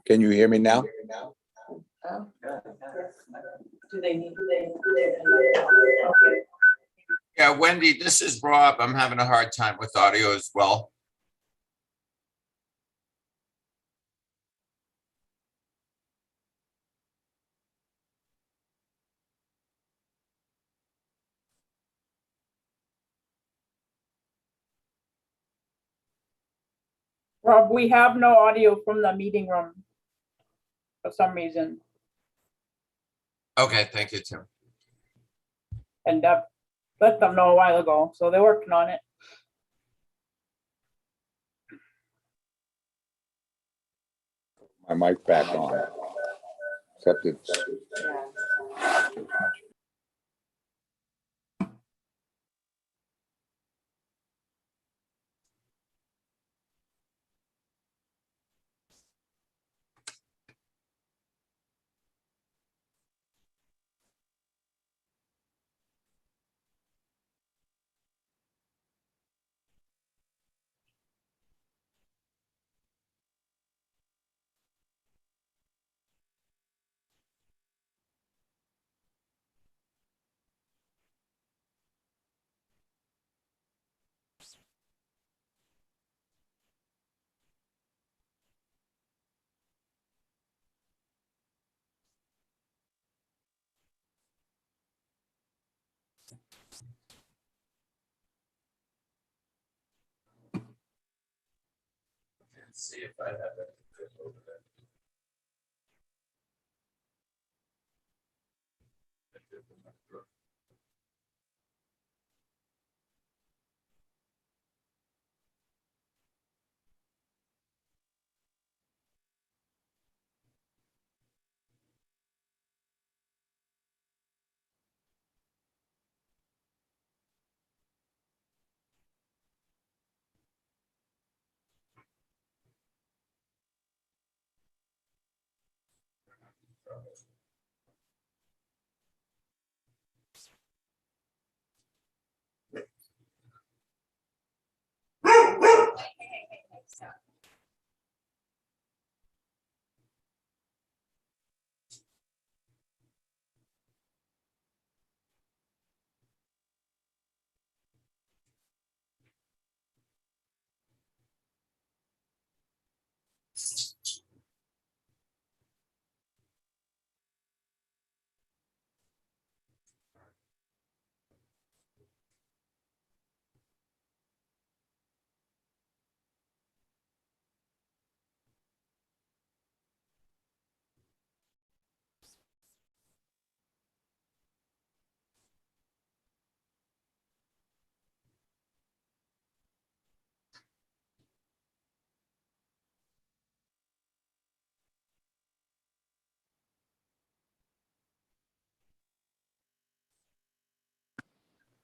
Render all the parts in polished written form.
Can you hear me now? Oh. Do they need? Yeah, Wendy, this is Rob. I'm having a hard time with audio as well. Rob, we have no audio from the meeting room for some reason, Okay, thank you, Tim. and let them know a while ago, so they're working on it. My mic back on. Except it's, Let's see if I have it.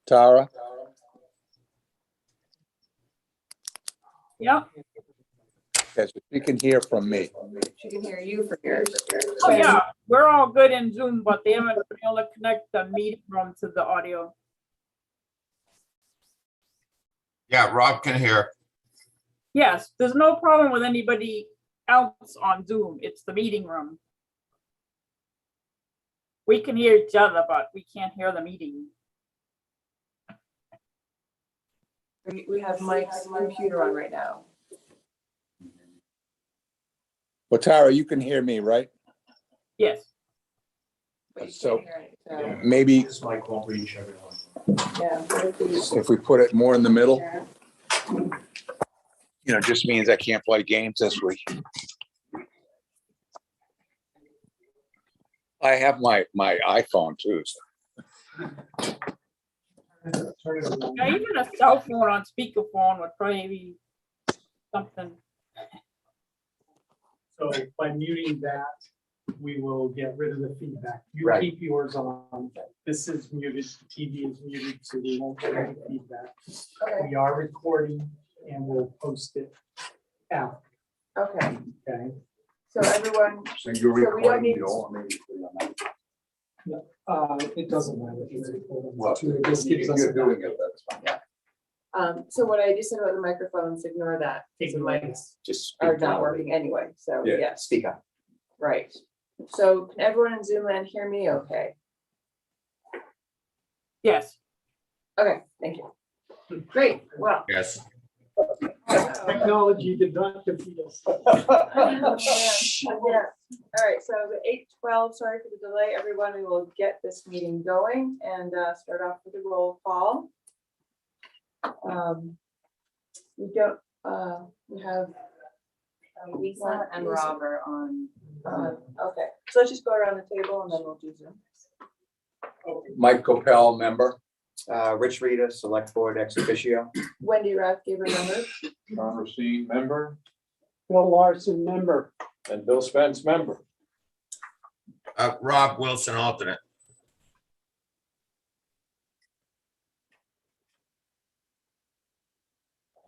Tara, Yeah, yes, you can hear from me. She can hear you from yours. oh yeah, we're all good in Zoom, but they haven't been able to connect the meeting room to the audio. Yeah, Rob can hear. Yes, there's no problem with anybody else on Zoom, it's the meeting room. We can hear each other, but we can't hear the meeting. We have Mike's computer on right now. Well, Tara, you can hear me, right? Yes, But you So- can't hear it, Maybe This mic won't reach everyone. yeah. if we put it more in the middle, just means I can't play games this week. I have my iPhone too. So. yeah, even a cell phone on speakerphone would probably be something. So by muting that, we will get rid of the feedback. You Right. keep yours on. This is muted, TV is muted, so we won't get any feedback. Okay, We are recording and we'll post it out, okay, okay? so everyone, So you're So we don't need- It doesn't matter. if it's recorded. Well, It just gives us. a- doing it, that's fine. so what I just said about the microphones, ignore that, because the mics Just are speak not loudly. working anyway, so, Yeah, yes. speak up. Right. So can everyone in Zoom land hear me okay? Yes. Okay, thank you. Great, well. Yes. Technology did not defeat us. Yeah. All right, so the 8:12, sorry for the delay, everyone. We will get this meeting going and start off with a roll call. We don't, we have Lisa and Rob are on. okay, so let's just go around the table and then we'll do Zoom. Mike Capel, member. Rich Rita, Select Board ex officio. Wendy Rathgeber, member. John Racine, member. Bill Larson, member. And Bill Spence, member. Rob Wilson, alternate.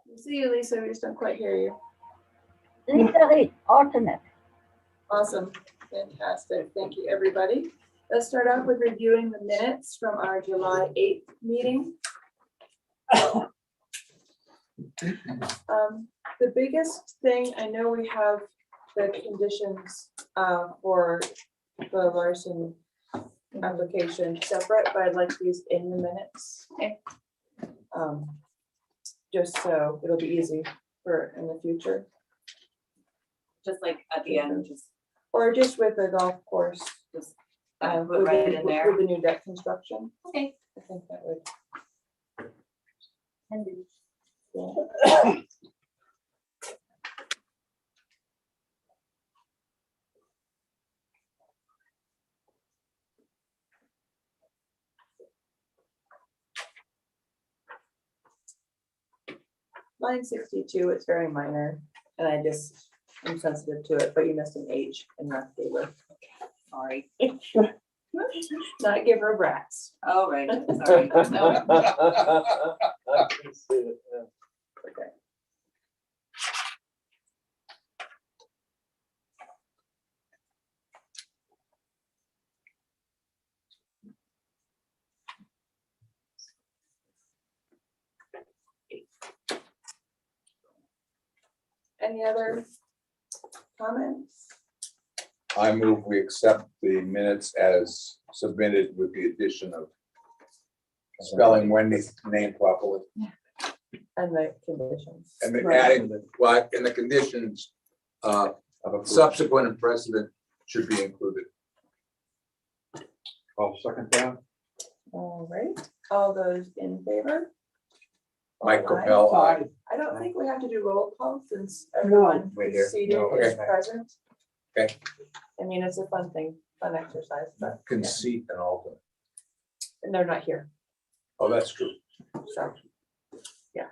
We see you, Lisa, we just don't quite hear you. Lisa Reed, alternate. Awesome, fantastic, thank you, everybody. Let's start off with reviewing the minutes from our July 8th meeting. The biggest thing, I know we have the conditions for the Larson application separate, but I'd like these in the minutes. Okay. Just so it'll be easy for in the future, Just like at the end, just or just with the golf course. put With right the- in there. With the new deck construction, Okay. I think that would. And Yeah. Line 62, it's very minor, and I'm sensitive to it, but you missed an H in that favor. sorry. Not give her brats. Oh, right, sorry. No, Okay. Any other comments? I move we accept the minutes as submitted with the addition of spelling Wendy's name properly. And the conditions. And then adding, well, in the conditions, subsequent and precedent should be included. I'll second that. All right, all those in favor? Mike Aye. Capel, aye. I don't think we have to do roll call since everyone We're who's here. seated No, is okay. present. Okay. I mean, it's a fun thing, fun exercise, but yeah. Conceit and alternate. And they're not here, Oh, that's true. so. Yeah.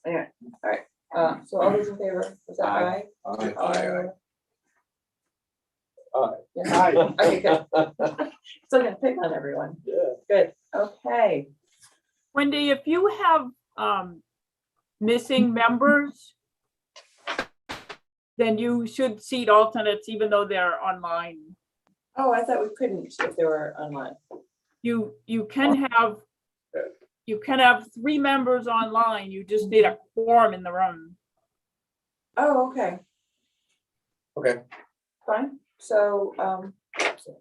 Anyway, all right, so all those in favor, was that Aye. aye? Aye. Yeah. Aye. Okay, good. Still gonna pick on everyone. Yeah. Good, okay. Wendy, if you have missing members, then you should seat alternates even though they're online. Oh, I thought we couldn't if they were online. You can have 3 members online. You just need a quorum in the room. Oh, okay, Okay. fine, so,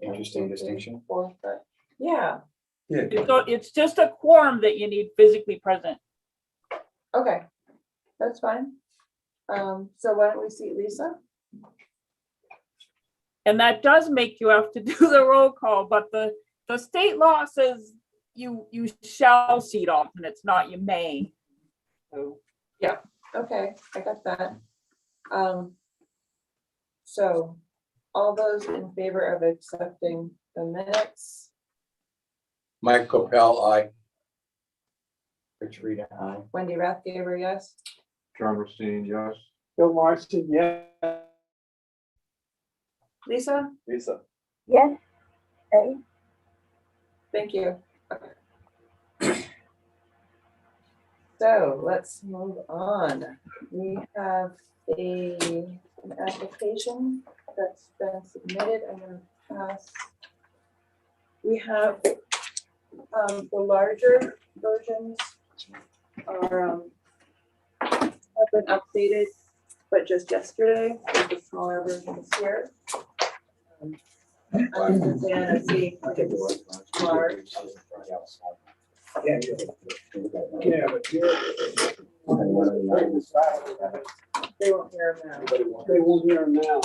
Interesting distinction. Four, but, yeah, It's just a quorum that you need physically present. okay, that's fine. So why don't we see Lisa? And that does make you have to do the roll call, but the state law says you shall seat alternates, not you may. So, Okay, I got that. So all those in favor of accepting the minutes, Mike Capel, aye. Rich Rita, aye. Wendy Rathgeber, yes? John Racine, yes. Bill Larson, yeah. Lisa, Lisa. yes, okay. thank you. Okay. So let's move on. We have an application that's been submitted. I'm gonna pass. We have the larger versions are have been updated but just yesterday, with the smaller versions here. I'm a fan of seeing like it's large. Yeah, but They won't hear them now, they won't hear them now.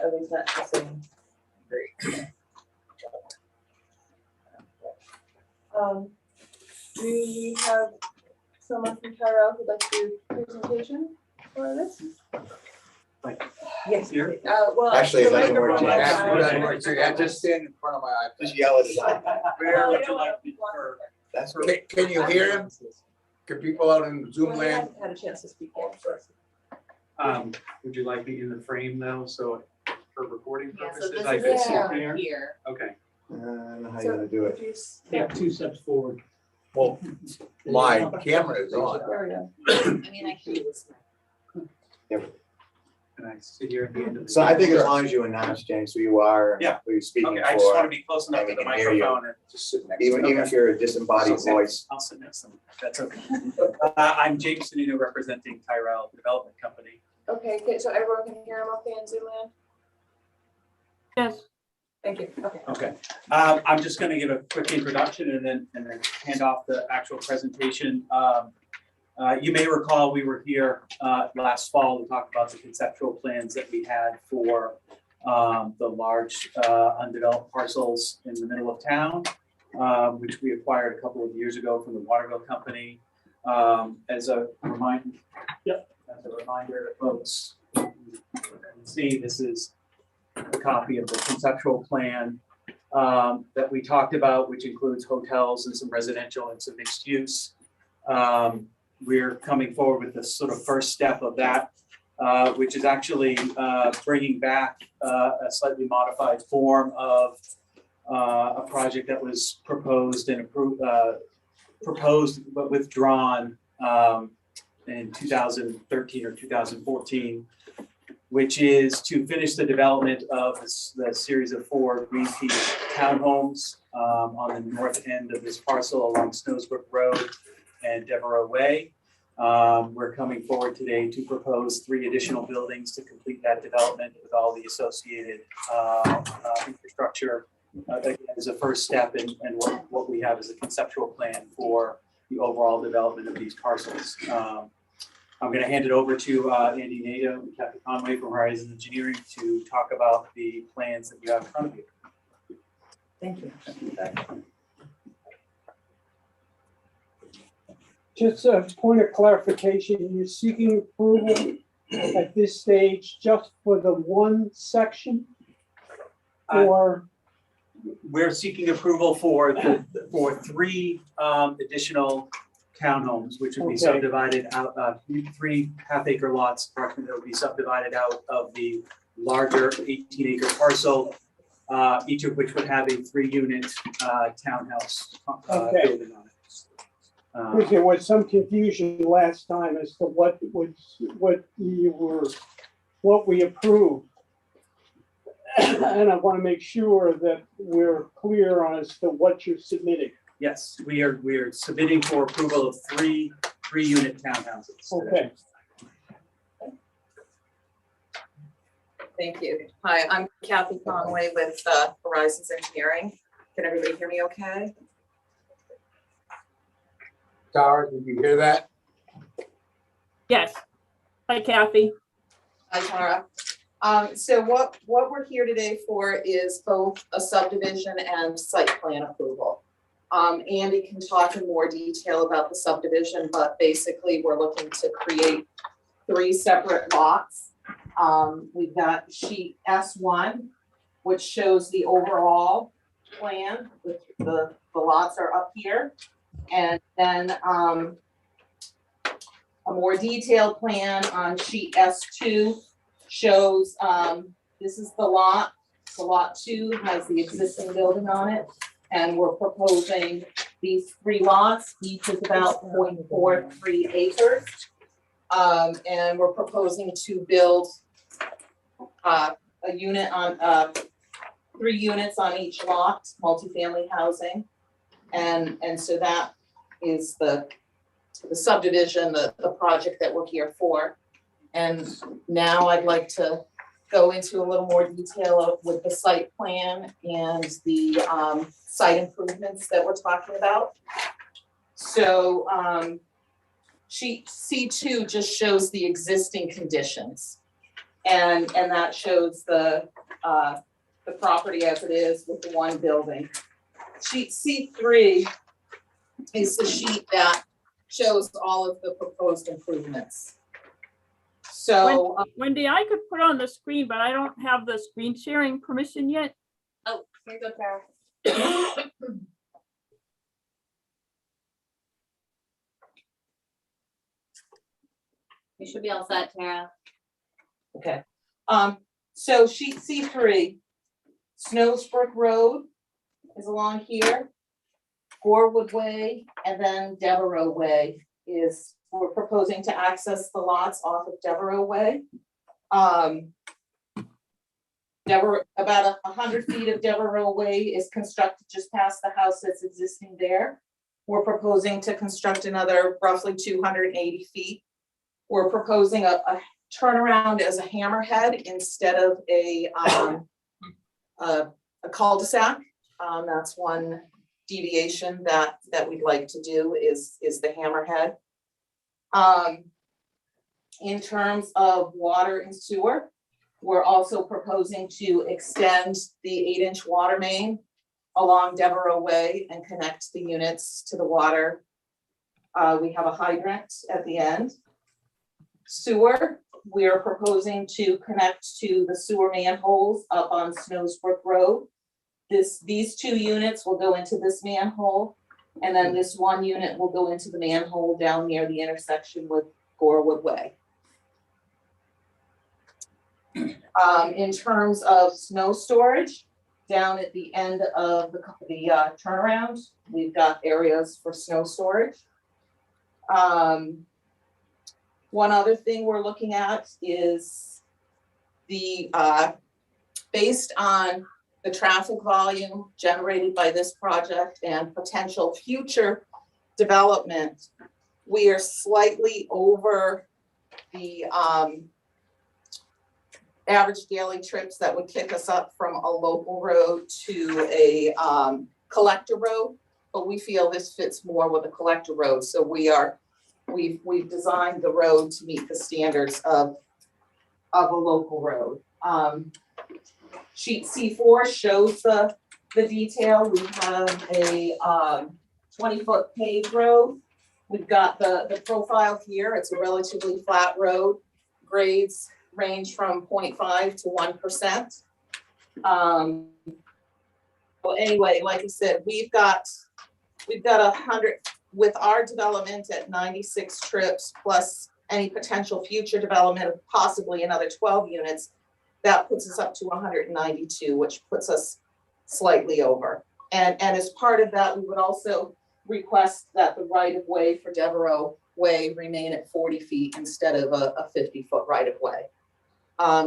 at least not the same. Do we have someone from Tyrell who'd like to do a presentation for this? Yes. Here? Well. Actually, the it doesn't work. microphone Yeah, outside. that's right. So, yeah, just stand in front of my eye. Just yell at his eye. Where would you like me for? That's Can you hear him? Can people out in Zoom Well, we land? haven't had a chance to speak yet. Would you like me in the frame though, so for recording Yeah, so purposes, this I is could sit Yeah. there? here. Okay. I don't know how you're gonna do it. Could you s- Yeah, 2 steps forward. Well, my camera is on. There we go. I mean, I can do this. Can I sit here at the end of the? So I think as long as you announce, James, who you are and Yeah. who you're speaking Okay, I just want to for, be close enough and to we the can hear you. microphone and Just sit next to even me. if you're a disembodied voice. I'll sit next to them. That's okay. I'm James Sunino, representing Tyrell Development Company. Okay, good. So everyone can hear him okay in Zoom land? Yes, Thank you. Okay. Okay, I'm just gonna give a quick introduction and then hand off the actual presentation. You may recall, we were here last fall to talk about the conceptual plans that we had for the large undeveloped parcels in the middle of town, which we acquired a couple of years ago from the Waterville Company. As a reminder, to folks, you can see this is a copy of the conceptual plan that we talked about, which includes hotels and some residential and some mixed use. We're coming forward with the sort of first step of that, which is actually bringing back a slightly modified form of a project that was proposed and approved, proposed but withdrawn in 2013 or 2014, which is to finish the development of the series of 4 greenfield townhomes on the north end of this parcel along Snowsbrook Road and Devereaux Way. We're coming forward today to propose 3 additional buildings to complete that development with all the associated infrastructure. Again, as a first step and what we have is a conceptual plan for the overall development of these parcels. I'm going to hand it over to Andy Nato and Kathy Conway from Horizon Engineering to talk about the plans that you have in front of you. Thank you. Just a point of clarification, you're seeking approval at this stage just for the one section? Or, We're seeking approval for 3 additional townhomes, which would be Okay. subdivided out, 3 half-acre lots, approximately, that would be subdivided out of the larger 18-acre parcel, each of which would have a 3-unit townhouse Okay. building on it. because there was some confusion last time as to what we approved. And I want to make sure that we're clear on as to what you're submitting. Yes, we are submitting for approval of 3-unit townhouses. Okay. Thank you. Hi, I'm Kathy Conway with Horizons Engineering. Can everybody hear me okay? Tara, did you hear that? yes. Hi Kathy. Hi, Tara. So what we're here today for is both a subdivision and site plan approval. Andy can talk in more detail about the subdivision, but basically we're looking to create 3 separate lots. We've got sheet S1, which shows the overall plan, with the lots are up here. And then a more detailed plan on sheet S2 shows, this is the lot. So lot 2 has the existing building on it. And we're proposing these 3 lots, each is about 0.43 acres. And we're proposing to build a unit on, 3 units on each lot, multifamily housing. And so that is the subdivision, the project that we're here for. And now I'd like to go into a little more detail with the site plan and the site improvements that we're talking about. So sheet C2 just shows the existing conditions. And that shows the property as it is with the one building. Sheet C3 is the sheet that shows all of the proposed improvements. So, Wendy, I could put on the screen, but I don't have the screen sharing permission yet. Oh, here you go, Tara. You should be all set, Tara. okay. So sheet C3, Snowsbrook Road is along here. Gorewood Way and then Devereaux Way is, we're proposing to access the lots off of Devereaux Way. About 100 feet of Devereaux Way is constructed just past the house that's existing there. We're proposing to construct another roughly 280 feet. We're proposing a turnaround as a hammerhead instead of a cul-de-sac. That's one deviation that we'd like to do is the hammerhead. In terms of water and sewer, we're also proposing to extend the 8-inch water main along Devereaux Way and connect the units to the water. We have a hydrant at the end. Sewer, we are proposing to connect to the sewer manholes up on Snowsbrook Road. These two units will go into this manhole, and then this one unit will go into the manhole down near the intersection with Gorewood Way. In terms of snow storage, down at the end of the turnaround, we've got areas for snow storage. One other thing we're looking at is the, based on the traffic volume generated by this project and potential future development, we are slightly over the average daily trips that would kick us up from a local road to a collector road, but we feel this fits more with a collector road. So we've designed the road to meet the standards of a local road. Sheet C4 shows the detail. We have a 20-foot paved road. We've got the profile here. It's a relatively flat road. Grades range from 0.5 to 1%. Well, anyway, like I said, we've got 100 with our development at 96 trips plus any potential future development of possibly another 12 units. That puts us up to 192, which puts us slightly over. And as part of that, we would also request that the right of way for Devereaux Way remain at 40 feet instead of a 50-foot right of way.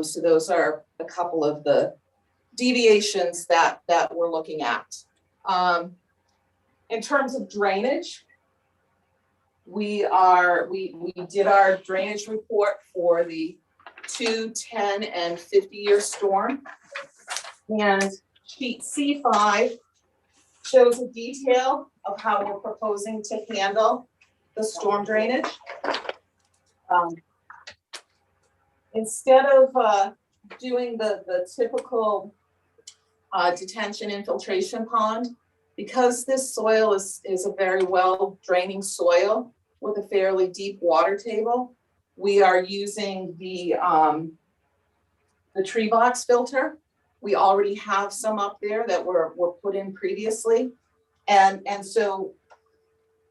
So those are a couple of the deviations that we're looking at. In terms of drainage, we did our drainage report for the 2, 10, and 50-year storm. And sheet C5 shows a detail of how we're proposing to handle the storm drainage. Instead of doing the typical detention infiltration pond, because this soil is a very well draining soil with a fairly deep water table, we are using the tree box filter. We already have some up there that were put in previously. And so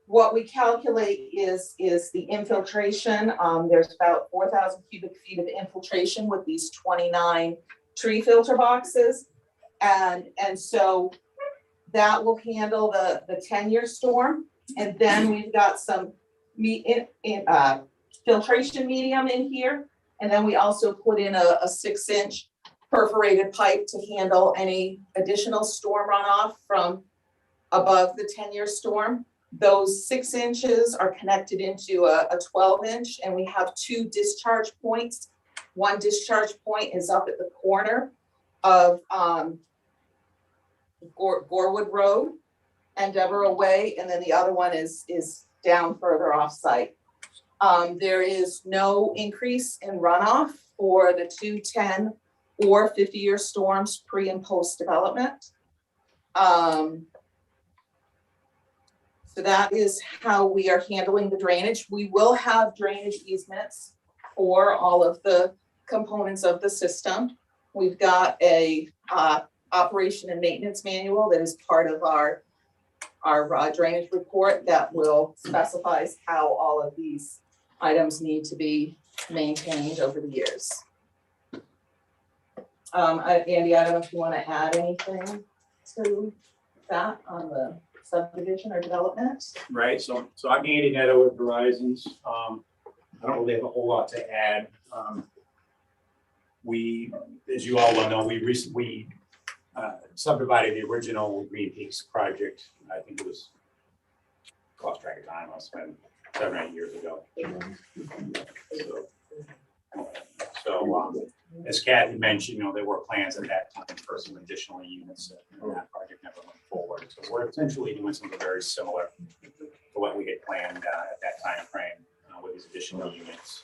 what we calculate is the infiltration. There's about 4,000 cubic feet of infiltration with these 29 tree filter boxes. And so that will handle the 10-year storm. And then we've got some filtration medium in here. And then we also put in a 6-inch perforated pipe to handle any additional storm runoff from above the 10-year storm. Those 6 inches are connected into a 12-inch, and we have 2 discharge points. One discharge point is up at the corner of Gorwood Road and Deborah Way, and then the other one is down further off-site. There is no increase in runoff for the 210 or 50-year storms pre and post development. So that is how we are handling the drainage. We will have drainage easements for all of the components of the system. We've got a operation and maintenance manual that is part of our drainage report that will specifies how all of these items need to be maintained over the years. Andy, I don't know if you want to add anything to that on the subdivision or development? Right, so I'm Andy Neto with Horizons. I don't really have a whole lot to add. We, as you all well know, we recently subdivided the original Green Peaks project. I think it was, lost track of time, I was spent 7 or 8 years ago. So as Kathy mentioned, there were plans at that time for some additional units, and that project never went forward. So we're essentially doing something very similar to what we had planned at that time frame with these additional units.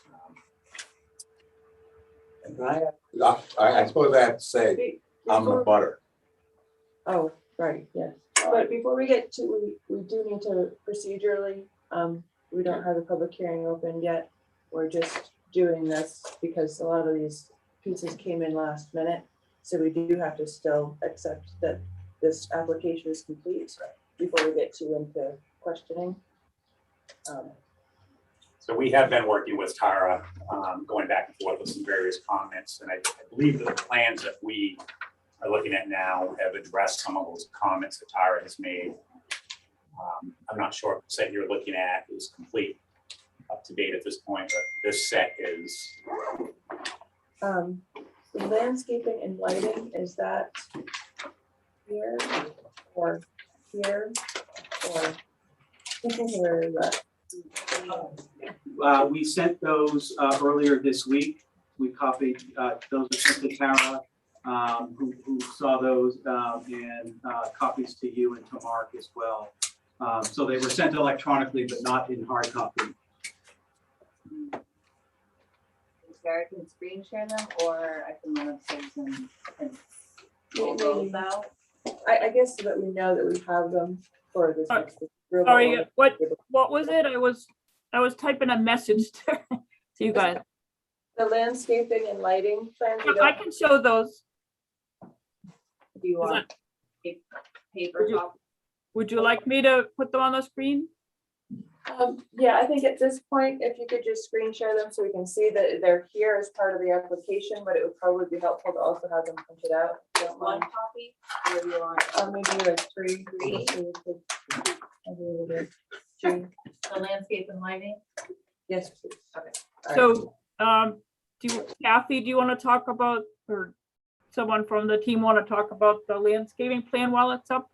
I suppose I have to say, I'm the butter. Oh, right, yes. But before we get to, we do need to procedurally, we don't have the public hearing open yet. We're just doing this because a lot of these pieces came in last minute. So we do have to still accept that this application is complete before we get too into questioning. So we have been working with Tara, going back and forth with some various comments, and I believe that the plans that we are looking at now have addressed some of those comments that Tara has made. I'm not sure if the set you're looking at is complete, up to date at this point, but this set is. The landscaping and lighting, is that here or here or where is that? We sent those earlier this week. We copied, those are sent to Tara, who saw those, and copies to you and to Mark as well. So they were sent electronically, but not in hard copy. Sarah can screen share them, or I can run upstairs and roll those out. I guess so that we know that we have them for this. next approval. Sorry, what was it? I was typing a message to you guys. The landscaping and lighting plans. we I don't- can show those. Do you want paper copy? Would you like me to put them on the screen? Yeah, I think at this point, if you could just screen share them so we can see that they're here as part of the application, but it would probably be helpful to also have them printed out. if you don't One mind. copy, or do you want Maybe like three. So we could- maybe we'll do three. the landscape and lighting? Yes, please. Okay. All right. So, Kathy, do you want to talk about, or someone from the team want to talk about the landscaping plan while it's up?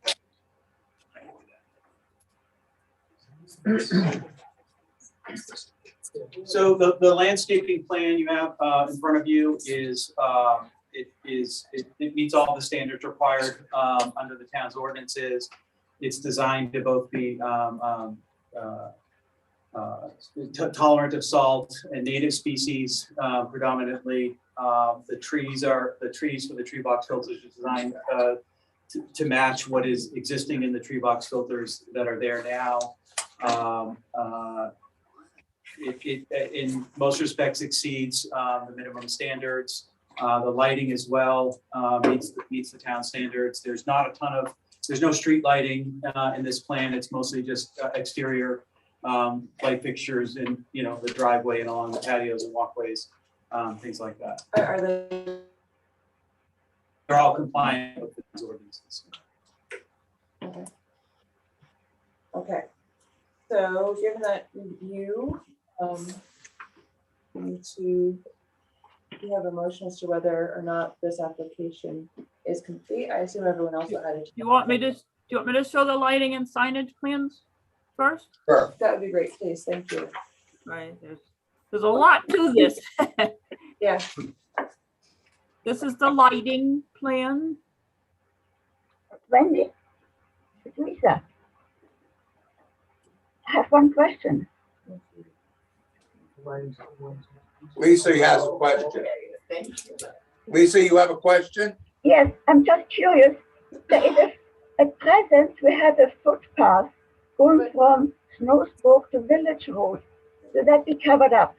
So the landscaping plan you have in front of you is, it meets all the standards required under the town's ordinances. It's designed to both be tolerant of salt and native species predominantly. The trees for the tree box filters are designed to match what is existing in the tree box filters that are there now. It in most respects exceeds the minimum standards. The lighting as well meets the town standards. There's no street lighting in this plan. It's mostly just exterior light fixtures in, the driveway and along the patios and walkways, things like that. Are they? They're all compliant with the ordinances. Okay. So given that review, we need to, we have a motion as to whether or not this application is complete. I assume everyone else had it. Do you want me to show the lighting and signage plans? first? Sure. That would be great, please, thank you. Right, there's a lot to this. Yeah, This is the lighting plan. Wendy, it's Lisa. I have one question. Lisa has a question. Lisa, you have a question? Yes, I'm just curious. There is at present, we have a footpath going from Snowsbrook to Village Road. Will that be covered up?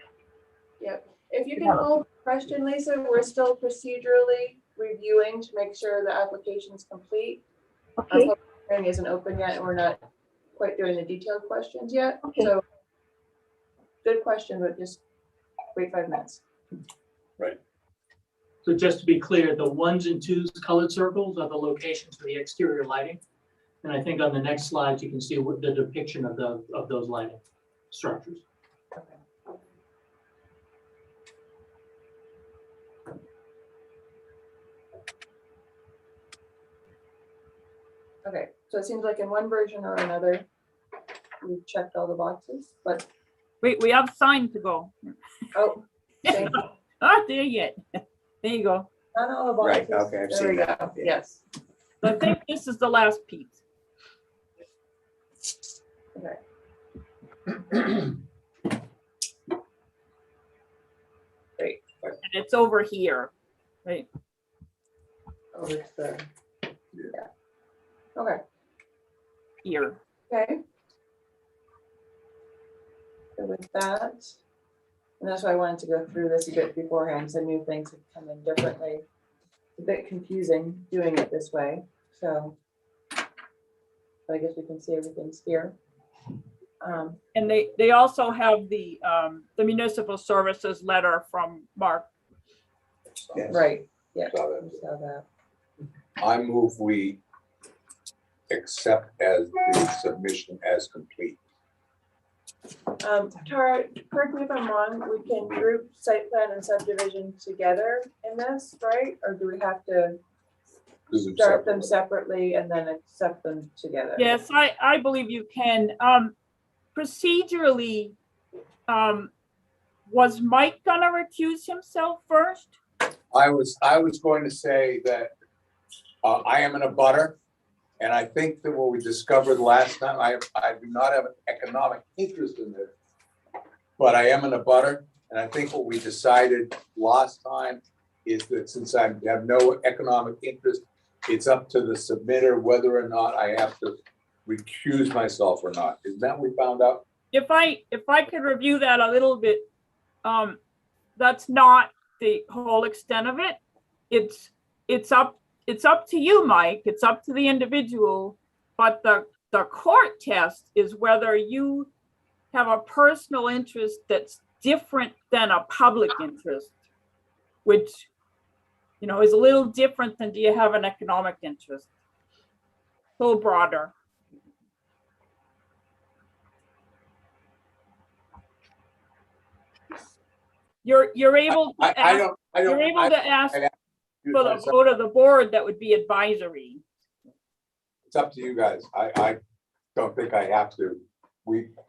yep. If you can hold the question, Lisa, we're still procedurally reviewing to make sure the application's complete. Our Okay, public hearing isn't open yet, and we're not quite doing the detailed questions yet, Okay. so. Good question, but just wait 5 minutes. So just to be clear, the ones and twos colored circles are the locations for the exterior lighting. And I think on the next slide, you can see what the depiction of those lighting structures. Okay, so it seems like in one version or another, we've checked all the boxes, but, Wait, we have sign to go. oh, thank you. Not there yet. There you go. Not all the Right, boxes. okay, I've There we seen that, go. yeah. Yes, So I think this is the last piece. okay. And it's over here, right? Oh, it's the, yeah. Okay, Here. okay. So with that, and that's why I wanted to go through this a bit beforehand, because I knew things had come in differently. It's a bit confusing doing it this way, so. But I guess we can see everything's here. And they also have the municipal services letter from Mark. Yes. Right, yeah. Saw that. we saw that. I move we accept as the submission as complete. Tara, correct me if I'm wrong, we can group site plan and subdivision together in this, right? Or do we have to Do them start them separately. separately and then accept them together? Yes, I believe you can. Procedurally, was Mike gonna recuse himself first? I was going to say that I am in a butter. And I think that what we discovered last time, I do not have an economic interest in this. But I am in a butter, and I think what we decided last time is that since I have no economic interest, it's up to the submitter whether or not I have to recuse myself or not. Isn't that what we found out? If I could review that a little bit, that's not the whole extent of it. It's up to you, Mike. It's up to the individual. But the court test is whether you have a personal interest that's different than a public interest, which, you know, is a little different than do you have an economic interest? A little broader. You're able to I ask, don't. you're able to ask I- for the vote of the board that would be advisory. It's up to you guys. I don't think I have to.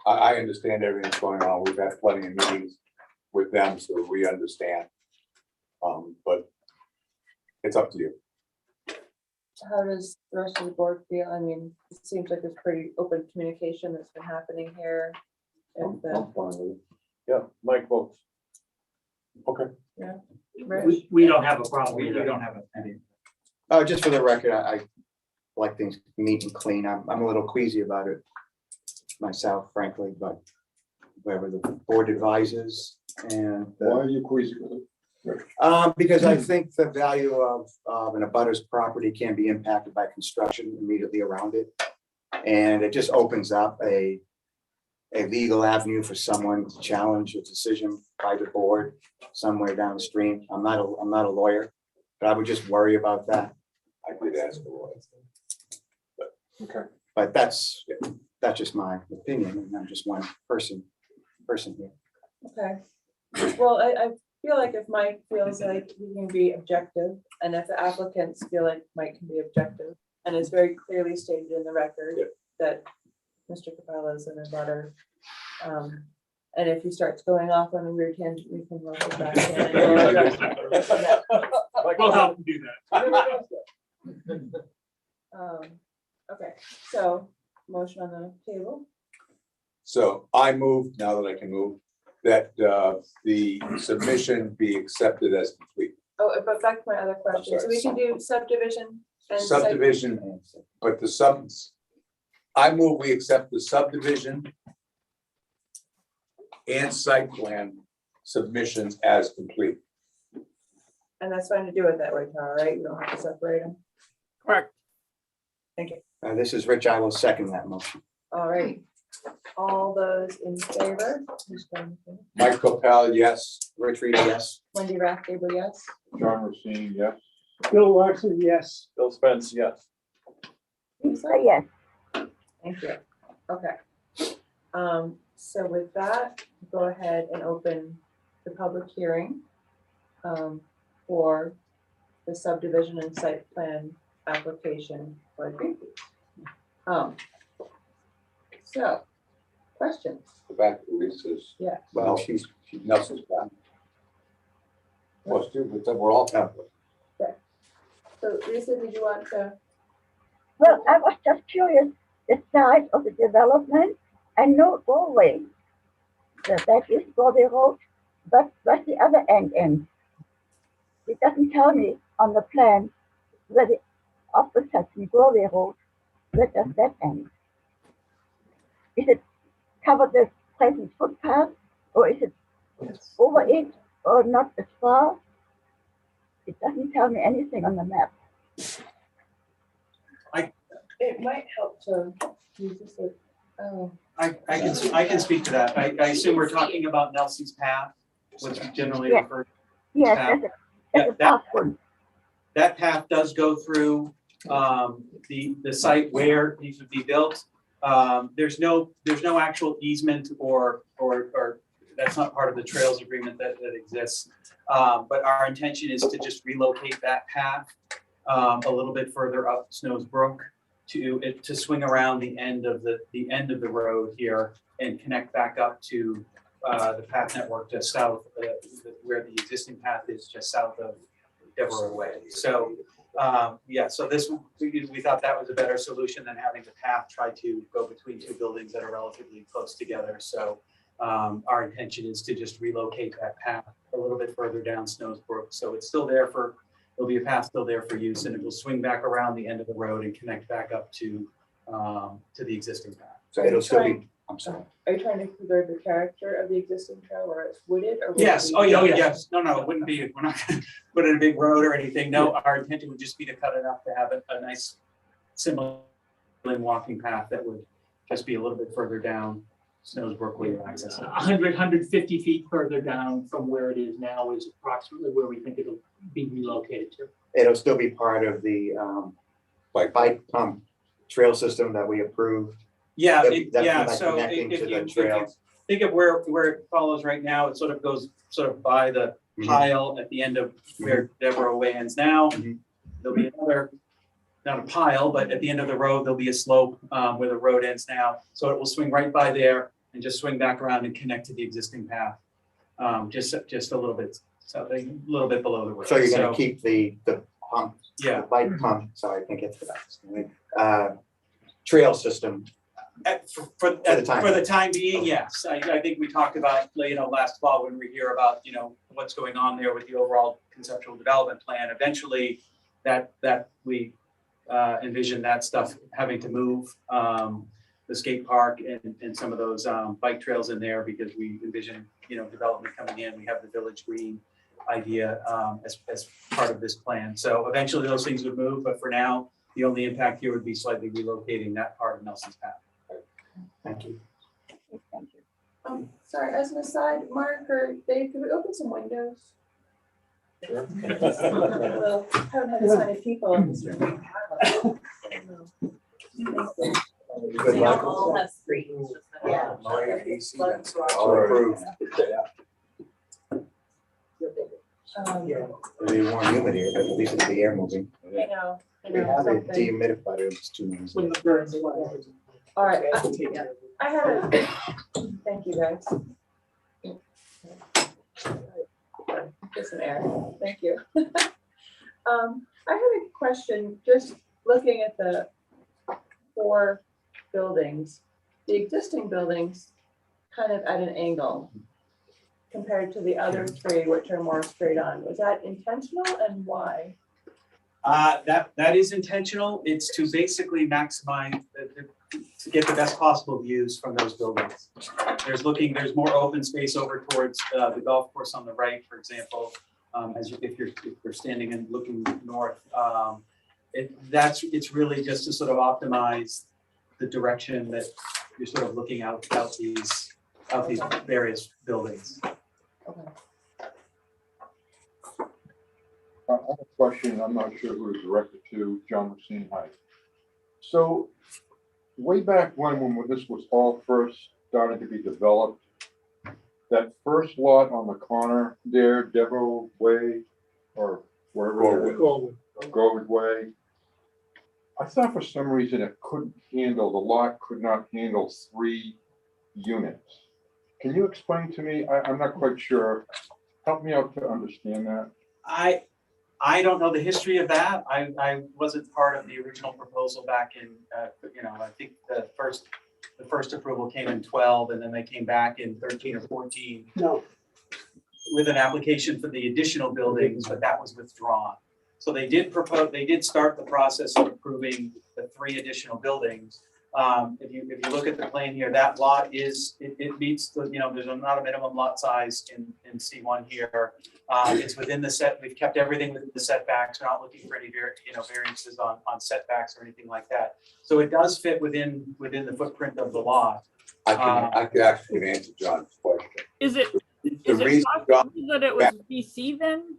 I understand everything that's going on. We've had plenty of meetings with them, so we understand. But it's up to you. How does the rest of the board feel? I mean, it seems like there's pretty open communication that's been happening here. If the- Yeah, Mike votes. Okay. Rich? We don't have a problem We either. don't have any. Just for the record, I like things neat and clean. I'm a little queasy about it myself, frankly, but whoever the board advises and. Why are you queasy with it? Because I think the value of an abutter's property can be impacted by construction immediately around it. And it just opens up a legal avenue for someone to challenge a decision by the board somewhere downstream. I'm not a lawyer, but I would just worry about that. I did ask for one. Okay. But that's just my opinion, and I'm just one person here. Okay, well, I feel like if Mike feels like he can be objective, and if the applicants feel like Mike can be objective, and it's very clearly stated in the record Yep. that Mr. Capella's in a butter. And if he starts going off on a weird tangent, we can roll it back in. And we'll address it. We'll help him do that. Okay, so motion on the table. So I move, now that I can move, that the submission be accepted as complete. Oh, but back to my other question. So we can do subdivision and site- Subdivision, but I move we accept the subdivision and site plan submissions as complete. And that's fine to do it that way, Tara, right? You don't have to separate them. Correct. Thank you. This is Rich. I will second that motion. All right. All those in favor? Who's going in favor? Mike Capella, yes. Rich Reed, yes. Wendy Rathgable, yes. John Racine, yes. Bill Larson, yes. Bill Spence, yes. Lisa, yes. Thank you. Okay. So with that, go ahead and open the public hearing for the subdivision and site plan application for Greenpeace. So, questions? Go back to Lisa's. Yeah. Well, Nelson's back. Well, but we're all Catholic. So Lisa, did you want to? Well, I was just curious, the size of the development. I know always that is Goldie Road, but where's the other end ends? It doesn't tell me on the plan where the opposite from Goldie Road, where does that end? Is it cover the present footpath, or is it over it, or not as far? It doesn't tell me anything on the map. It might help to use this. Oh, I can speak to that. I assume we're talking about Nelson's Path, which we generally Yeah. refer. Yes, Path. that's a that- tough one. That path does go through the site where these would be built. There's no actual easement or that's not part of the trails agreement that exists. But our intention is to just relocate that path a little bit further up Snows Brook to swing around the end of the road here and connect back up to the path network just south, where the existing path is just south of Devereux Way. So, so we thought that was a better solution than having the path try to go between two buildings that are relatively close together. So our intention is to just relocate that path a little bit further down Snows Brook. So it's still there there'll be a path still there for use, and it will swing back around the end of the road and connect back up to the existing path. So it'll still be, I'm sorry. are you trying to preserve the character of the existing trail where it's wooded or? would it Yes, be- oh, yeah, yes, no, it wouldn't be, we're not gonna put in a big road or anything, no, our intention would just be to cut it up to have a nice similar walking path that would just be a little bit further down Snows Brook where you access it. 150 feet further down from where it is now is approximately where we think it'll be relocated to. It'll still be part of the bike pump trail system that we approved. Yeah, That's so connecting if to the you trail. think of where it follows right now, it sort of goes by the Mhm. pile at the end of where Devereux Way ends now. Mhm. There'll be another, not a pile, but at the end of the road, there'll be a slope where the road ends now. So it will swing right by there and just swing back around and connect to the existing path. Just a little bit, so a little bit below the road. So you're gonna keep the pump, Yeah. the bike pump, sorry, I can't get to that. Trail system. For the the time being, yes. I think we talked about, last fall when we hear about, what's going on there with the overall conceptual development plan. Eventually, that we envision that stuff having to move, the skate park and some of those bike trails in there, because we envision, development coming in. We have the Village Green idea as part of this plan. So eventually those things would move, but for now, the only impact here would be slightly relocating that part of Nelson's Path. Thank you. Thank you. Sorry, as an aside, Mark or Dave, could we open some windows? Sure. Well, haven't had this many people in this room. Good luck. All have screens. Yeah. All approved. Yeah. It'll be warm humid here, but at least it's the air moving. I know. We have a dehumidifier, it's 2 minutes. When the birds. All right, Take care. I had a, thank you guys. Get some air, thank you. I had a question, just looking at the 4 buildings, the existing buildings kind of at an angle compared to the other 3, which are more straight on. Was that intentional and why? That is intentional. It's to basically maximize, to get the best possible views from those buildings. There's more open space over towards the golf course on the right, for example. If you're standing and looking north, it's really just to sort of optimize the direction that you're sort of looking out these various buildings. I have a question, I'm not sure who to direct it to, John Racine Heights. So way back when this was all first starting to be developed, that first lot on the corner there, Devereaux Way, or wherever it is, Gorwood Way, I thought for some reason it couldn't handle, the lot could not handle 3 units. Can you explain to me? I'm not quite sure. Help me out to understand that. I don't know the history of that. I wasn't part of the original proposal back in, I think the first approval came in 12, and then they came back in 13 or 14. No. With an application for the additional buildings, but that was withdrawn. So they did start the process of approving the 3 additional buildings. If you look at the plan here, that lot it meets the, there's not a minimum lot size in C1 here. It's within the set, we've kept everything within the setbacks. We're not looking for any variances on setbacks or anything like that. So it does fit within the footprint of the lot. I could actually answer John's question. Is it The reason, John, possible that it was BC then?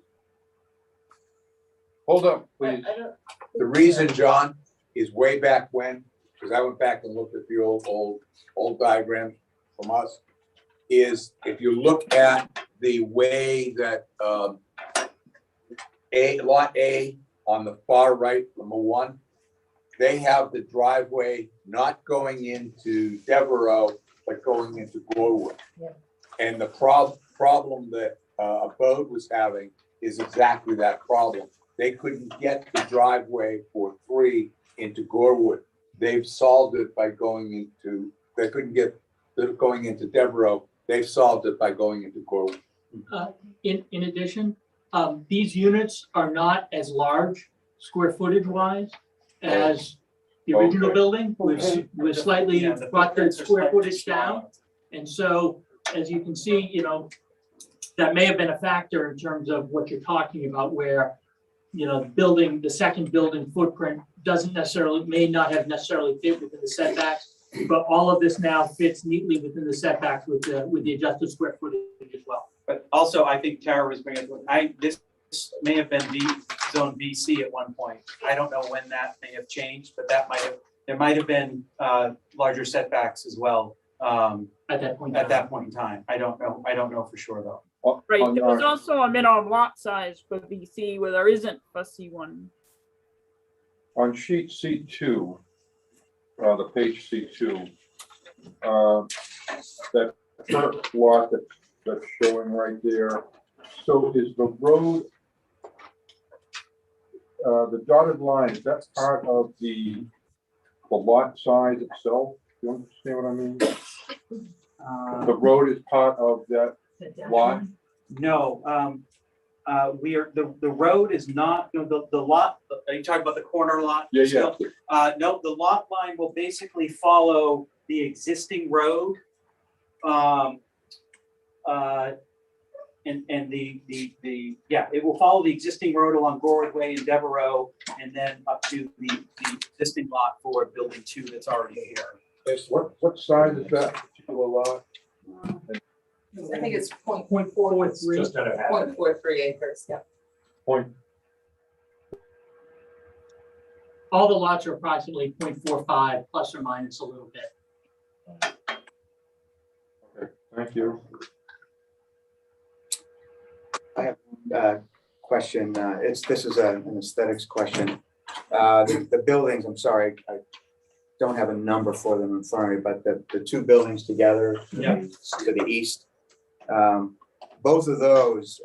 Hold up, please. the reason, John, is way back when, because I went back and looked at the old diagrams from us, is if you look at the way that lot A on the far right, number 1, they have the driveway not going into Devereaux, but going into Gorwood. Yeah. And the problem that Abode was having is exactly that problem. They couldn't get the driveway for 3 into Gorwood. They've solved it by going into, they couldn't get going into Devereaux. They've solved it by going into Gorwood. In addition, these units are not as large square footage wise as the original Okay. building, which was slightly Yeah, the brought the footprints are square slightly footage down. smaller. And so, as you can see, that may have been a factor in terms of what you're talking about, where, the second building footprint may not have necessarily fit within the setbacks, but all of this now fits neatly within the setbacks with the adjusted square footage as well. But also, I think Tara was bringing up, this may have been zone VC at one point. I don't know when that may have changed, but there might have been larger setbacks as well At that point. in time. I don't know for sure though. Right, On there was our- also a minimum lot size for BC where there isn't for C1. On sheet C2, the page C2, that first lot that's showing right there. So is the road, the dotted line, is that part of the lot size itself? Do you understand what I mean? The road is part of that lot? No, the road is not, the lot, are you talking about the corner lot? Yeah. No, the lot line will basically follow the existing road. It will follow the existing road along Gorwood Way and Devereaux, and then up to the existing lot for building 2 that's already here. What size is that particular lot? I think it's point Point four three. Just out of half. 0.43 acres, yeah. Point, All the lots are approximately 0.45 plus or minus a little bit. okay, thank you. Question, this is an aesthetics question. The buildings, I'm sorry, I don't have a number for them in front of me, but the two buildings together Yeah. to the east, both of those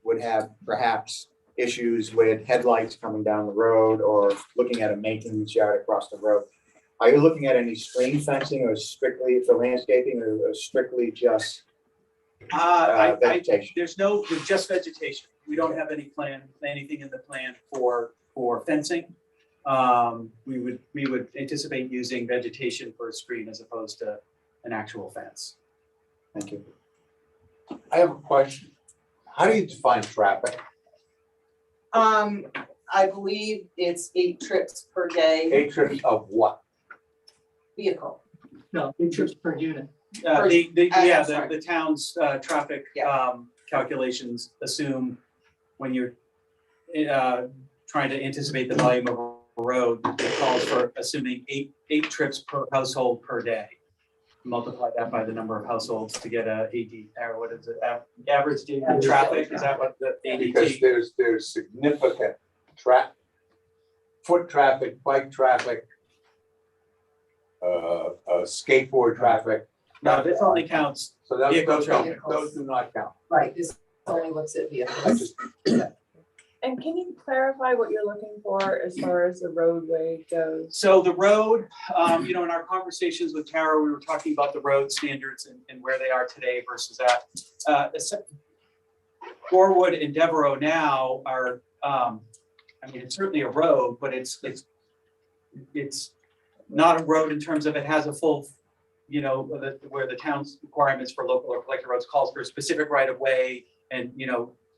would have perhaps issues with headlights coming down the road or looking at a maintenance yard across the road. Are you looking at any screen fencing or strictly for landscaping or strictly just vegetation? There's just vegetation. We don't have anything in the plan for fencing. We would anticipate using vegetation for a screen as opposed to an actual fence. Thank you. I have a question. How do you define traffic? I believe it's 8 trips per day 8 trips of what? vehicle. No, 8 trips per unit. The town's traffic Yeah. calculations assume when you're trying to anticipate the volume of a road, it calls for assuming eight trips per household per day. Multiply that by the number of households to get a AD, or what is it, average daily traffic, is that what the Because ADT? there's significant foot traffic, bike traffic, skateboard traffic. No, this only counts, So those, vehicle those, traffic. those do not count. Right, this only looks at I vehicles. just, And can you clarify what you're looking for as far as the roadway goes? so the road, in our conversations with Tara, we were talking about the road standards and where they are today versus that. Gorwood and Devereaux now are, it's certainly a road, but it's not a road in terms of it has a full, where the town's requirements for local or collector roads calls for a specific right of way and,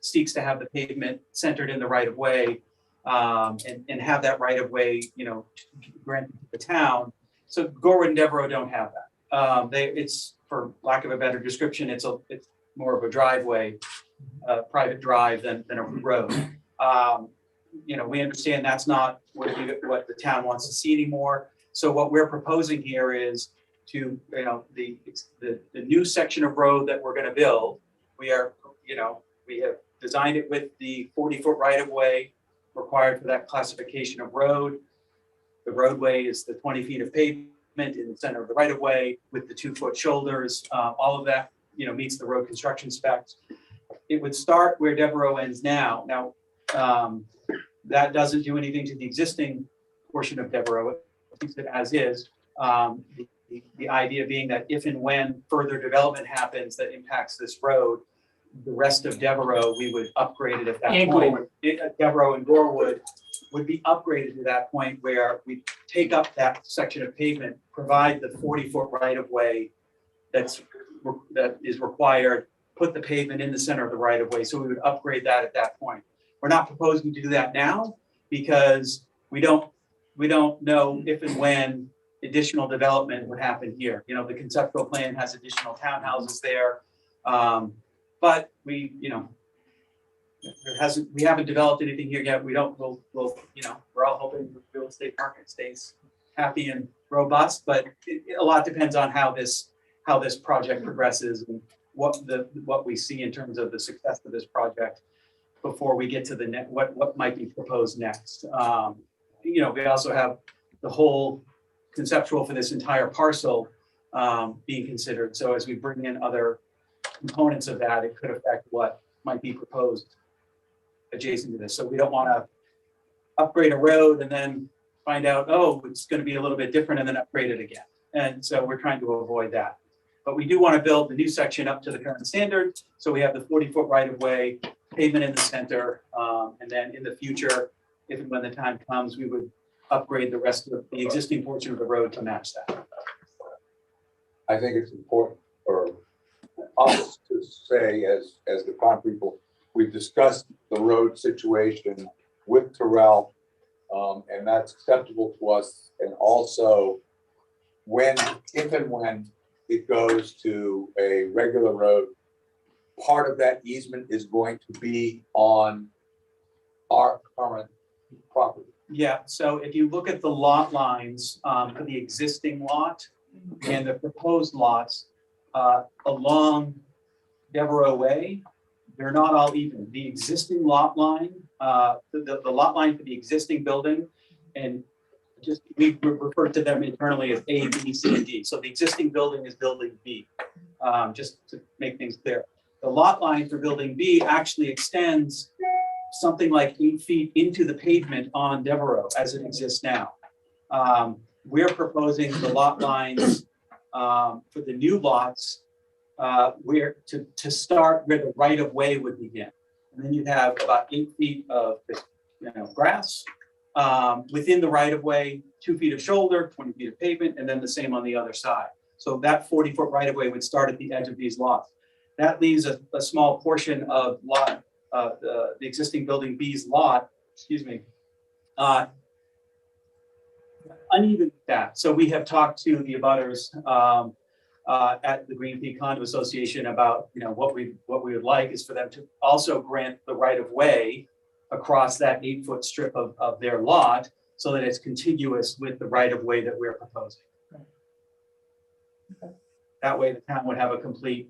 seeks to have the pavement centered in the right of way, and have that right of way, granted to the town. So Gorwood and Devereaux don't have that. It's, for lack of a better description, it's more of a driveway, private drive than a road. We understand that's not what the town wants to see anymore. So what we're proposing here is to, the new section of road that we're gonna build, we have designed it with the 40-foot right-of-way required for that classification of road. The roadway is the 20 feet of pavement in the center of the right-of-way with the 2-foot shoulders. All of that, meets the road construction specs. It would start where Devereaux ends now. Now, that doesn't do anything to the existing portion of Devereaux. It keeps it as is. The idea being that if and when further development happens that impacts this road, the rest of Devereaux, we would upgrade it at that And point. Devereaux and Gorwood would be upgraded to that point where we take up that section of pavement, provide the 40-foot right-of-way that is required, put the pavement in the center of the right-of-way. So we would upgrade that at that point. We're not proposing to do that now because we don't know if and when additional development would happen here. The conceptual plan has additional townhouses there. But we haven't developed anything here yet. We're all hoping the real estate market stays happy and robust, but a lot depends on how this project progresses and what we see in terms of the success of this project before we get to the what might be proposed next. We also have the whole conceptual for this entire parcel being considered. So as we bring in other components of that, it could affect what might be proposed adjacent to this. So we don't want to upgrade a road and then find out, oh, it's going to be a little bit different and then upgrade it again. And so we're trying to avoid that. But we do want to build the new section up to the current standard. So we have the 40-foot right-of-way, pavement in the center, and then in the future, if and when the time comes, we would upgrade the rest of the existing portion of the road to match that. I think it's important for us to say, as the concrete people, we've discussed the road situation with Terrell, and that's acceptable to us. And also, if and when it goes to a regular road, part of that easement is going to be on our current property. Yeah, so if you look at the lot lines for the existing lot and the proposed lots along Devereaux Way, they're not all even. The existing lot line, the lot line for the existing building and just, we refer to them internally as A, B, C, and D. So the existing building is building B, just to make things clear. The lot line for building B actually extends something like 8 feet into the pavement on Devereaux as it exists now. We're proposing the lot lines for the new lots where to start where the right of way would begin. And then you'd have about 8 feet of grass within the right of way, 2 feet of shoulder, 20 feet of pavement, and then the same on the other side. So that 40-foot right of way would start at the edge of these lots. That leaves a small portion of lot, the existing building B's lot, uneven with that. So we have talked to the abutters at the Green Peak Condo Association about, what we would like is for them to also grant the right of way across that 8-foot strip of their lot so that it's contiguous with the right of way that we're proposing. That way the town would have a complete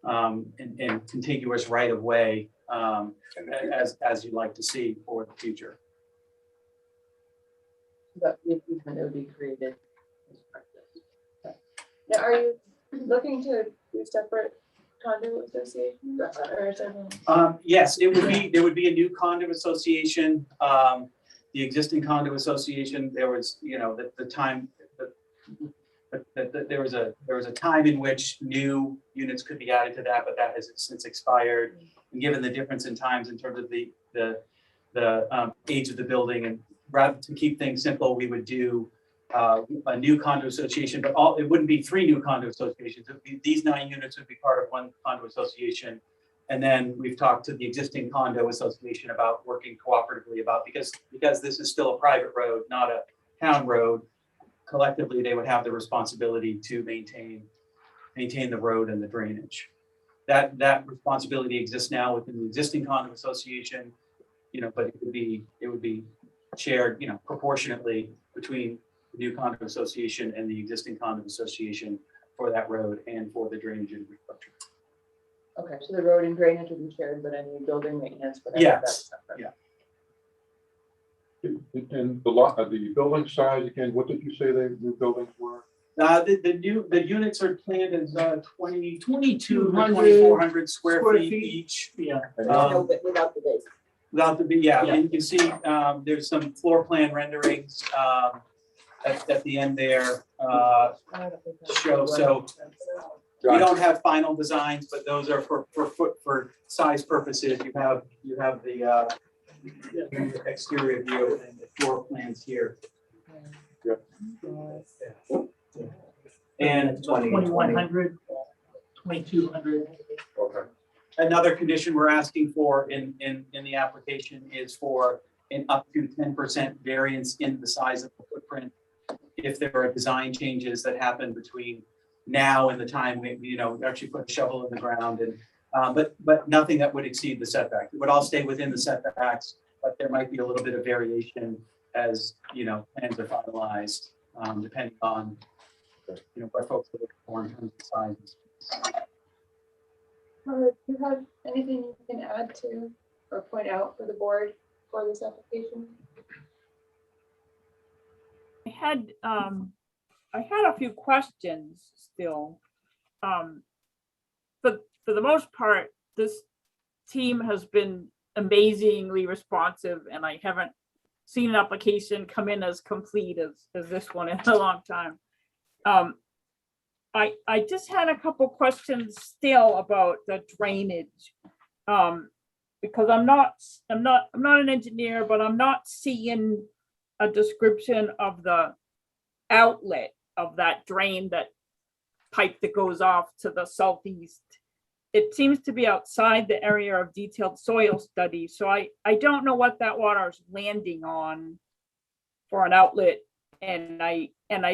and contiguous right of way as you'd like to see for the future. But the easement would be created as part of this. Now, are you looking to do separate condo associations or is there? Yes, there would be a new condo association. The existing condo association, there was, the time, there was a time in which new units could be added to that, but that has since expired. And given the difference in times in terms of the age of the building, and rather to keep things simple, we would do a new condo association, but it wouldn't be 3 new condo associations. It would be, these 9 units would be part of one condo association. And then we've talked to the existing condo association about working cooperatively about, because this is still a private road, not a town road. Collectively, they would have the responsibility to maintain the road and the drainage. That responsibility exists now within the existing condo association, but it would be shared, proportionately between the new condo association and the existing condo association for that road and for the drainage infrastructure. Okay, so the road and drainage would be shared, but any building maintenance, whatever. Yes, that's separate. yeah. And the building size, again, what did you say the new buildings were? The units are planned as 2,200, 2,400 square feet each. Yeah. Um, Without the base. Without the, and you can see, there's some floor plan renderings at the end there show. So we don't have final designs, but those are for size purposes. You have the exterior view and the floor plans here. And 2,100, 2,200. Okay. another condition we're asking for in the application is for an up to 10% variance in the size of the footprint if there are design changes that happen between now and the time we, actually put a shovel in the ground, and but nothing that would exceed the setback. It would all stay within the setbacks, but there might be a little bit of variation as plans are finalized, depending on what folks are looking for in terms of sizes. Do you have anything you can add to or point out for the board for this application? I had a few questions still. But for the most part, this team has been amazingly responsive, and I haven't seen an application come in as complete as this one in a long time. I just had a couple questions still about the drainage. Because I'm not an engineer, but I'm not seeing a description of the outlet of that drain, that pipe that goes off to the southeast. It seems to be outside the area of detailed soil study. So I don't know what that water is landing on for an outlet. And I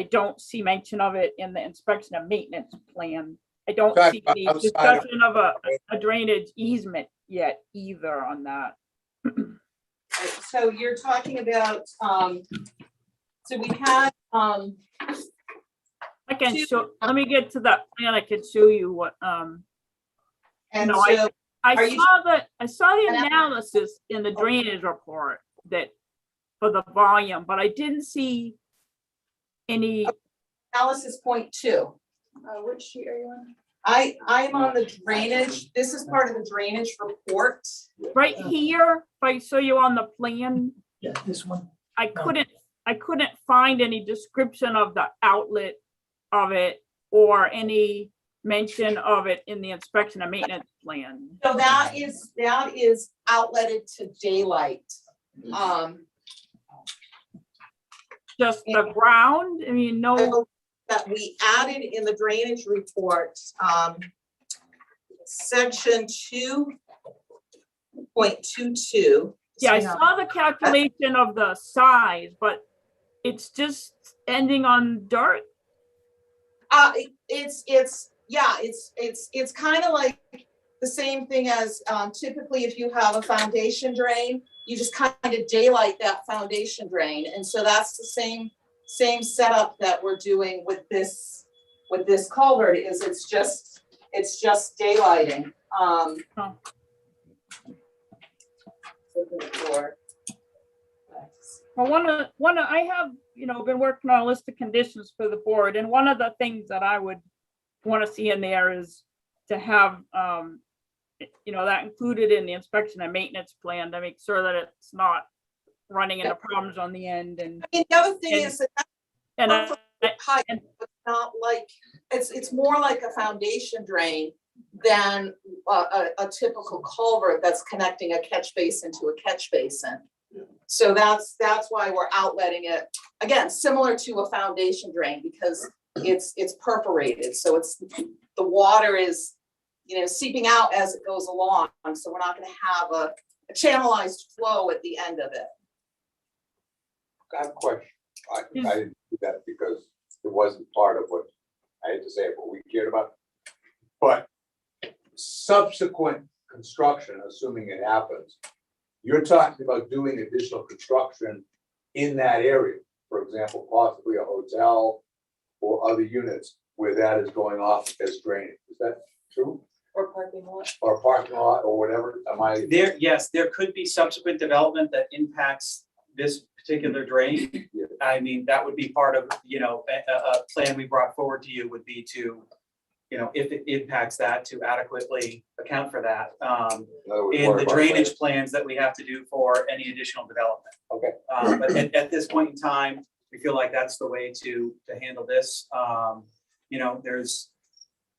don't see mention of it in the inspection and maintenance plan. I don't see any discussion of a drainage easement yet either on that. So you're talking about, so we had, I can show, let me get to that plan. I can show you what, and no, so I saw the analysis in the drainage report that for the volume, but I didn't see any, Analysis point 2. Which sheet are you on? I'm on the drainage. This is part of the drainage report. right here, if I show you on the plan, Yeah, this one. I couldn't find any description of the outlet of it or any mention of it in the inspection and maintenance plan. So that is outletted to daylight. Just the ground, I mean, no, That we added in the drainage report, section 2.22. yeah, I saw the calculation of the size, but it's just ending on dirt. It's kind of like the same thing as typically if you have a foundation drain, you just kind of daylight that foundation drain. And so that's the same setup that we're doing with this culvert is it's just daylighting. Well, I have, been working on a list of conditions for the board, and one of the things that I would want to see in there is to have, that included in the inspection and maintenance plan to make sure that it's not running into problems on the end and. The other thing is that And pipe, it's not like, it's more like a foundation drain than a typical culvert that's connecting a catch basin to a catch basin. So that's why we're outletting it, again, similar to a foundation drain, because it's perforated, so it's, the water is, seeping out as it goes along, so we're not gonna have a channelized flow at the end of it. I have a question. I didn't do that because it wasn't part of what I had to say, what we cared about. But subsequent construction, assuming it happens, you're talking about doing additional construction in that area. For example, possibly a hotel or other units where that is going off as drainage. Is that true? Or parking lot. Or parking lot or whatever? Am I? Yes, there could be subsequent development that impacts this particular drain. Yeah. I mean, that would be part of, a plan we brought forward to you would be to, if it impacts that, to adequately account for that. In other words, In part the of our drainage plan. plans that we have to do for any additional development. Okay. But at this point in time, we feel like that's the way to handle this.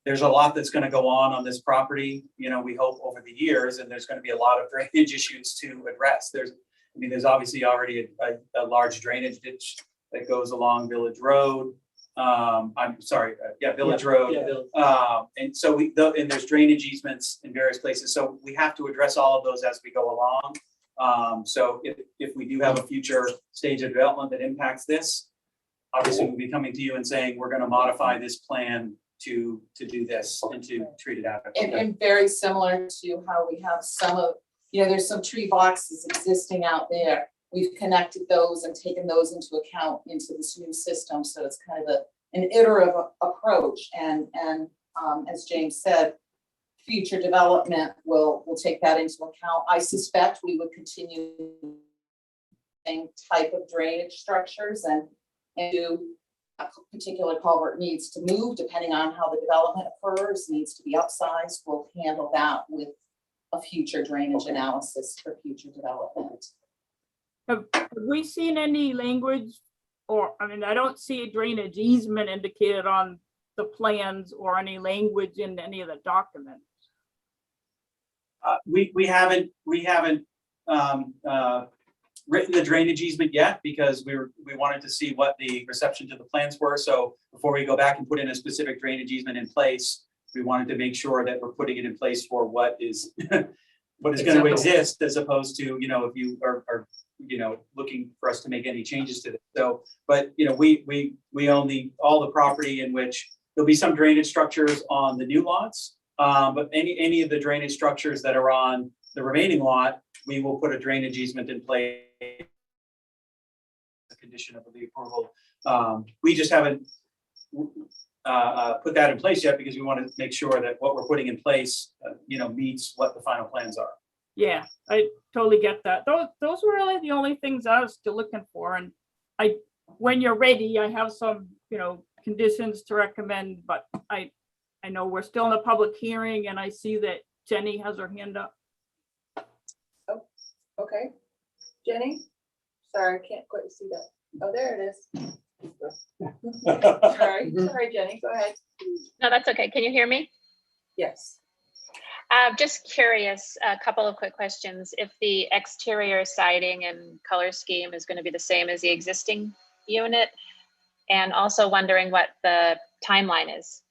There's a lot that's gonna go on this property, we hope over the years, and there's gonna be a lot of drainage issues to address. There's obviously already a large drainage ditch that goes along Village Road. Village Road. Yeah, Bill. And so and there's drainage easements in various places, so we have to address all of those as we go along. So if we do have a future stage of development that impacts this, obviously we'll be coming to you and saying, we're gonna modify this plan to do this and to treat it out. And very similar to how we have some of, there's some tree boxes existing out there. We've connected those and taken those into account into this new system, so it's kind of an iterative approach. And as James said, future development will take that into account. I suspect we would continue same type of drainage structures and do a particular culvert needs to move depending on how the development occurs, needs to be upsized. We'll handle that with a future drainage analysis for future development. Have we seen any language I don't see a drainage easement indicated on the plans or any language in any of the documents. We haven't written the drainage easement yet because we wanted to see what the reception to the plans were. So before we go back and put in a specific drainage easement in place, we wanted to make sure that we're putting it in place for what is going to exist, as opposed to, if you are looking for us to make any changes to it. So, but we own all the property in which there'll be some drainage structures on the new lots. But any of the drainage structures that are on the remaining lot, we will put a drainage easement in place. The condition of the approval. We just haven't put that in place yet because we want to make sure that what we're putting in place, meets what the final plans are. Yeah, I totally get that. Those were really the only things I was still looking for. And when you're ready, I have some, conditions to recommend, but I know we're still in a public hearing and I see that Jenny has her hand up. Okay. Jenny? Sorry, I can't quite see that. Oh, there it is. Sorry, Jenny, go ahead. No, that's okay. Can you hear me? Yes. Just curious, a couple of quick questions. If the exterior siding and color scheme is going to be the same as the existing unit, and also wondering what the timeline is.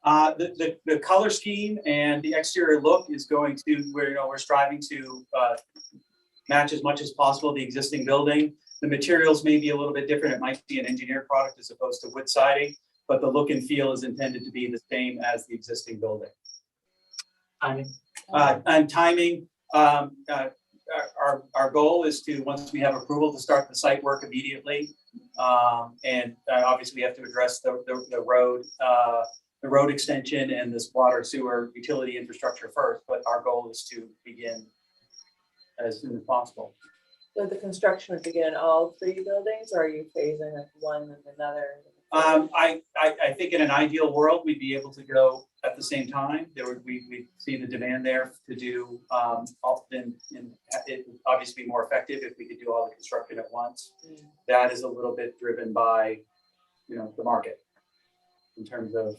The color scheme and the exterior look is going to, we're striving to match as much as possible the existing building. The materials may be a little bit different. It might be an engineered product as opposed to wood siding, but the look and feel is intended to be the same as the existing building. Timing. And timing, our goal is to, once we have approval, to start the site work immediately. And obviously we have to address the road extension and this water sewer utility infrastructure first, but our goal is to begin as soon as possible. So the construction would begin all three buildings, or are you phasing like one and another? I think in an ideal world, we'd be able to go at the same time. We'd see the demand there to do, often, it would obviously be more effective if we could do all the construction at once. That is a little bit driven by, the market in terms of.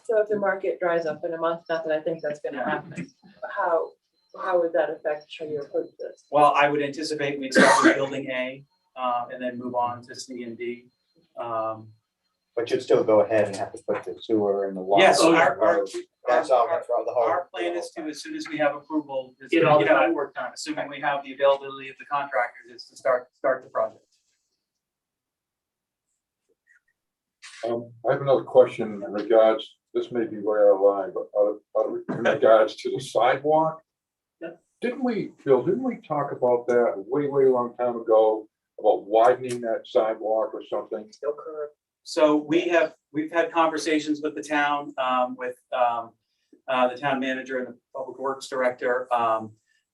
So if the market dries up in a month, not that I think that's gonna happen, how would that affect how you approach this? Well, I would anticipate we'd start with building A, and then move on to C and D. But you'd still go ahead and have to put the sewer and the water. Yes, That's all throughout the whole. our plan is to, as soon as we have approval, is Get to all get the that work done, assuming we have the availability of the contractors, is to start the project. I have another question in regards, this may be way out of line, but in regards to the sidewalk. Yeah. Bill, didn't we talk about that way a long time ago, about widening that sidewalk or something? Still current. So we've had conversations with the town, with the town manager and the public works director.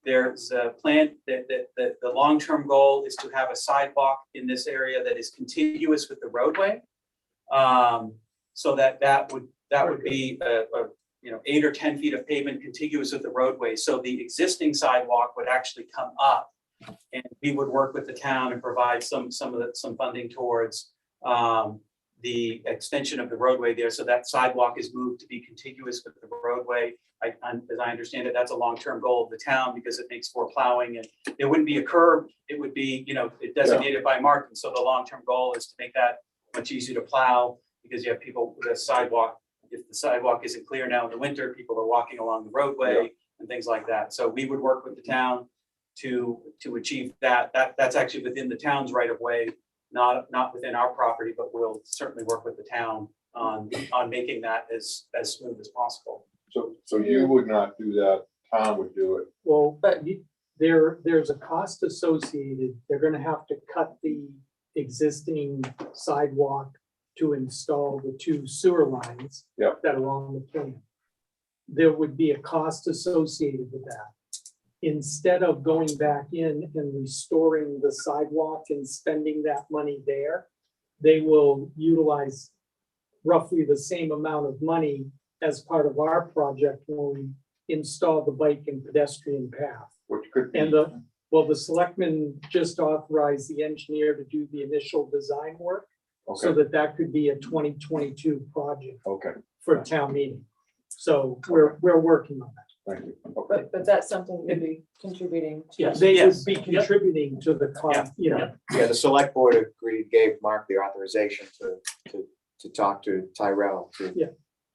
There's a plan that the long-term goal is to have a sidewalk in this area that is contiguous with the roadway. So that would be a 8 or 10 feet of pavement contiguous with the roadway. So the existing sidewalk would actually come up, and we would work with the town and provide some funding towards the extension of the roadway there. So that sidewalk is moved to be contiguous with the roadway. As I understand it, that's a long-term goal of the town because it makes for plowing, and it wouldn't be a curb. It would be, it designated by marking. So the long-term goal is to make that much easier to plow, because you have people with a sidewalk. If the sidewalk isn't clear now in the winter, people are walking along the roadway and things like that. So we would work with the town to achieve that. That's actually within the town's right of way, not within our property, but we'll certainly work with the town on making that as smooth as possible. So you would not do that, town would do it. Well, there's a cost associated. They're gonna have to cut the existing sidewalk to install the 2 sewer lines that are on the plan. There would be a cost associated with that. Instead of going back in and restoring the sidewalk and spending that money there, they will utilize roughly the same amount of money as part of our project when we install the bike and pedestrian path. Which could be. And the selectmen just authorized the engineer to do the initial design work, so that could be a 2022 project for town meeting. So we're working on that. Thank you. But that's something you'd be contributing to. Yes, they would be contributing to the cost, Yeah, the select board gave Mark the authorization to talk to Tyrell to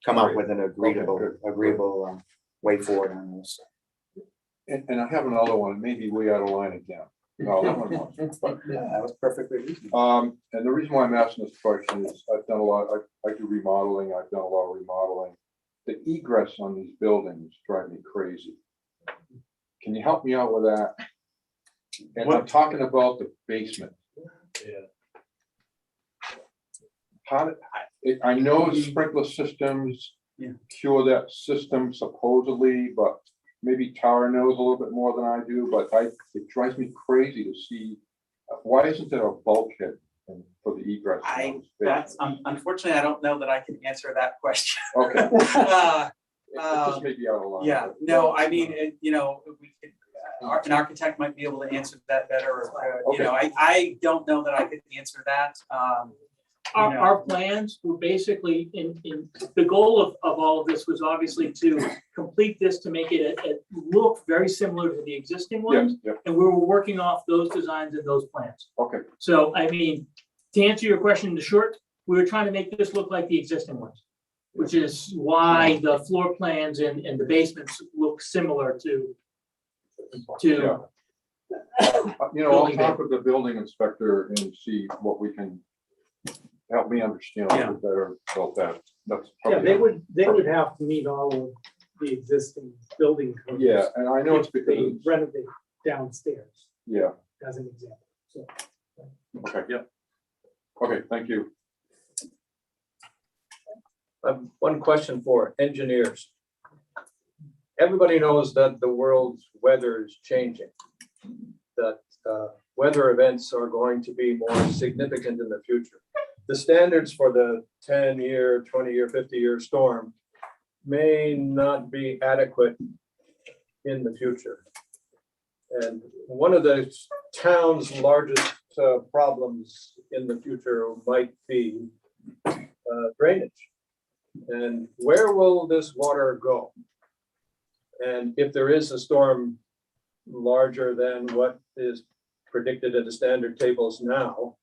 come up with an agreeable way forward on this. And I have another one, maybe way out of line again. No, that one was, but, that was perfectly reasonable. and the reason why I'm asking this question is I've done a lot, I do remodeling, I've done a lot of remodeling. The egress on these buildings drive me crazy. Can you help me out with that? And I'm talking about the basement. I know the sprinkler systems cure that system supposedly, but maybe Tara knows a little bit more than I do, but it drives me crazy to see, why isn't there a bulkhead for the egress? Unfortunately, I don't know that I can answer that question. Okay. Uh, It just may be out of line. Yeah, no, I mean, we could, an architect might be able to answer that better, or, I don't know that I could answer that. Our plans were basically in the goal of all of this was obviously to complete this, to make it look very similar to the existing ones. Yep. And we were working off those designs and those plans. Okay. So, I mean, to answer your question in the short, we were trying to make this look like the existing ones, which is why the floor plans and the basements look similar to. I'll talk with the building inspector and see what we can, help me understand a little bit better about that. That's Yeah, probably. they would have to meet all of the existing building codes. Yeah, and I know it's if because they it's- renovate downstairs, Yeah, as an example, so. okay, yeah. Okay, thank you. One question for engineers. Everybody knows that the world's weather is changing, that weather events are going to be more significant in the future. The standards for the 10-year, 20-year, 50-year storm may not be adequate in the future. And one of the town's largest problems in the future might be drainage. And where will this water go? And if there is a storm larger than what is predicted in the standard tables now,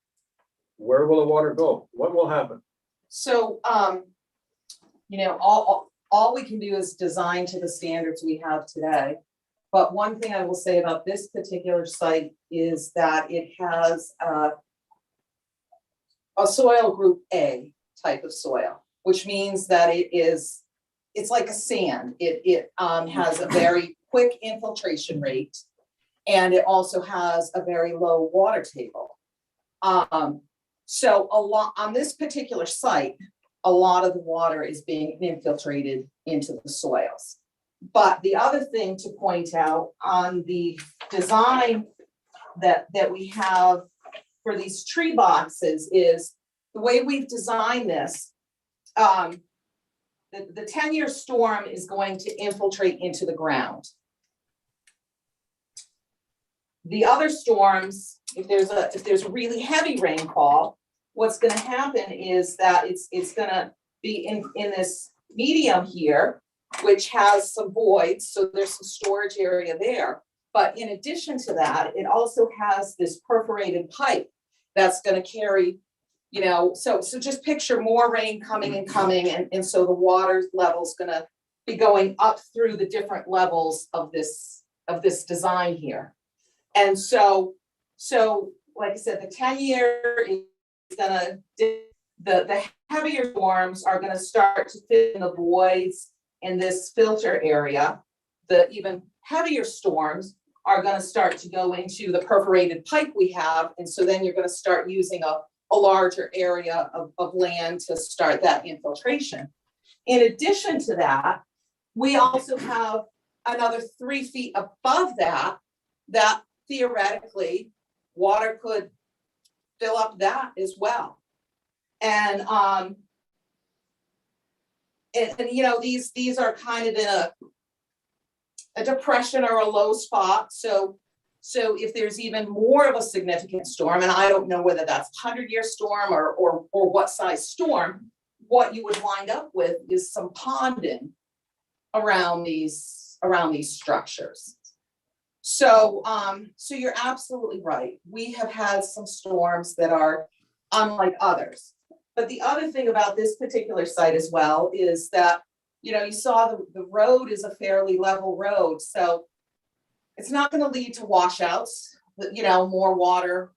where will the water go? What will happen? So, all we can do is design to the standards we have today. But one thing I will say about this particular site is that it has a soil group A type of soil, which means that it's like a sand. It has a very quick infiltration rate, and it also has a very low water table. So on this particular site, a lot of the water is being infiltrated into the soils. But the other thing to point out on the design that we have for these tree boxes is the way we've designed this. The 10-year storm is going to infiltrate into the ground. The other storms, if there's a really heavy rainfall, what's going to happen is that it's going to be in this medium here, which has some voids, so there's some storage area there. But in addition to that, it also has this perforated pipe that's going to carry, so just picture more rain coming and so the water level is going to be going up through the different levels of this design here. And so like I said, the 10-year is gonna, the heavier storms are gonna start to fit in the voids in this filter area. The even heavier storms are gonna start to go into the perforated pipe we have. And so then you're gonna start using a larger area of land to start that infiltration. In addition to that, we also have another 3 feet above that theoretically water could fill up that as well. And these are kind of in a depression or a low spot. So if there's even more of a significant storm, and I don't know whether that's 100-year storm or what size storm, what you would wind up with is some ponding around these structures. So you're absolutely right. We have had some storms that are unlike others. But the other thing about this particular site as well is that, you saw the road is a fairly level road. So it's not going to lead to washouts, more water,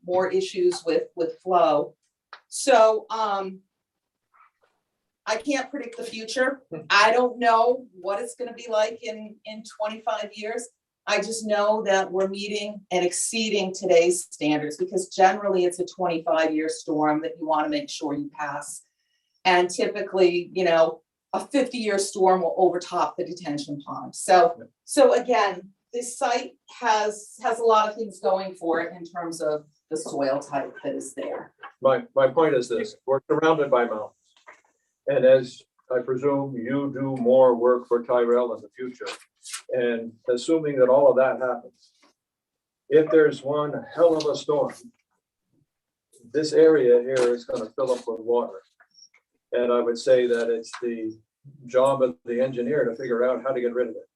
more issues with flow. So I can't predict the future. I don't know what it's going to be like in 25 years. I just know that we're meeting and exceeding today's standards because generally it's a 25-year storm that you want to make sure you pass. And typically, a a 50-year storm will overtop the detention pond. So again, this site has a lot of things going for it in terms of the soil type that is there. My point is this, we're surrounded by mountains. And as I presume you do more work for Tyrell in the future, and assuming that all of that happens, if there's one hell of a storm, this area here is going to fill up with water. And I would say that it's the job of the engineer to figure out how to get rid of it.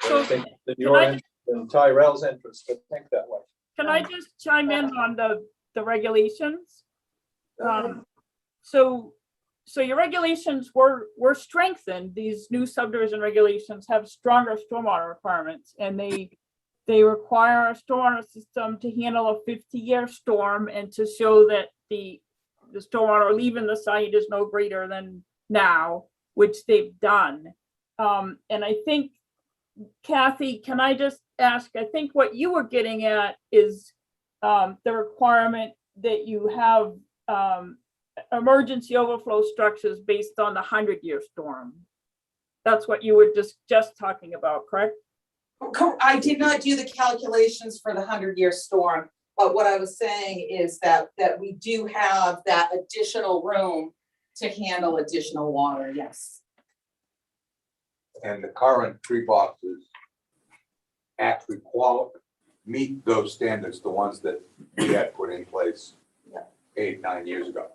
And I think that your interest and Tyrell's interest to think that way. Can I just chime in on the regulations? So your regulations were strengthened. These new subdivision regulations have stronger stormwater requirements, and they require a stormwater system to handle a 50-year storm and to show that the stormwater leaving the site is no greater than now, which they've done. And I think, Kathy, can I just ask, I think what you were getting at is the requirement that you have emergency overflow structures based on the 100-year storm. That's what you were just talking about, correct? I did not do the calculations for the 100-year storm, but what I was saying is that we do have that additional room to handle additional water, yes. And the current tree boxes actually meet those standards, the ones that we had put in place 8-9 years ago.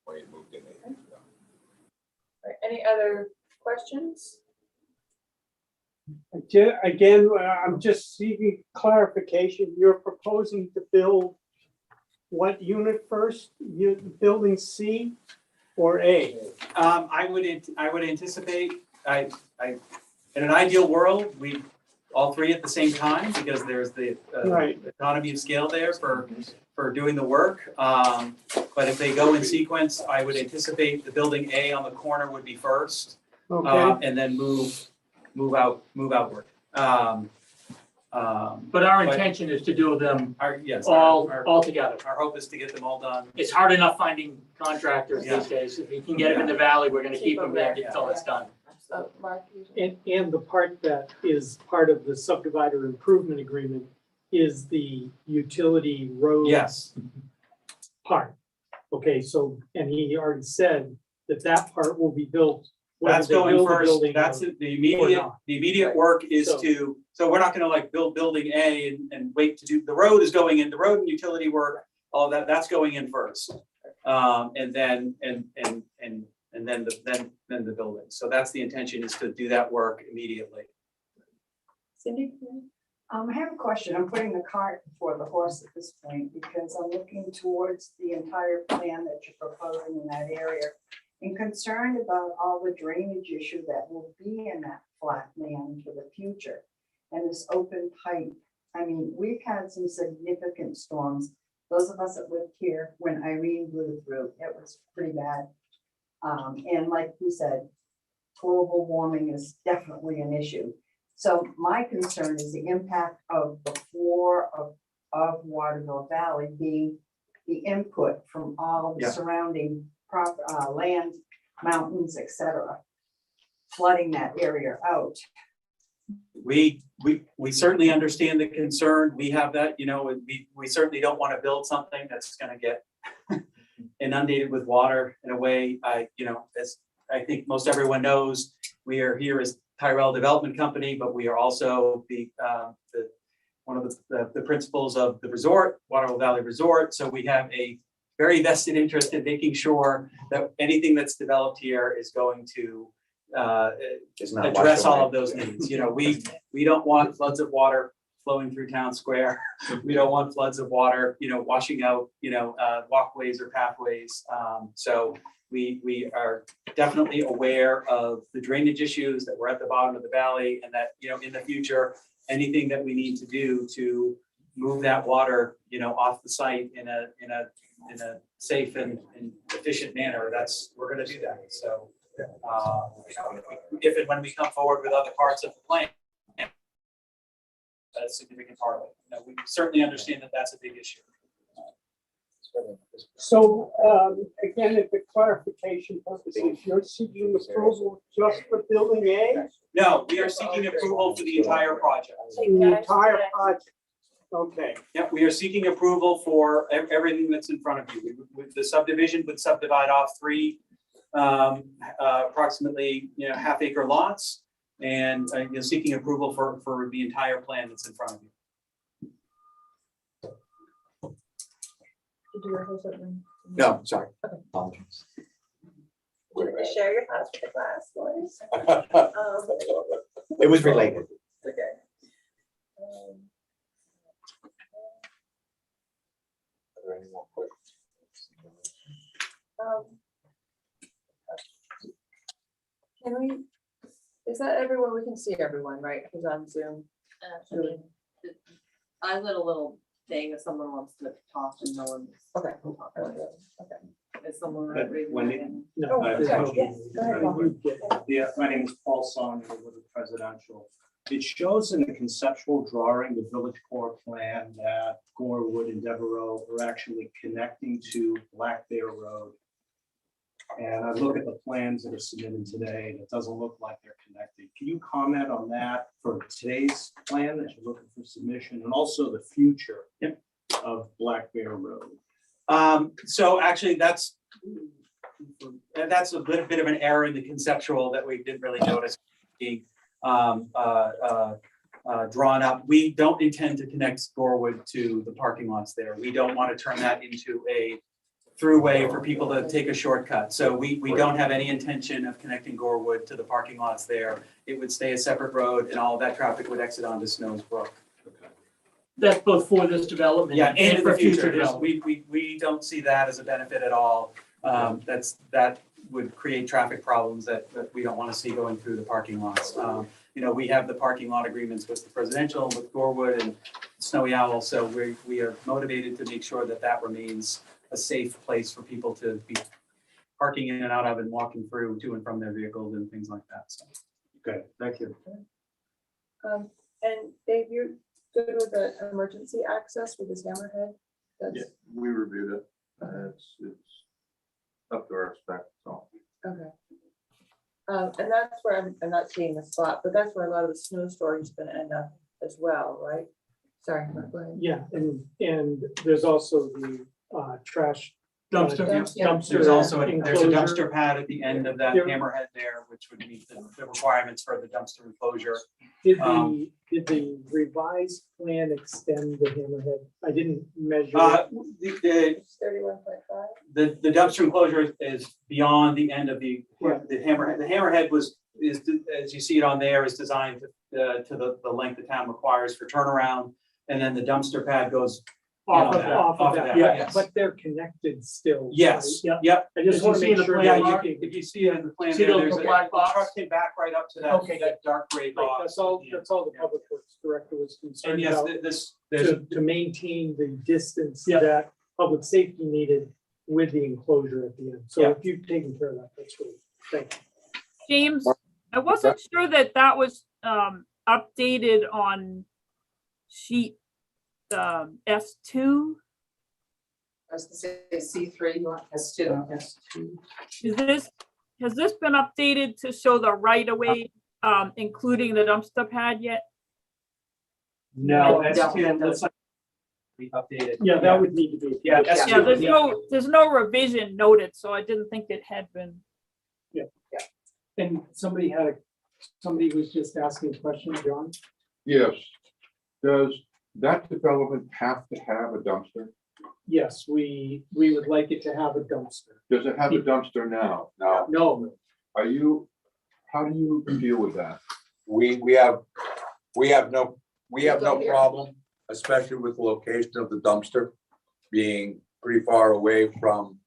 When you moved in 8 years ago. Right, any other questions? Again, I'm just seeking clarification. You're proposing to build what unit first? Building C or A? I would anticipate, in an ideal world, we all three at the same time, because there's the Right. economy of scale there for doing the work. But if they go in sequence, I would anticipate the building A on the corner would be first, Okay. and then move outward. But our intention is to do them Yes. all together. Our hope is to get them all done. It's hard enough finding contractors Yeah. these days. If we can get them in the valley, we're gonna keep them there until it's done. So Mark, And the part that is part of the subdivider improvement agreement is the utility road Yes. part. Okay, so, and he already said that part will be built. whether That's they going build the first. building That's or- the immediate work is So- so we're not gonna like build building A and wait to do, the road is going in, the road and utility work, all that's going in first. And then the building. So that's the intention, is to do that work immediately. Cindy? I have a question. I'm putting the cart before the horse at this point because I'm looking towards the entire plan that you're proposing in that area and concerned about all the drainage issue that will be in that flat land for the future and this open pipe. I mean, we've had some significant storms. Those of us that lived here when Irene blew through, it was pretty bad. And like you said, global warming is definitely an issue. So my concern is the impact of the floor of Waterville Valley being the input from all the Yeah. surrounding land, mountains, etc., flooding that area out. We certainly understand the concern. We have that, we certainly don't want to build something that's gonna get inundated with water in a way. As I think most everyone knows, we are here as Tyrell Development Company, but we are also one of the principals of the resort, Waterville Valley Resort. So we have a very vested interest in making sure that anything that's developed here is going to address all of those needs. We don't want floods of water flowing through town square. We don't want floods of water, washing out, walkways or pathways. So we are definitely aware of the drainage issues that we're at the bottom of the valley, and that, in the future, anything that we need to do to move that water, off the site in a safe and efficient manner, we're gonna do that. So, if and when we come forward with other parts of the plan, that's a significant part of it. We certainly understand that that's a big issue. So, again, at the clarification purposes, you're seeking approval just for building A? No, we are seeking approval for the entire project. The entire project? Okay. Yep, we are seeking approval for everything that's in front of you. The subdivision would subdivide off three approximately, half-acre lots. And you're seeking approval for the entire plan that's in front of you. Did you have something? No, sorry. Apologies. Share your thoughts with the class, boys. It was related. Okay. Are there any more questions? Can we, is that everyone? We can see everyone, right? Because on Zoom. I mean, I lit a little thing if someone wants to talk and no one's. Okay. Okay. Is someone raising their Wendy? hand? Oh, sorry. Yes, go ahead, Paul. Yeah, my name is Paul Son, with the Presidential. It shows in the conceptual drawing, the village core plan, that Gorewood and Devereaux are actually connecting to Black Bear Road. And I look at the plans that are submitted today, and it doesn't look like they're connected. Can you comment on that for today's plan that you're looking for submission, and also the future of Black Bear Road? So actually, that's a little bit of an error in the conceptual that we didn't really notice being drawn up. We don't intend to connect Gorewood to the parking lots there. We don't want to turn that into a throughway for people to take a shortcut. So we don't have any intention of connecting Gorewood to the parking lots there. It would stay a separate road, and all of that traffic would exit onto Snow's Brook. That's both for this development. Yeah, and in the for future, development. we don't see that as a benefit at all. That would create traffic problems that we don't want to see going through the parking lots. We have the parking lot agreements with the Presidential, with Gorewood and Snowy Owl, so we are motivated to make sure that that remains a safe place for people to be parking in and out of and walking through to and from their vehicles and things like that. So, okay, thank you. And Dave, you're good with the emergency access with this hammerhead? Yeah, we reviewed it. It's up to our spec, so. Okay. And that's where I'm not seeing the spot, but that's where a lot of the snow storage is gonna end up as well, right? Sorry, Mark, go ahead. Yeah, and there's also the trash. Dumpster. Dumpster. there's also there's a enclosure. dumpster pad at the end of that There- hammerhead there, which would meet the requirements for the dumpster enclosure. Did the revised plan extend the hammerhead? I didn't measure. The 31.5. the dumpster enclosure is beyond the end of the hammerhead. The hammerhead is, as you see it on there, is designed to the length the town requires for turnaround. And then the dumpster pad goes Off beyond of that, yeah, yeah, yes. but they're connected still. Yes, right? yep. I just want to make sure. Yeah, that if you see it in the plan, See there, the there's a black box? truck came back right up to that, Okay. that dark gray Right, box. that's all the public works director was And concerned yes, about, there's to maintain the distance Yeah. that public safety needed with the enclosure at the end. So Yeah. if you've taken care of that, that's great. Thank you. James, I wasn't sure that was updated on sheet S2. I was gonna say C3, you want S2? Has this been updated to show the right of way, including the dumpster pad yet? No, Yeah. S2 looks like we updated. Yeah, that would need to be. Yeah, Yeah, S2. there's no revision noted, so I didn't think it had been. And somebody was just asking a question, John? Yes. Does that development have to have a dumpster? Yes, we would like it to have a dumpster. Does it have a dumpster now? No. No, How do you deal with that? We have no problem, especially with the location of the dumpster being pretty far away from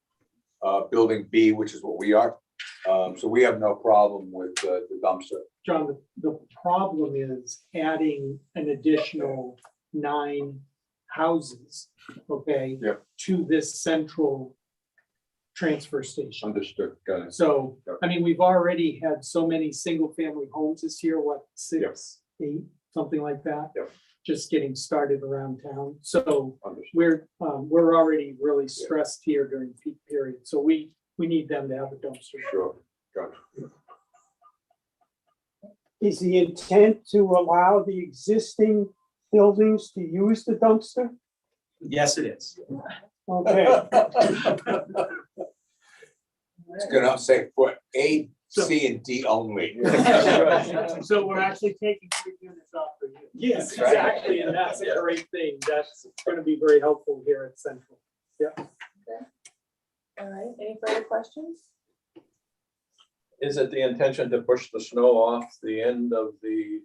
building B, which is what we are. So we have no problem with the dumpster. John, the problem is adding an additional 9 houses, okay? Yep. To this central transfer station. Understood, got it. So, I mean, we've already had so many single family homes this year, what, 6, 8, something like that? Yep. just getting started around town. So we're already really stressed here during peak period. So we need them to have a dumpster. Sure, gotcha. Is the intent to allow the existing buildings to use the dumpster? Yes, it is. Okay. It's gonna say for A, C, and D only. So we're actually taking 3 units off for you. Yes, That's right. exactly. And that's a great thing. That's going to be very helpful here at Central. Yeah. All right, any further questions? Is it the intention to push the snow off the end of the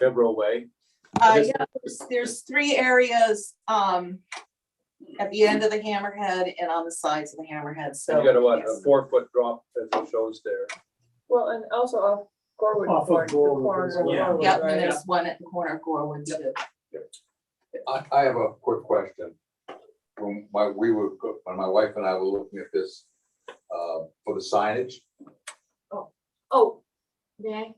Fibro Way? Yeah, there's 3 areas, at the end of the hammerhead and on the sides of the hammerhead, so. You got a what, a yes. 4-foot drop that it shows there. Well, and also off Gorwood. Off of Court, the Gorwood corner as of well. Gorwood, Yep, right? and there's one at the corner of Gorwood too. I have a quick question. When my wife and I were looking at this, for the signage, Oh, may I?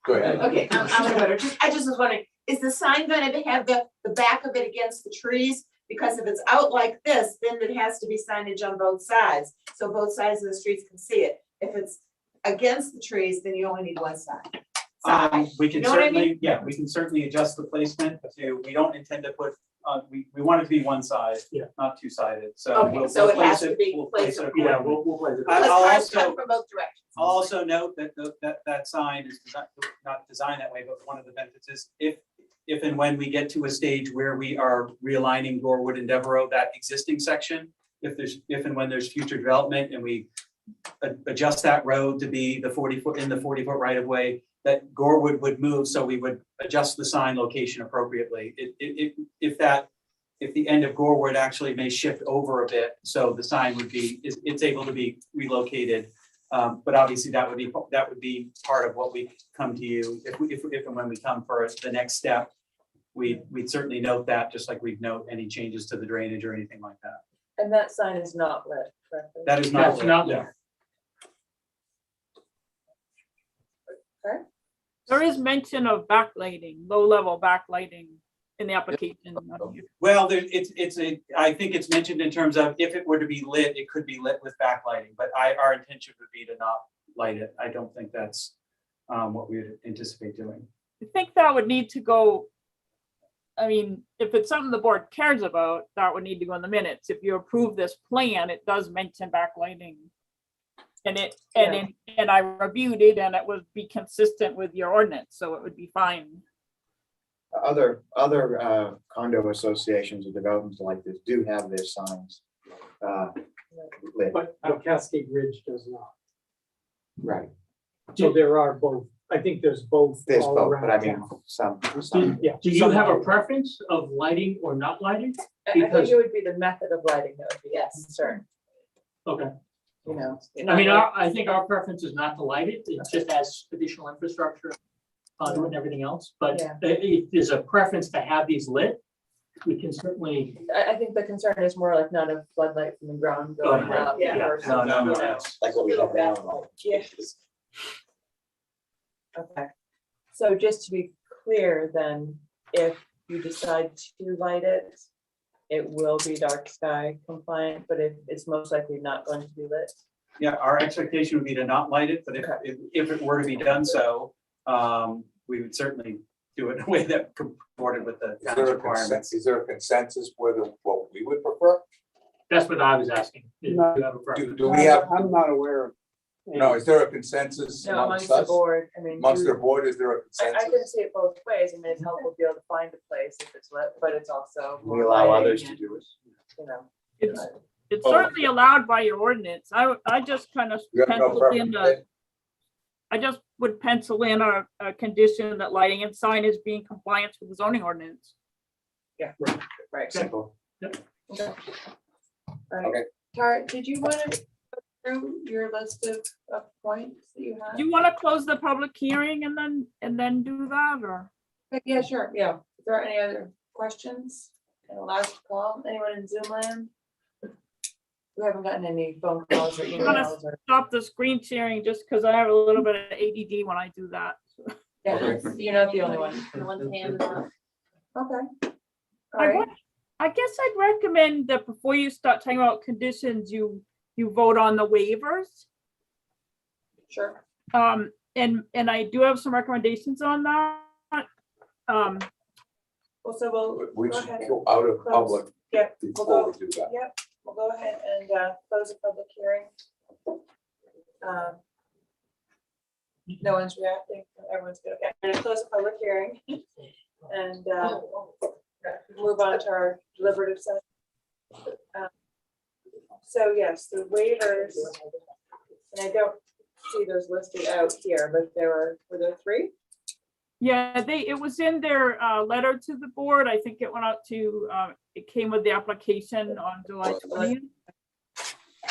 go ahead. Okay, I just was wondering, is the sign gonna have the back of it against the trees? Because if it's out like this, then it has to be signage on both sides, so both sides of the streets can see it. If it's against the trees, then you only need one side. We can Know what I certainly, yeah, we can certainly adjust the placement to, we don't intend to put, we want it to be one side, not two-sided, so. Okay, we'll- so we'll it has place to be we'll place placed it accordingly. accordingly. We'll play it. Because I'll cars also, come from both directions. I'll also note that that sign is not designed that way, but one of the benefits is if and when we get to a stage where we are realigning Gorwood and Devereaux, that existing section, if and when there's future development and we adjust that road to be the 40-foot in the 40-foot right of way, that Gorwood would move, so we would adjust the sign location appropriately. If the end of Gorwood actually may shift over a bit, so the sign would be, it's able to be relocated. But obviously that would be part of what we come to you, if and when we come for the next step. We'd certainly note that, just like we'd note any changes to the drainage or anything like that. And that sign is not lit, correct? That is not. That's not lit. there. Okay. There is mention of backlighting, low-level backlighting in the application. Well, I think it's mentioned in terms of if it were to be lit, it could be lit with backlighting, but our intention would be to not light it. I don't think that's what we would anticipate doing. I think that would need to go, I mean, if it's something the board cares about, that would need to go in the minutes. If you approve this plan, it does mention backlighting. And I reviewed it and it would be consistent with your ordinance, so it would be fine. Other condo associations or developments like this do have their signs lit. But Cascade Ridge does not. Right. So there are both. I think there's both. There's all both, around but I mean, town. some. Yeah. Do you have a preference of lighting or not lighting? I think Because- it would be the method of lighting that would be a concern, Okay. you know. I mean, I think our preference is not to light it. It just adds additional infrastructure, conduit and everything else. But Yeah. if there's a preference to have these lit, we can certainly. I think the concern is more like not a floodlight from the ground going Right. up. Yeah. versus, No, you know. that's- Like what we have now. Yes. Okay, so just to be clear then, if you decide to light it, it will be dark sky compliant, but it's most likely not going to be lit. Yeah, our expectation would be to not light it, but if it were to be done so, we would certainly do it in a way that comported with the town's requirements. Is there a consensus whether what we would prefer? That's what I was asking. Do you No. have a preference? Do we have, I'm not aware of. no, is there a consensus No, amongst amongst the us? board, I mean. Amongst you- the board, is there a I consensus? can see it both ways, I mean, it's helpful to be able to find a place if it's lit, but it's also. We allow lighting others to and, do it. You know. It's Oh. certainly allowed by your ordinance. I just kind of You have no penciled in preference? I just would pencil in a condition that lighting and signage be in compliance with the zoning ordinance. Yeah, right. Simple. Okay. All right, Okay. Tara, did you want to go through your list of points that you have? Do you want to close the public hearing and then do that, or? Yeah, sure, yeah. Is there any other questions? And a last call, anyone in Zoom land? We haven't gotten any phone calls or I'm gonna emails or. stop the screen sharing just because I have a little bit of ADD when I do that. Yeah, you're not the only one. The one's handed out. Okay. All I right. would, I guess I'd recommend that before you start talking about conditions, you vote on the waivers. Sure. And I do have some recommendations on that. Well, so we'll We go should ahead go and out of close. public Yep, we'll before go, we do that. yep, we'll go ahead and close the public hearing. No one's reacting, everyone's good, okay, I'm gonna close the public hearing and move on to our deliberative session. So yes, the waivers, and I don't see those listed out here, but were there 3? Yeah, it was in their letter to the board. I think it went out to, it came with the application on July 20th.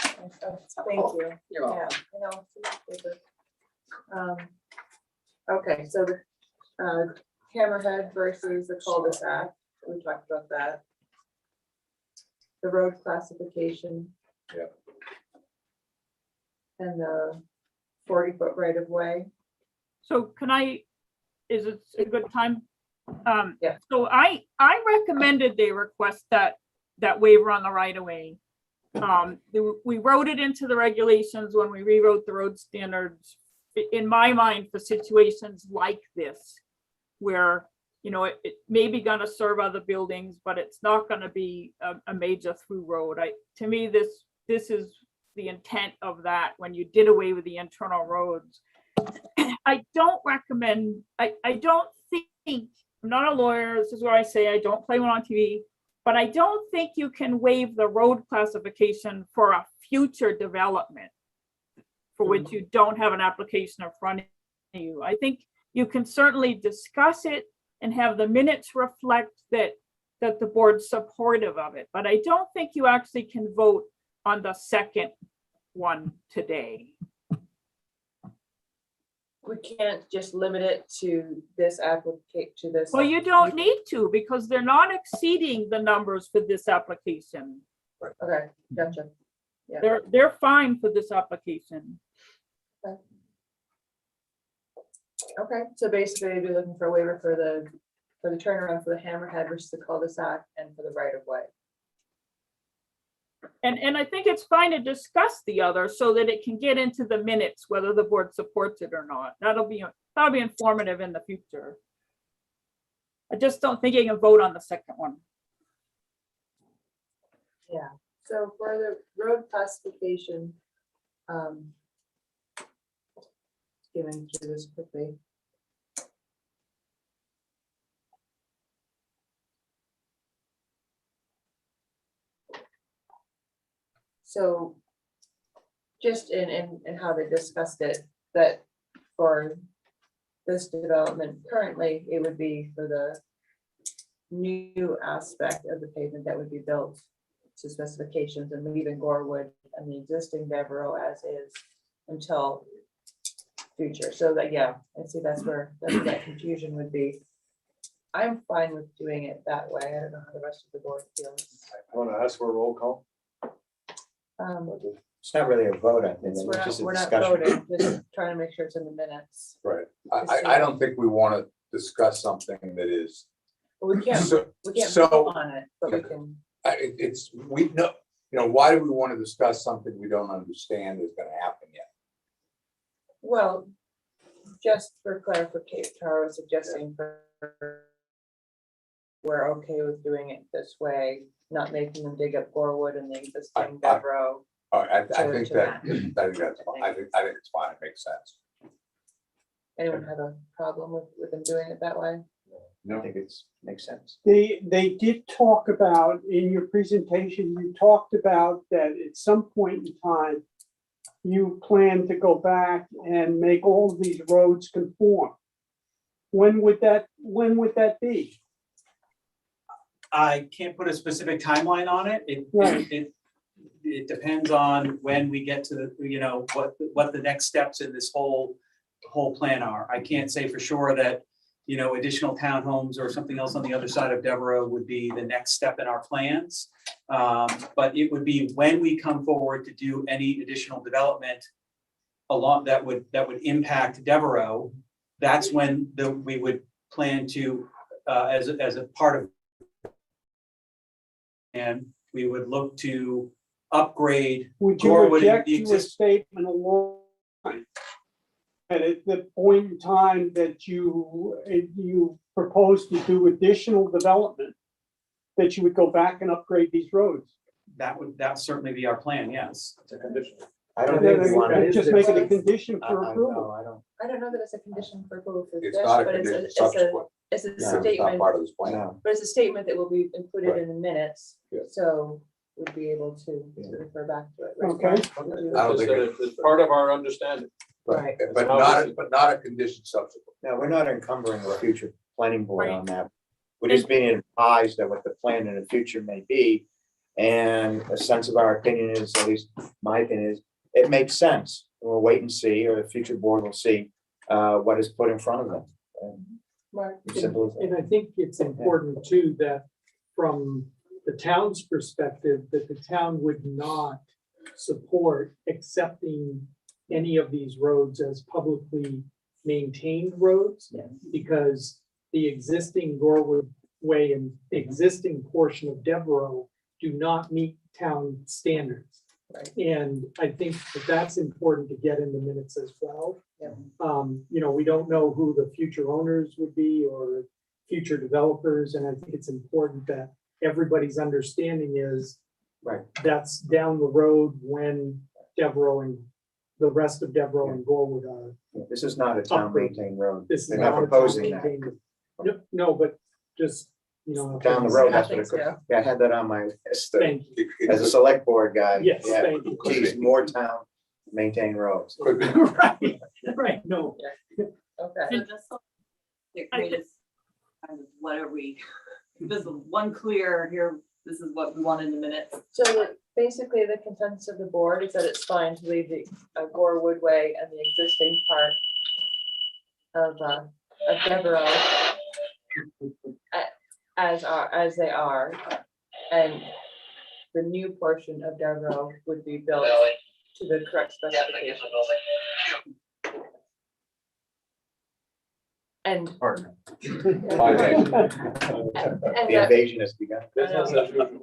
Thank you. You're welcome. Yeah, I know. Okay, so the Hammerhead versus the cul-de-sac, we talked about that. The road classification. Yep. And the 40-foot right of way. So is it a good time? Yeah. So I recommended they request that waiver on the right of way. We wrote it into the regulations when we rewrote the road standards, in my mind, for situations like this, where, it may be gonna serve other buildings, but it's not gonna be a major through road. To me, this is the intent of that when you did away with the internal roads. I don't recommend, I don't think, I'm not a lawyer, this is where I say I don't play one on TV, but I don't think you can waive the road classification for a future development for which you don't have an application in front of you. I think you can certainly discuss it and have the minutes reflect that the board's supportive of it, but I don't think you actually can vote on the second one today. We can't just limit it to this application, to this. Well, you don't need to, because they're not exceeding the numbers for this application. Okay, gotcha. Yeah. They're fine for this application. Okay, so basically you'd be looking for a waiver for the turnaround for the Hammerhead versus the cul-de-sac and for the right of way. And I think it's fine to discuss the other so that it can get into the minutes, whether the board supports it or not. That'll be informative in the future. I just don't think you can vote on the second one. Yeah, so for the road classification, skimming through this quickly. So just in how they discussed it, that for this development currently, it would be for the new aspect of the pavement that would be built to specifications and leaving Gorewood and the existing Devereaux as is until future. So that, yeah, I see that's where that confusion would be. I'm fine with doing it that way. I don't know how the rest of the board feels. I want to ask for a roll call. It's not really a vote, I think. It's, It's just a we're not discussion. voting, just trying to make sure it's in the minutes. Right. I don't think we want to discuss something that is. But we can't So- vote on it, but we can. We know, why do we want to discuss something we don't understand is going to happen yet? Well, just for clarification, Tara was suggesting we're okay with doing it this way, not making them dig up Gorewood and the existing Devereaux. I think to that's fine. I think it's fine. It makes sense. Anyone have a problem with them doing it that way? I think makes sense. They did talk about, in your presentation, you talked about that at some point in time, you plan to go back and make all of these roads conform. When would that be? I can't put a specific timeline on it. It depends on when we get to the, what the next steps in this whole plan are. I can't say for sure that, additional townhomes or something else on the other side of Devereaux would be the next step in our plans. But it would be when we come forward to do any additional development along that would impact Devereaux. That's when we would plan to as a part of. And we would look to upgrade. Would you Gorewood and object the to a statement along that at the point in time that you propose to do additional development, that you would go back and upgrade these roads? That certainly be our plan, yes. It's a condition. I don't think we want to. Just make it a condition for No, approval. I don't. I don't know that it's a condition for approval for this, It's not a but condition it's subsequent. it's a No, It's not statement, part of this plan. No. but it's a statement that will be included Right. in the minutes. Yeah. So we'd be able to refer back to it. Right, Okay. Brian? Would you- I don't think it- It's part of our understanding. Right. But not a condition subsequent. No, we're not encumbering the future planning board Right. on that. We're just being advised of what the plan in the future may be. And a sense of our opinion is, at least my opinion is, it makes sense. We'll wait and see, or the future board will see what is put in front of them. And Mark? it's simple as that. And I think it's important too, that from the town's perspective, that the town would not support accepting any of these roads as publicly maintained roads. Because the existing Gorewood Way and the existing portion of Devereaux do not meet town standards. Right. And I think that that's important to get in the minutes as well. Yeah. We don't know who the future owners would be or future developers, and I think it's important that everybody's understanding is Right. that's down the road when Devereaux and the rest of Devereaux and Gorewood are. This is not a town maintained road. This is They're not not a town proposing that. maintained. No, but just, Down the road, that's what it Thanks, could. yeah. Yeah, I had that on my list. Thank you. As a select board guy. Yes, yeah, thank you. Geez, more town maintained roads. Could be. Right, right, no. Okay. So just so it creates kind of what are we, this is one clear here, this is what we want in the minutes. So basically, the consensus of the board is that it's fine to leave the Gorewood Way and the existing part of Devereaux as they are, and the new portion of Devereaux would be built to the correct specifications. And Partner. And The invasion has begun. Business as usual.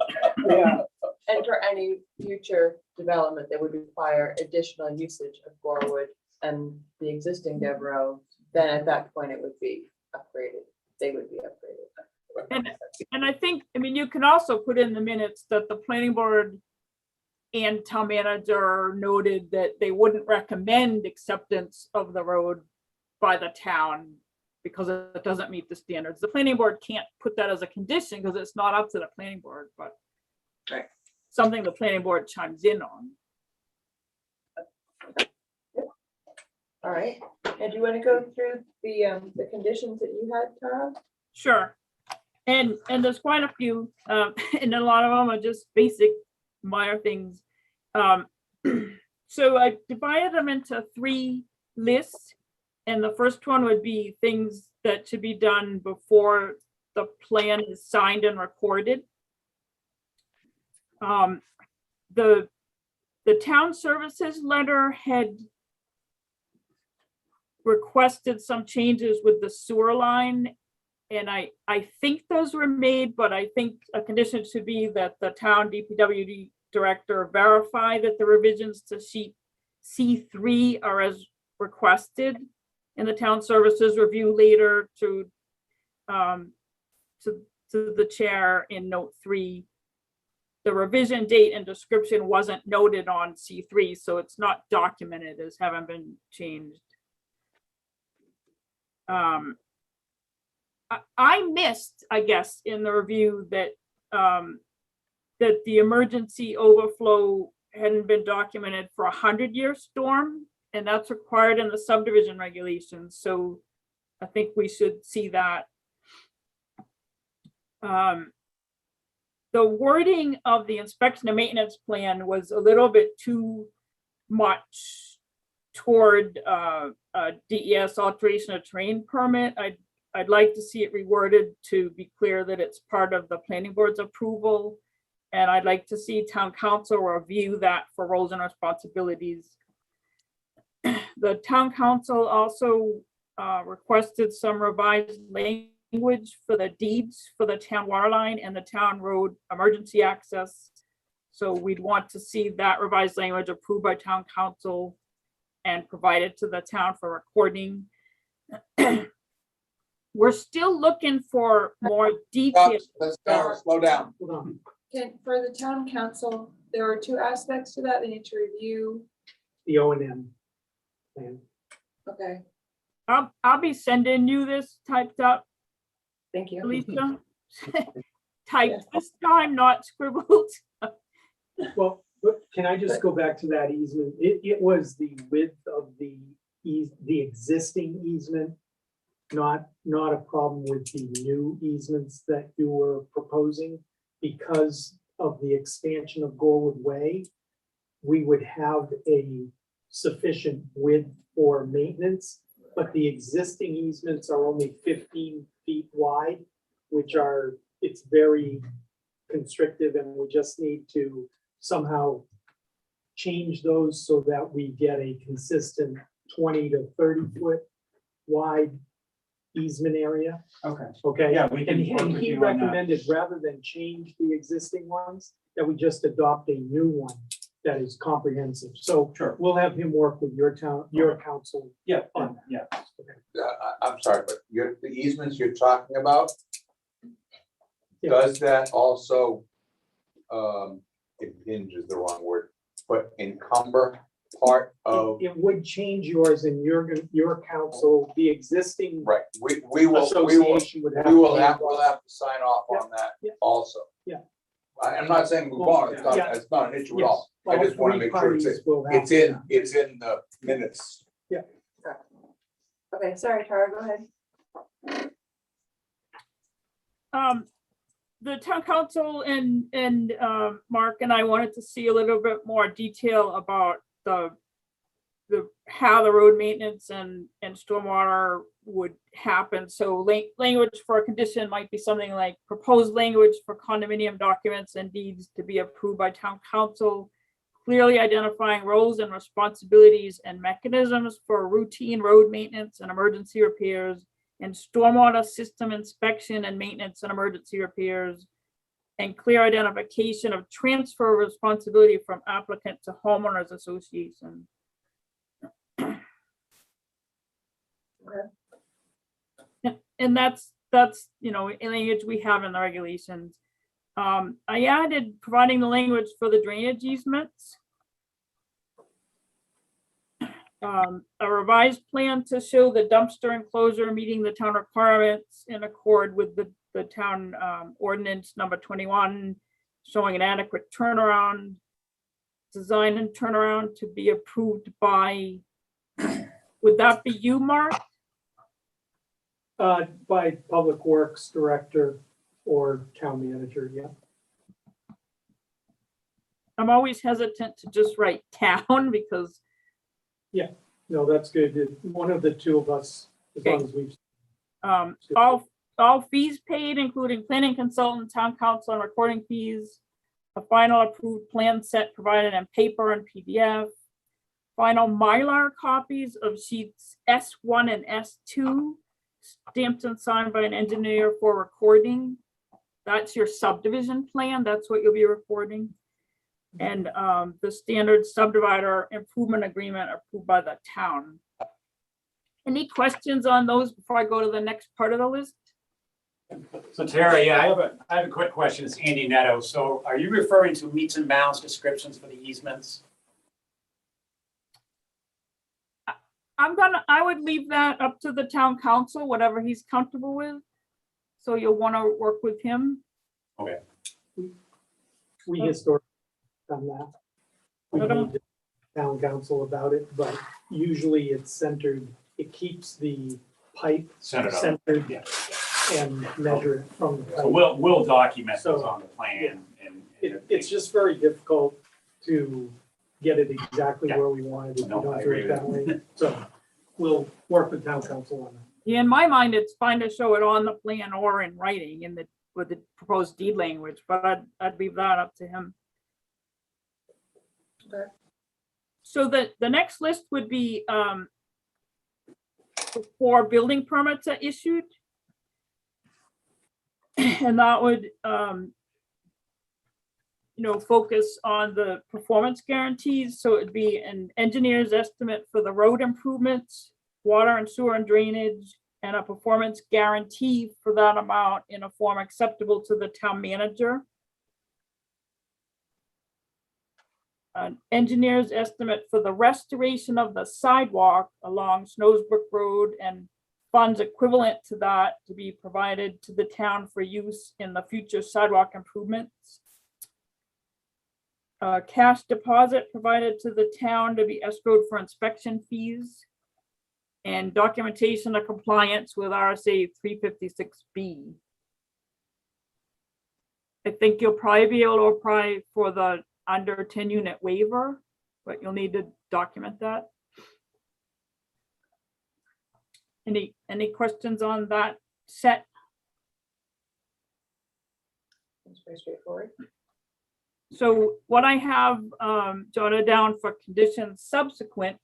Yeah, and for any future development that would require additional usage of Gorewood and the existing Devereaux, then at that point it would be upgraded. They would be upgraded. And I think, you can also put in the minutes that the planning board and town manager noted that they wouldn't recommend acceptance of the road by the town because it doesn't meet the standards. The planning board can't put that as a condition because it's not up to the planning board, but Right. something the planning board chimes in on. All right, and do you want to go through the conditions that you had, Tara? Sure. And there's quite a few, and a lot of them are just basic minor things. So I divided them into 3 lists. And the first one would be things that should be done before the plan is signed and recorded. The town services letter had requested some changes with the sewer line. And I think those were made, but I think a condition should be that the town DPW director verify that the revisions to sheet C3 are as requested in the town services review later to the chair in note 3. The revision date and description wasn't noted on C3, so it's not documented as having been changed. I missed, I guess, in the review that that the emergency overflow hadn't been documented for a 100-year storm, and that's required in the subdivision regulations. So I think we should see that. The wording of the inspection and maintenance plan was a little bit too much toward a DES alteration of terrain permit. I'd like to see it reworded to be clear that it's part of the planning board's approval. And I'd like to see town council review that for roles and responsibilities. The town council also requested some revised language language for the deeds for the town water line and the town road emergency access. So we'd want to see that revised language approved by town council and provided to the town for recording. We're still looking for more details. Let's slow down. Hold on. For the town council, there are two aspects to that. They need to review. The O and M plan. Okay, I'll be sending you this typed up, thank you. Lisa. Typed this time, not scribbled. Well, but can I just go back to that easement? It was the width of the existing easement, not a problem with the new easements that you were proposing. Because of the expansion of Gorwood Way, we would have a sufficient width for maintenance, but the existing easements are only 15 feet wide, it's very constrictive, and we just need to somehow change those so that we get a consistent 20 to 30 foot wide easement area. Okay. Okay. Yeah, we can work And with he you on that. recommended, rather than change the existing ones, that we just adopt a new one that is comprehensive. So Sure. we'll have him work with your council. Yeah, on yeah. I'm sorry, but the easements you're talking about, Yeah. does that also, impinge is the wrong word, but encumber part of, It would change yours and your council, the existing right, we will association would have. we'll to have involve- to sign off on that Yeah. also. Yeah. I'm not saying move on, it's not an issue at all. I All just want to three make sure parties will have it's in the minutes. Okay, sorry, Tara, go ahead. The town council and Mark and I wanted to see a little bit more detail about how the road maintenance and stormwater would happen. So language for a condition might be something like proposed language for condominium documents and deeds to be approved by town council, clearly identifying roles and responsibilities and mechanisms for routine road maintenance and emergency repairs, and stormwater system inspection and maintenance and emergency repairs, and clear identification of transfer of responsibility from applicant to homeowners association. And that's, language we have in the regulations. I added providing the language for the drainage easements. A revised plan to show the dumpster enclosure meeting the town requirements in accord with the town ordinance number 21, showing an adequate turnaround, design and turnaround to be approved by, would that be you, Mark? By Public Works Director or Town Manager, yeah. I'm always hesitant to just write town because. Yeah, no, that's good. One of the two of us, as long as we've. All fees paid, including planning consultant, town council, and recording fees. A final approved plan set provided in paper and PDF. Final Mylar copies of sheets S1 and S2, stamped and signed by an engineer for recording. That's your subdivision plan. That's what you'll be recording. And the standard subdivider improvement agreement approved by the town. Any questions on those before I go to the next part of the list? So Tara, yeah, I have a quick question. It's Andy Netto. So are you referring to meets and bounds descriptions for the easements? I would leave that up to the town council, whatever he's comfortable with. So you'll want to work with him. Okay. We historically done that. We need to town council about it, but usually it's centered, it keeps the pipe centered Yeah. and measure it from the So pipe. we'll document So, those on the plan and. It's just very difficult to get it exactly where we want it if you No, I don't do agree it with that way. So we'll work with town council on that. Yeah, in my mind, it's fine to show it on the plan or in writing with the proposed deed language, but I'd leave that up to him. Okay. So the next list would be before building permits are issued. And that would, focus on the performance guarantees. So it'd be an engineer's estimate for the road improvements, water and sewer and drainage, and a performance guarantee for that amount in a form acceptable to the town manager. An engineer's estimate for the restoration of the sidewalk along Snowsbrook Road and funds equivalent to that to be provided to the town for use in the future sidewalk improvements. Cash deposit provided to the town to be escrowed for inspection fees. And documentation of compliance with RSA 356B. I think you'll probably be able to apply for the under 10 unit waiver, but you'll need to document that. Any questions on that set? It's pretty straightforward. So what I have jotted down for conditions subsequent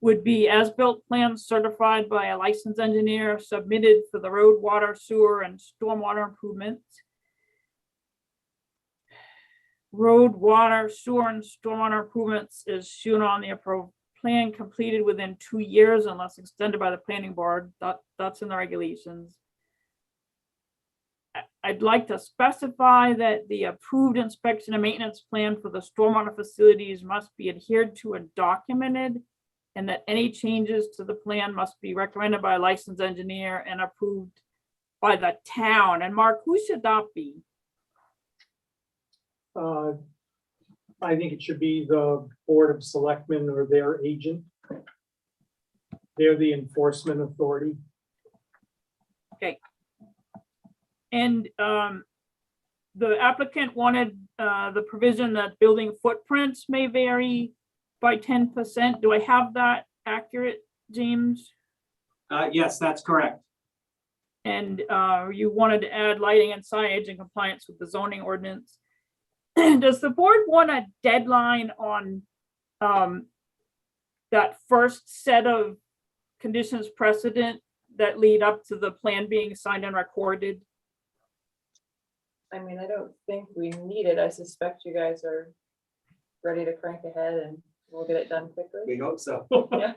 would be as-built plans certified by a licensed engineer submitted for the road, water, sewer, and stormwater improvements. Road, water, sewer, and stormwater improvements is shown on the approved plan completed within 2 years unless extended by the planning board. That's in the regulations. I'd like to specify that the approved inspection and maintenance plan for the stormwater facilities must be adhered to and documented, and that any changes to the plan must be recommended by a licensed engineer and approved by the town. And Mark, who should that be? I think it should be the Board of Selectmen or their agent. They're the enforcement authority. Okay. And the applicant wanted the provision that building footprints may vary by 10%. Do I have that accurate, James? Yes, that's correct. And you wanted to add lighting and signage in compliance with the zoning ordinance. Does the board want a deadline on that first set of conditions precedent that lead up to the plan being signed and recorded? I mean, I don't think we need it. I suspect you guys are ready to crank ahead and we'll get it done quickly. We hope so. Yeah.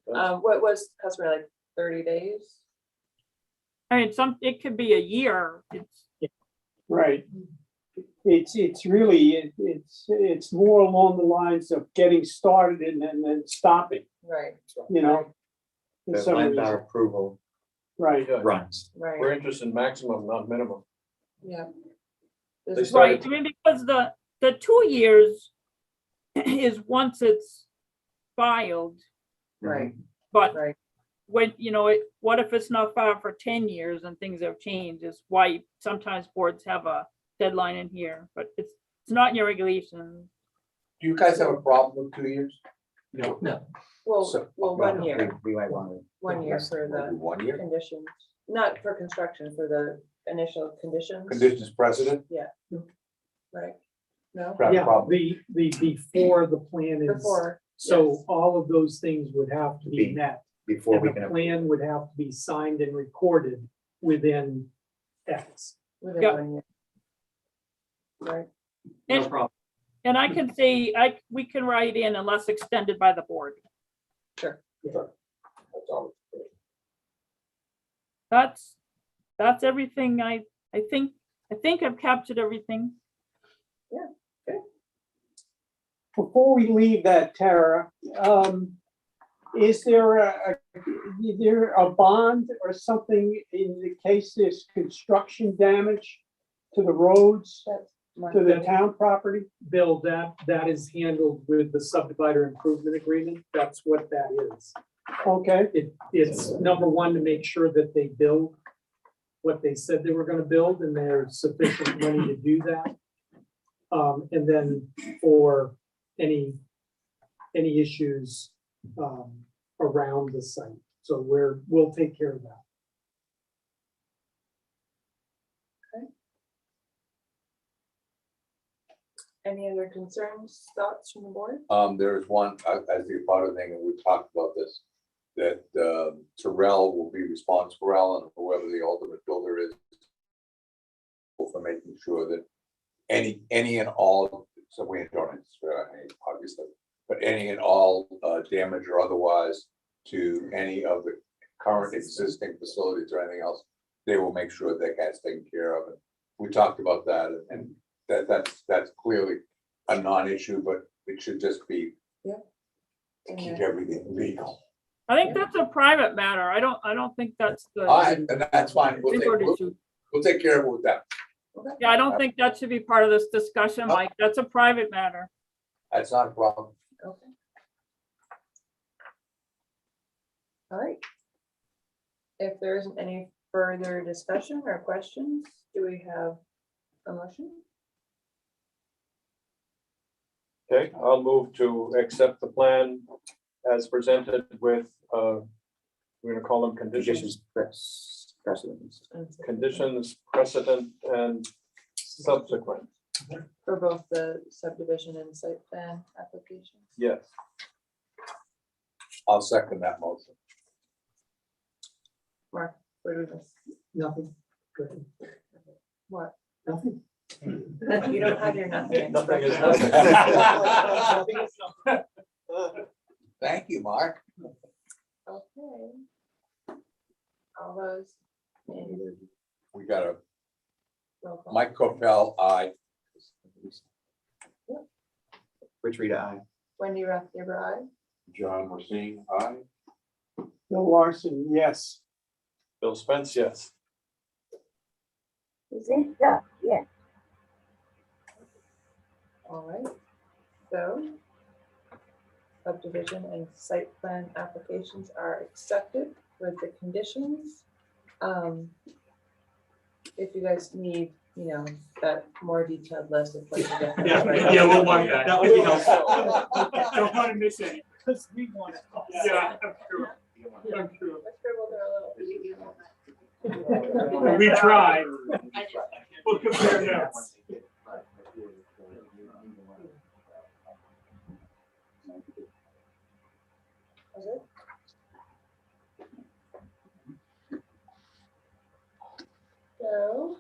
What was customer, like 30 days? I mean, it could be a year. Right. It's really, it's more along the lines of getting started and then stopping, Right. you know? for The some land reason. bar approval Right. runs. Right. We're interested in maximum, not minimum. Yeah. They This is started- Right, I mean, because the 2 years is once it's filed, right, but right. when, what if it's not filed for 10 years and things have changed, is why sometimes boards have a deadline in here, but it's not in your regulations. Do you guys have a problem with 2 years? No. Well, So- 1 year, We might want to. 1 year for the 1 year? conditions, not for construction, for the initial conditions. Conditions precedent? Right, no, Not a Yeah, problem. the before the plan is, before, so yes. all of those things would have to be Be- met. Before And we the can. plan would have to be signed and recorded within X. Within Yeah. 1 year. Right, No problem. And I can say, we can write in unless extended by the board. sure. That's all. That's everything. I think I've captured everything. Before we leave that, Tara, is there a bond or something in the case there's construction damage to the roads, to the town property? Bill, that is handled with the subdivider improvement agreement. That's what that is. Okay, It's number one, to make sure that they build what they said they were gonna build and there's sufficient money to do that. And then for any issues around the site. So we'll take care of that. Any other concerns, thoughts from the board? There's one, as the part thing, and we talked about this, that Terrell will be responsible, Terrell and whoever the ultimate builder is, making sure that any and all, so we don't anticipate, obviously, but any and all damage or otherwise to any of the current existing facilities or anything else, they will make sure that gets taken care of. And we talked about that, and that's clearly a non-issue, but it should just be to keep everything legal. I think that's a private matter. I don't think that's the. All right, and that's fine. We'll Import take, issue. we'll take care of it with that. Yeah, I don't think that should be part of this discussion, Mike. That's a private matter. That's not a problem. Okay. All right. If there isn't any further discussion or questions, do we have a motion? Okay, I'll move to accept the plan as presented with, we're gonna call them conditions. Precedents. Conditions, precedent, and subsequent. For both the subdivision and site plan applications? Yes. I'll second that motion. Mark, what do we miss? Nothing. Go ahead. What? Nothing. You don't have your nothing. Nothing is expression. nothing. Thank you, Mark. Okay. All those in We got a roll call. Mike Coppell, aye. Rich Rita, aye. Wendy Rathgeber, aye. John Racine, aye. Bill Larson, yes. Bill Spence, yes. Zista, yes. All right, so subdivision and site plan applications are accepted with the conditions. If you guys need, you know, that more detailed list of what you get. Yeah, we'll mark that. That would be helpful. Don't want to miss any. Because we want it. Yeah, I'm sure. I'm sure. I scribbled there a little. We tried. We'll compare notes. Okay. So.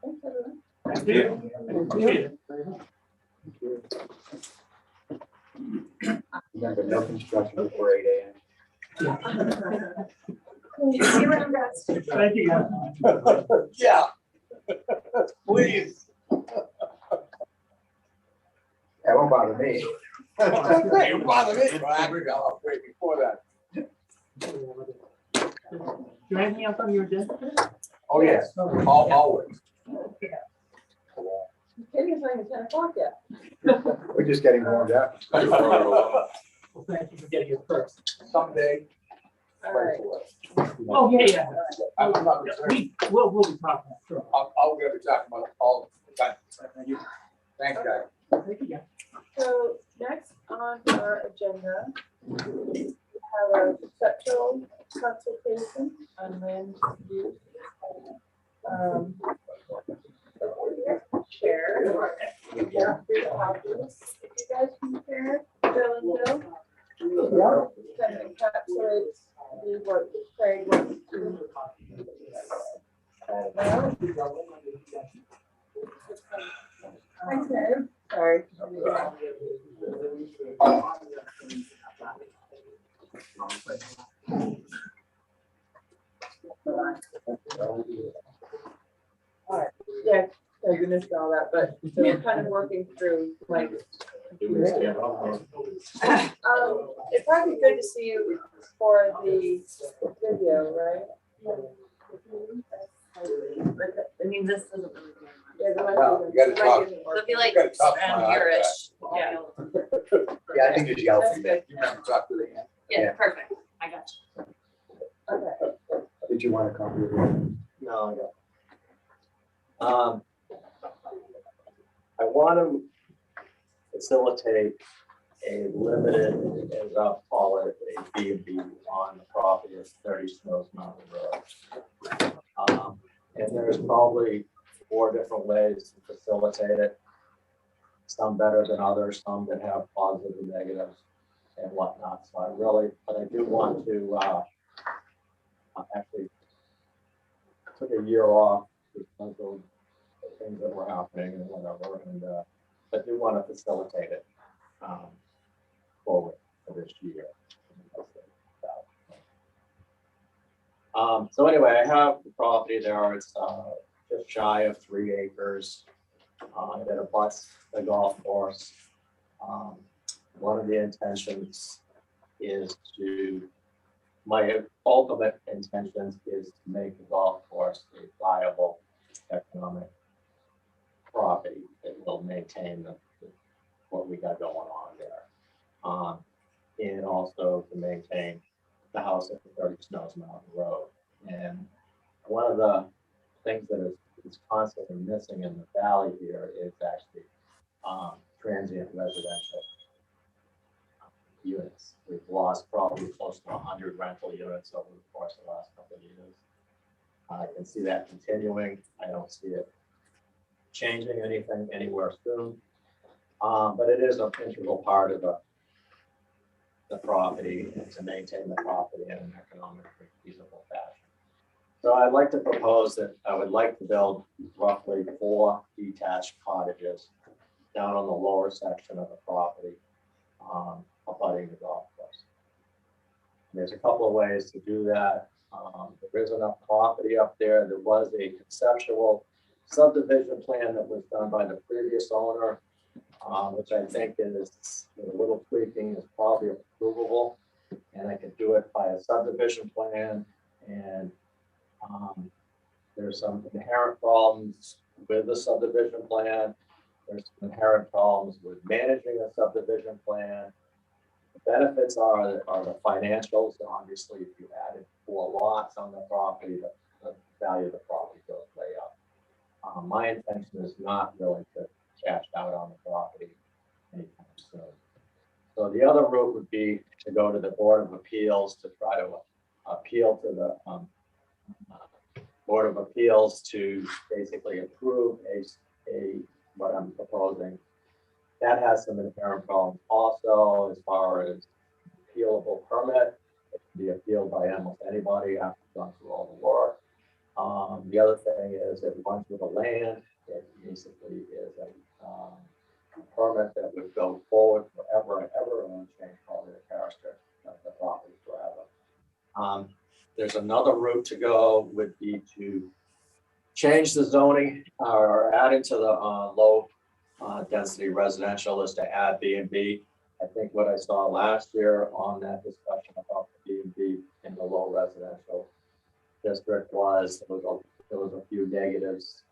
Thanks, everyone. Thank you. Remember, no construction before 8 AM. Thank you. Yeah. Please. That won't bother me. Hey, you bother me, but actually, I'll wait before that. Do you have anything else on your agenda? Oh, yes, always. Kitty's not even 10 o'clock yet. We're just getting warmed up. Well, thank you for getting it first. Someday. All right. Oh, yeah. I'm not gonna say- We'll be talking, sure. I'll be talking about all the time. Thank you. Thanks, guys. Thank you, yeah. So next on our agenda, we have a conceptual consultation on land use. Share. Yeah, 3 copies. If you guys can share, Bill and Bill. Kind of encapsulates what Craig wants to. Okay, sorry. All right, yeah, I finished all that, but we're kind of working through like. It'd probably be good to see you for the video, right? I mean, this doesn't really. Yeah, the No, you gotta talk. It'll be like You gotta talk around my here-ish. Yeah. Yeah, I think just yell. That's good. You remember talk to the end. Yeah, perfect. I got you. Okay. Did you want a copy of it? No, I don't. I want to facilitate a limited, as I'll call it, a B&B on the property of 30 Snows Mountain Road. And there's probably 4 different ways to facilitate it. Some better than others, some that have positive and negatives and whatnot. So but I do want to actually took a year off because of the things that were happening and whatever, and, but do want to facilitate it, forward for this year. So anyway, I have the property there. It's just shy of 3 acres. It abuts the golf course. One of the intentions is my ultimate intentions is to make the golf course a viable economic property that will maintain what we got going on there. And also to maintain the house at 30 Snows Mountain Road. And one of the things that is constantly missing in the valley here is actually transient residential units. We've lost probably close to 100 rental units over the course of the last couple of years. I can see that continuing. I don't see it changing anything anywhere soon. But it is an integral part of the property and to maintain the property in an economically feasible fashion. So I'd like to propose that I would like to build roughly 4 detached cottages down on the lower section of the property, abutting the golf course. There's a couple of ways to do that. There is enough property up there. There was a conceptual subdivision plan that was done by the previous owner, which I think is, with a little tweaking, is probably approvable. And I could do it by a subdivision plan. And there's some inherent problems with the subdivision plan. There's some inherent problems with managing a subdivision plan. The benefits are the financials. Obviously, if you added 4 lots on the property, the value of the property goes way up. My intention is not really to cash out on the property anytime soon. So the other route would be to go to the Board of Appeals to try to appeal to the Board of Appeals to basically approve what I'm proposing. That has some inherent problems also as far as appealable permit. It can be appealed by almost anybody after you've gone through all the work. The other thing is it runs with the land. It basically is a permit that would go forward forever and ever and change probably the character of the property forever. There's another route to go would be to change the zoning or add into the low density residential is to add B&B. I think what I saw last year on that discussion about the B&B in the low residential district was there was a few negatives.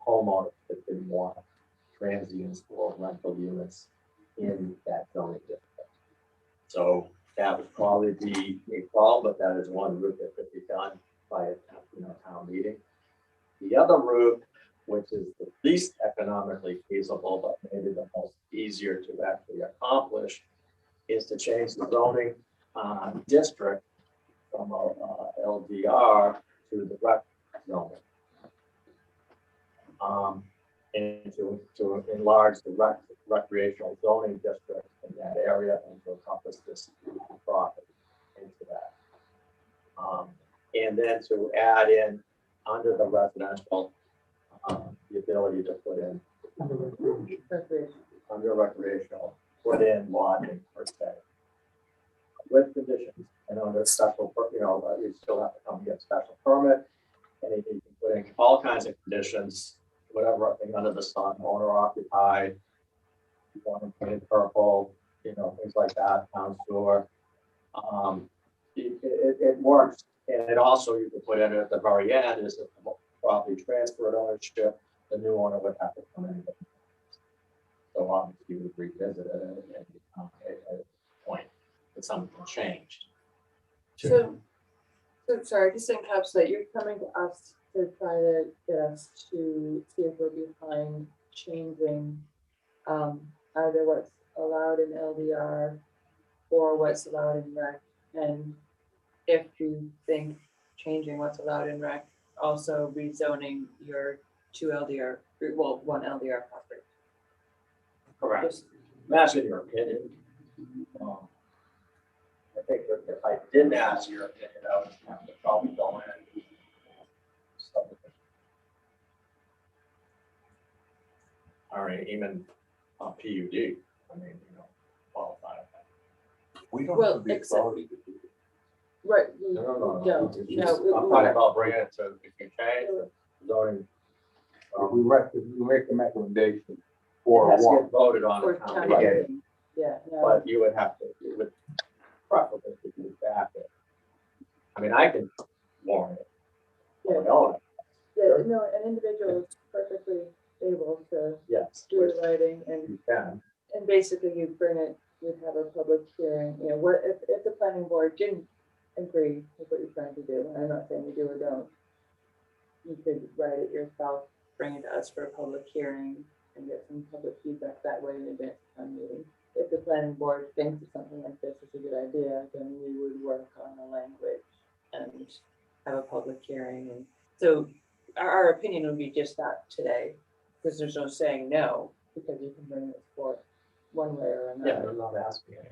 Homeowners that didn't want transients or rental units in that zoning district. So that would probably be a problem, but that is one route that could be done by a town meeting. The other route, which is the least economically feasible, but maybe the most easier to actually accomplish, is to change the zoning district from LDR to the rec zoning. And to enlarge the recreational zoning district in that area and to encompass this property into that. And then to add in under the residential, the ability to put in under recreational, put in lodging per se, with conditions and under special, you still have to come get special permit, and you can put in all kinds of conditions, whatever thing under the sun, owner occupied, you want to paint purple, things like that, town sewer. It works, and it also you can put in at the very end is if the property transferred ownership, the new owner would have to come in. So obviously you would revisit it at a point that something changed. So sorry, just to encapsulate, you're coming to us to try to get us to see if we're behind changing either what's allowed in LDR or what's allowed in rec. And if you think changing what's allowed in rec, also rezoning your 2 LDR, well, 1 LDR property. Correct. I'm asking your opinion. I think if I didn't ask your opinion, I would have to probably go in. mean, even a PUD, I mean, qualify. We don't Well, have the except- authority to do it. Right. No, no, no, no. No, It's no, just- we- I'm we- talking about bringing it to, if you change the zoning. If we make the recommendation It for has to one. get voted on. For at town town meeting. meeting. Yeah, no, But you would have to, you would preferably do back it. I mean, I can warn it. yeah, Oh, yeah, no, an individual is perfectly able to yes, do which the writing and you can. And basically you bring it, you'd have a public hearing, what, if the planning board didn't agree with what you're trying to do, and I'm not saying you do or don't. You could write it yourself, bring it to us for a public hearing and get some public feedback that way in advance of town meeting. If the planning board thinks that something like this is a good idea, then we would work on the language and have a public hearing. And so our opinion would be just that today, because there's no saying no, because you can bring it forth one way or Yeah, another. I'm not asking any.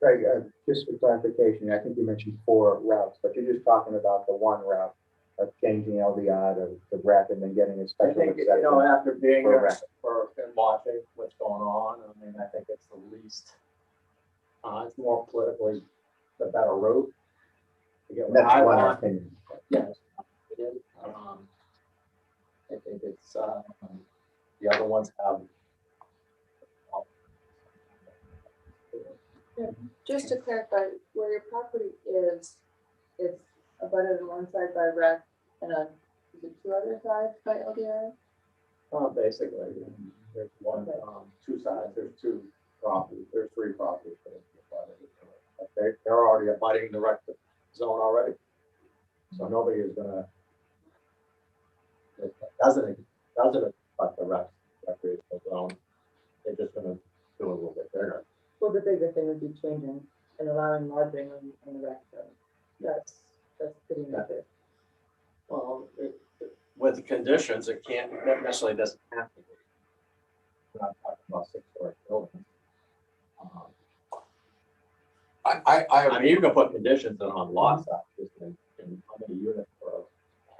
Greg, just for clarification, I think you mentioned 4 routes, but you're just talking about the one route of changing LDR to rec and then getting a I special think, exception. after being for there rec. and watching what's going on, I mean, I think it's the least, it's more politically the better route. To get what That's I my want. opinion. Yes, it is. I think it's, the other ones have. Just to clarify, where your property is, it's abutted on one side by rec and on, is it 2 other sides by LDR? Basically, there's one, 2 sides, there's 2 properties, there's 3 properties. They're already abutting the rec zone already. So nobody is gonna, it doesn't affect the recreational zone. They're just gonna do a little bit bigger. Well, the bigger thing would be changing and allowing lodging on the rec zone. That's pretty much it. Well, with the conditions, it can't, that necessarily doesn't have to be. We're not talking about 6-story buildings. I mean, you can put conditions in on lot size, just in how many units per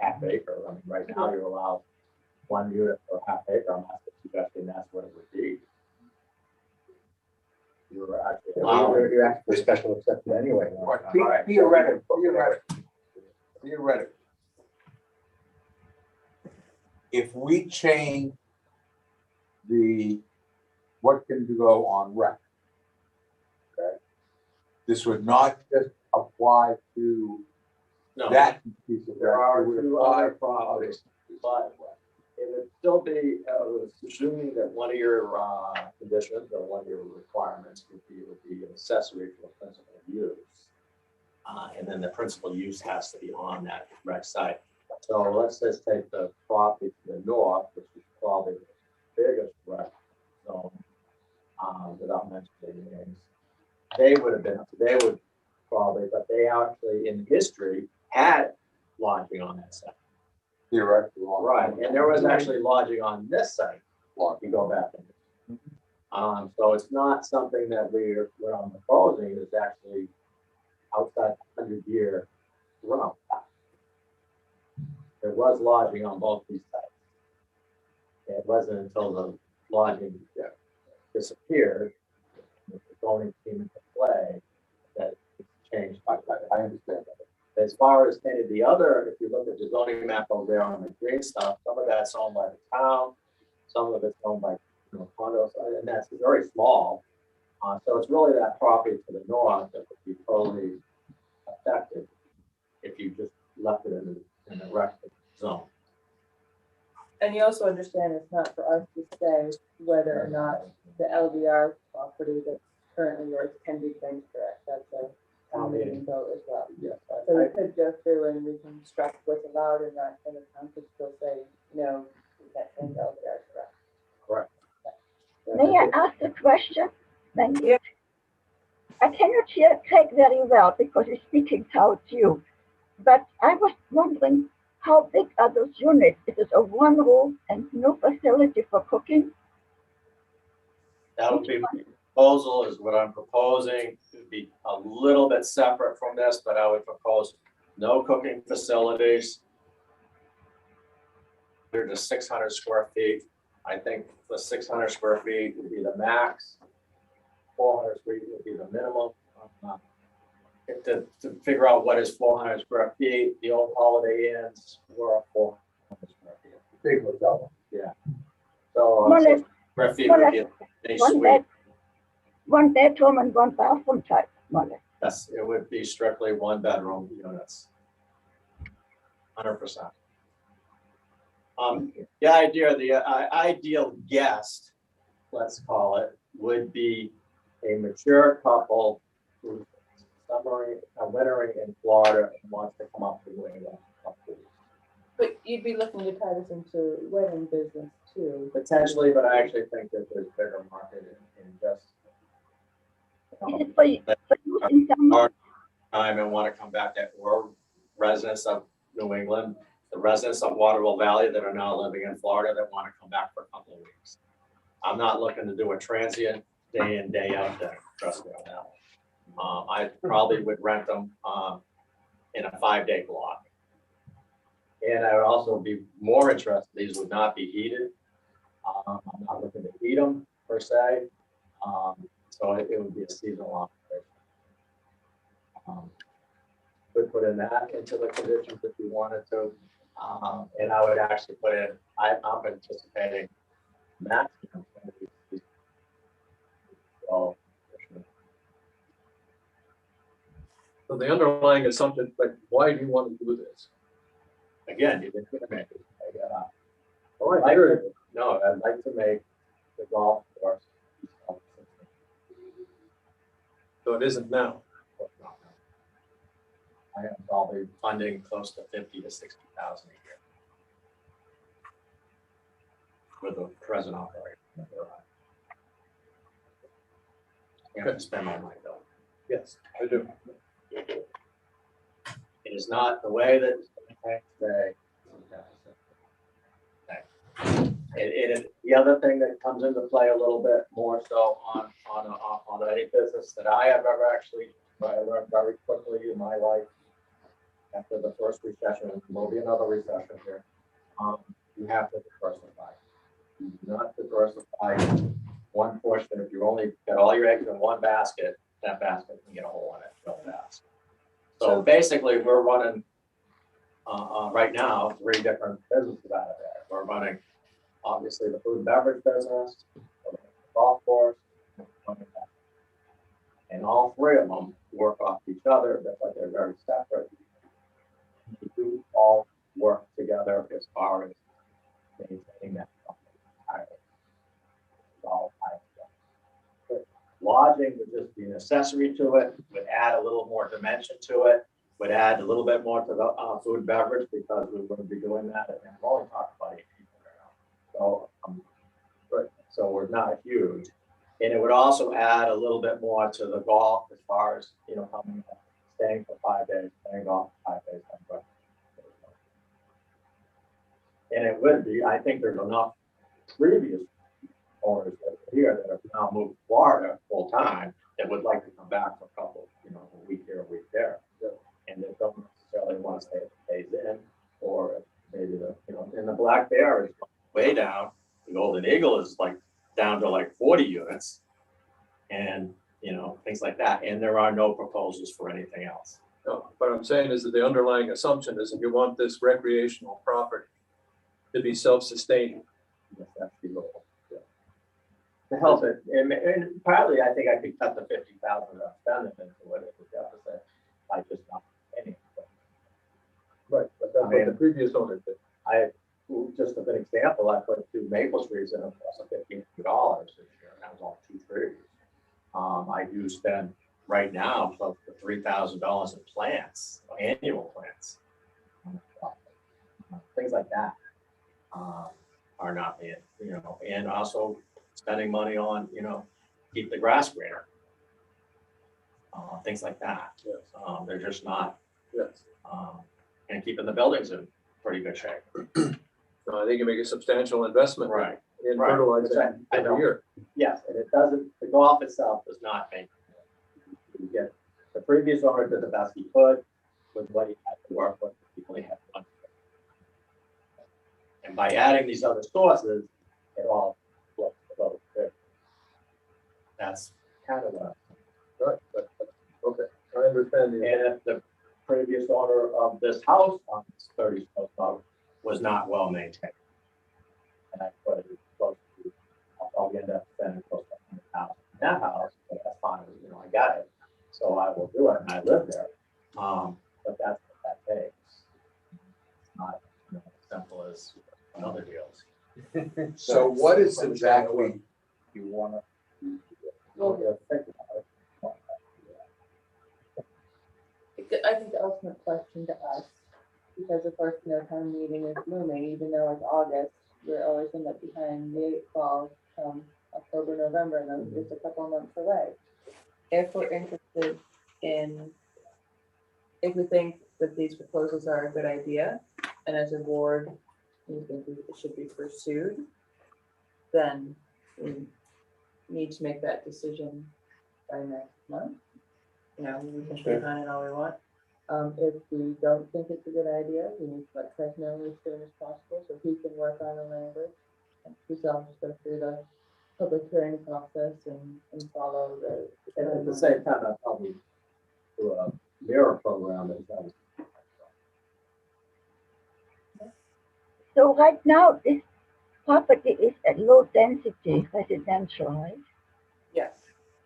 half acre. I mean, right now you're allowed 1 unit per half acre. I'm not suggesting that's what it would be. You're actually allowing. You're asking for a special exception anyway. Right. Theoretically. If we change what can go on rec. Okay. This would not just apply to No. that piece of. There are it would 2 apply other to properties, but it would still be, assuming that one of your conditions or one of your requirements would be an accessory to a principal use. And then the principal use has to be on that rec site. So let's just take the property to the north, which is probably the biggest rec zone, without mentioning names. They would probably, but they actually in history had lodging on that site. Theoretically. Right, and there was actually lodging on this site, you go back. So it's not something that what I'm proposing is actually outside 100-year run. There was lodging on both these sites. It wasn't until the lodging disappeared, the zoning came into play, that it changed. I understand that. As far as any of the other, if you look at the zoning map over there on the green stuff, some of that's owned by the town, some of it's owned by condos, and that's very small. So it's really that property to the north that would be totally affected if you just left it in the rec zone. And you also understand it's not for us to say whether or not the LDR property that's currently yours can be changed correct. That's a town meeting vote as well. Yes. So we could go through and reconstruct what's allowed in that, and the town could still say, no, we can't change LDR correct. Correct. May I ask a question? Thank you. I cannot hear Craig very well because he's speaking towards you. But I was wondering, how big are those units? Is it a one room and no facility for cooking? That would be my proposal, is what I'm proposing. It would be a little bit separate from this, but I would propose no cooking facilities. They're just 600 square feet, I think the 600 square feet would be the max. 400 square feet would be the minimum. To figure out what is 400 square feet, the old Holiday Inns were 400 square feet. Big hotel. Yeah. So More or less, square feet more or would be less a one suite. bed, one bedroom and one bathroom type, more or less. Yes, it would be strictly one bedroom units. 100%. The idea, the ideal guest, let's call it, would be a mature couple who's wintering in Florida and wants to come up to New England. But you'd be looking to tie this into wedding business too. Potentially, but I actually think that there's bigger market in just. Is it for use in summer? Time and want to come back that were residents of New England, the residents of Waterville Valley that are now living in Florida that want to come back for a couple of weeks. I'm not looking to do a transient day in, day out thing, trust me on that one. I probably would rent them in a 5-day block. And I would also be more interested, these would not be heated. I'm not looking to heat them per se. So it would be a seasonal operation. Would put in that into the conditions if you wanted to. And I would actually put in, I'm anticipating maximum. So the underlying assumption, like, why do you want to do this? Again, you didn't make it. Oh, I hear you. No, I'd like to make the golf course. So it isn't now. I am probably funding close to 50 to 60,000 a year with the present operator. You have to spend my money though. Yes, I do. It is not the way that they. The other thing that comes into play a little bit more so on any business that I have ever actually, I learned very quickly in my life after the first recession, and there'll be another recession here. You have to diversify. You do not diversify one portion. If you only got all your eggs in one basket, that basket can get a hole in it real fast. So basically, we're running right now 3 different businesses out of there. We're running obviously the food and beverage business, the golf course, and all 3 of them work off each other, but they're very separate. We do all work together as far as maintaining that. Lodging would just be an accessory to it, would add a little more dimension to it, would add a little bit more to the food and beverage because we wouldn't be doing that. And I'm only talking about 8 people right now. So we're not huge. And it would also add a little bit more to the golf as far as, coming, staying for 5 days, playing golf for 5 days. And it would be, I think there's enough previous owners that are here that have now moved to Florida full time that would like to come back for a couple, a week here, a week there. And they don't necessarily want to stay at the days in, or maybe and the Black Bear is way down. The Golden Eagle is down to 40 units and, things like that. And there are no proposals for anything else. No, what I'm saying is that the underlying assumption is that you want this recreational property to be self-sustaining. Yes, that's the goal. To help it, and partly I think I could cut the 50,000 I'm spending into it as a deficit by just not any. Right, but that's what the previous owner did. Just as an example, I put 2 maple trees in, plus $1,500 this year, and that was all 2 trees. I do spend right now close to $3,000 in plants, annual plants. Things like that are not being, and also spending money on, keep the grass greener. Things like that. Yes. They're just not. Yes. And keeping the buildings in pretty good shape. I think you make a substantial investment. Right. In fertilizing every year. Yes, and it doesn't, the golf itself does not make. You get, the previous owner did the best he could with what he had to work with, the people he had to. And by adding these other sources, it all floats the boat. That's kind of a. Right, okay, I understand. And if the previous owner of this house on 30 South Road was not well maintained. And I put it close to, I'll probably end up spending close to that house, but that's fine, you know, I got it. So I will do it, and I live there. But that's what that takes. It's not, you know, as simple as other deals. So what is exactly you wanna? I think the ultimate question to us, because of course, no town meeting is looming, even though it's August, we're always end up behind the 8 ball come October, November, and then it's a couple of months away. If we're interested in, if we think that these proposals are a good idea, and as a board, we think it should be pursued, then we need to make that decision by next month. You know, we can speak on it all we want. If we don't think it's a good idea, we need to let Craig know as soon as possible so he can work on the language. And we shall just go through the public hearing process and follow the. And at the same time, I'll probably do a mirror program that does. So right now, this property is at low density residential, right? Yes.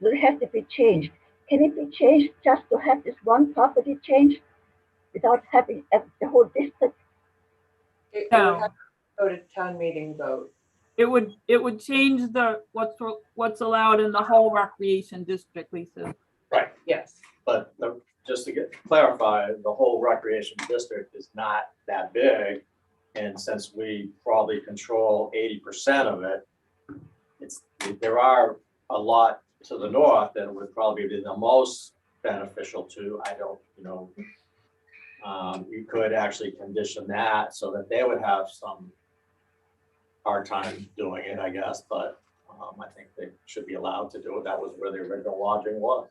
So it has to be changed. Can it be changed just to have this one property changed without having the whole district? It would have to go to town meeting vote. It would change the, what's allowed in the whole recreation district, Lisa. Right. Yes. But just to clarify, the whole recreation district is not that big. And since we probably control 80% of it, there are a lot to the north that would probably be the most beneficial to. I don't, you know, you could actually condition that so that they would have some hard time doing it, I guess, but I think they should be allowed to do it. That was where the original lodging was.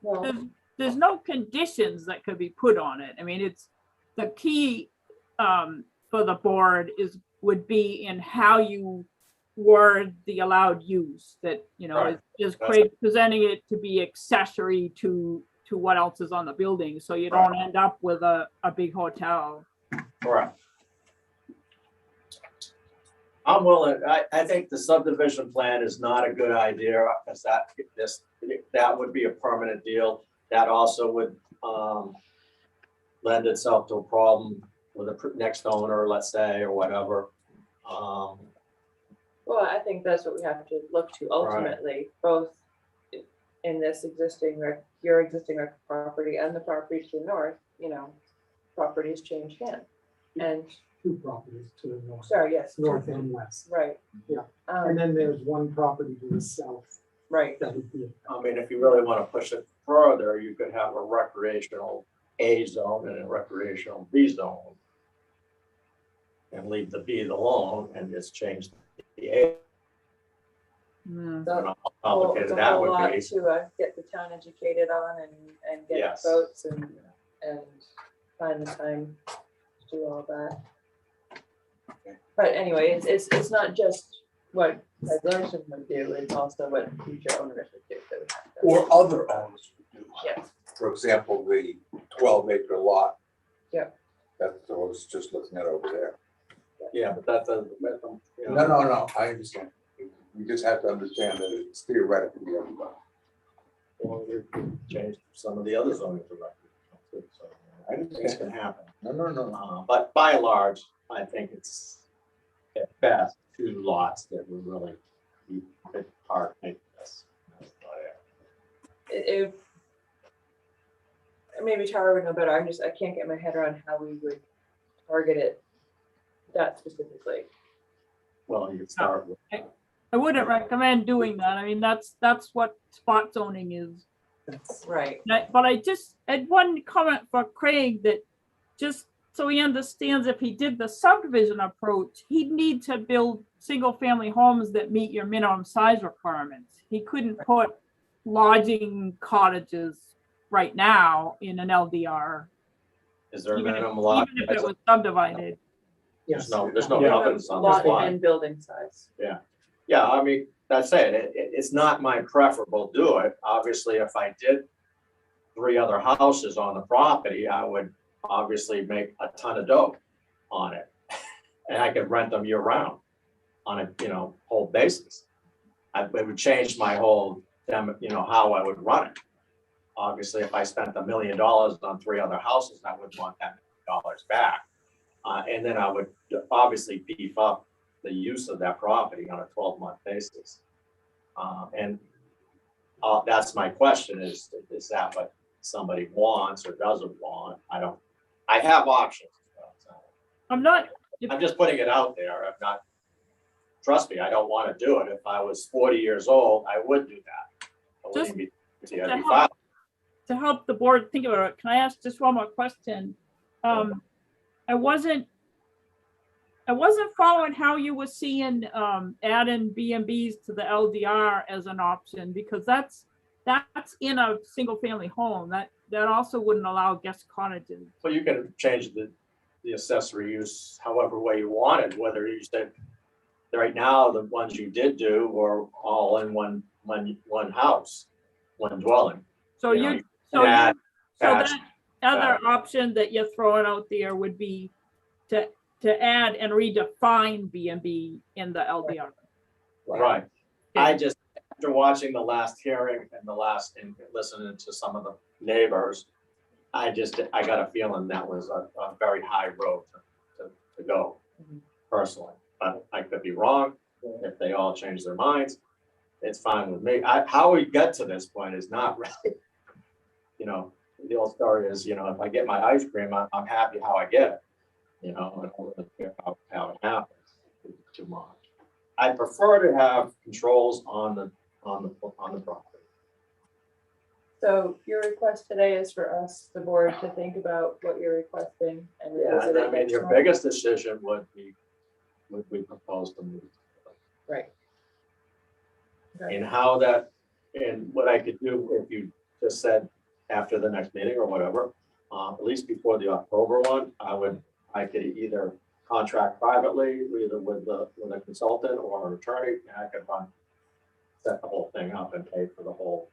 Well, There's no conditions that could be put on it. I mean, it's the key for the board would be in how you word the allowed use, that, you know, Right. is Craig presenting it to be accessory to what else is on the building, so you don't end up with a big hotel. Correct. I'm willing, I think the subdivision plan is not a good idea, because that would be a permanent deal. That also would lend itself to a problem with the next owner, let's say, or whatever. well, I think that's what we have to look to ultimately, both in this existing, your existing property and the property to the north, you know, properties change hands. And, Two properties to the north. sorry, yes. North and west. Right. Yeah. And then there's one property to the south. Right. That would be. I mean, if you really want to push it further, you could have a recreational A zone and a recreational B zone. And leave the B alone and just change the A. Mm. So, How complicated it's a that whole would lot be. to get the town educated on and get Yes. votes and find the time to do all that. But anyway, it's not just what Larson would do, it's also what future owners would do. That would have to- Or other owners would do. Yes. For example, the 12-acre lot. Yeah. That's what I was just looking at over there. Yeah, but that doesn't. You know. No, I understand. We just have to understand that it's theoretically everybody. Well, we changed some of the other zoning directions, so I things understand. can happen. No. But by and large, I think it's at best 2 lots that would really be hard to make this. That's about it. Maybe Tara would know better. I can't get my head around how we would target it that specifically. Well, you start with. I wouldn't recommend doing that. I mean, that's what spot zoning is. Right. But I just had one comment for Craig, that just so he understands, if he did the subdivision approach, he'd need to build single family homes that meet your minimum size requirements. He couldn't put lodging cottages right now in an LDR. Is there a even if- minimum lot? Even if it was subdivided. Yes. There's no Yeah. evidence on this Lot line. and building size. Yeah, I mean, that's it. It's not my preferable do it. Obviously, if I did 3 other houses on the property, I would obviously make a ton of dough on it. And I could rent them year round on a, whole basis. It would change my whole, how I would run it. Obviously, if I spent $1 million on 3 other houses, I would want that $1 million back. And then I would obviously beef up the use of that property on a 12-month basis. And that's my question is that what somebody wants or doesn't want? I have options. I'm not, I'm just putting it out there. I'm not, trust me, I don't want to do it. If I was 40 years old, I would do that. I wouldn't be 50, I'd be fine. to help the board think about it, can I ask just one more question? I wasn't following how you were seeing adding B&Bs to the LDR as an option, because that's in a single family home. That also wouldn't allow guest cottages. So you can change the accessory use however way you wanted, whether you said, right now, the ones you did do were all in one house, one dwelling. So that other option that you're throwing out there would be to add and redefine B&B in the LDR. Right. I just, after watching the last hearing and listening to some of the neighbors, I got a feeling that was a very high road to go personally. But I could be wrong. If they all change their minds, it's fine with me. How we get to this point is not really, the old story is, if I get my ice cream, I'm happy how I get it. And I don't really care how it happens too much. I prefer to have controls on the property. So your request today is for us, the board, to think about what you're requesting and Yeah, revisit and I it mean, next your month. biggest decision would we propose to move? Right. And how that, and what I could do, if you just said after the next meeting or whatever, at least before the October one, I could either contract privately, either with a consultant or an attorney, and I could set the whole thing up and pay for the whole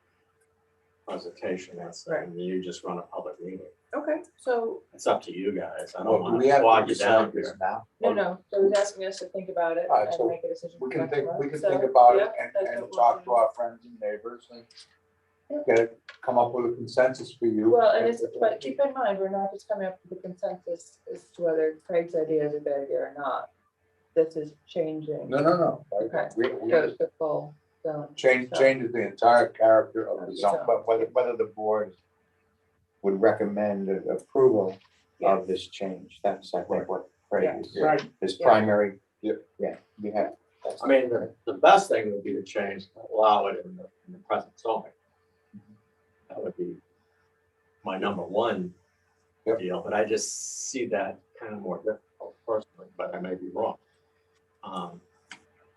presentation. And you just run a public meeting. Okay, so, It's up to you guys. I don't Well, want we to have to bog you decide down this here. now. no, so he's asking us to think about it Alright, so and make a decision. We for can next think, month. we can So, think about yeah, it that's and what we'll talk do. to our friends and neighbors and come up with a consensus for you. Well, but keep in mind, we're not just coming up with a consensus as to whether Craig's idea is a good idea or not. This is changing. No. Okay. We The full zone. changes the entire character of the zone, but whether the board would recommend approval of this change, that's, I think, what Craig is, his primary. Yeah, we have. I mean, the best thing would be to change, allow it in the present zoning. That would be my number one deal, but I just see that kind of more difficult personally, but I may be wrong.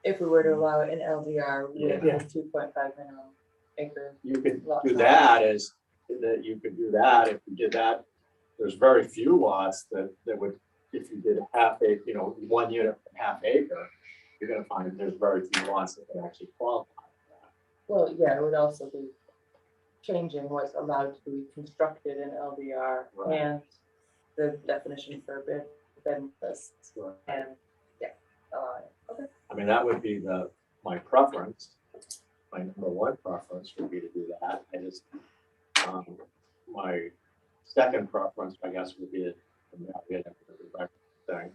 If we were to allow it in LDR, we would Yeah. have 2.5 minimum acre. You could lot do size. that if you did that, there's very few lots that would, if you did a half acre, 1 unit, half acre, you're gonna find there's very few lots that can actually qualify. Well, yeah, it would also be changing what's allowed to be constructed in LDR Right. and the definition for bed and breakfast and, okay. I mean, that would be my preference. My number one preference would be to do that. I just, my second preference, I guess, would be the thing.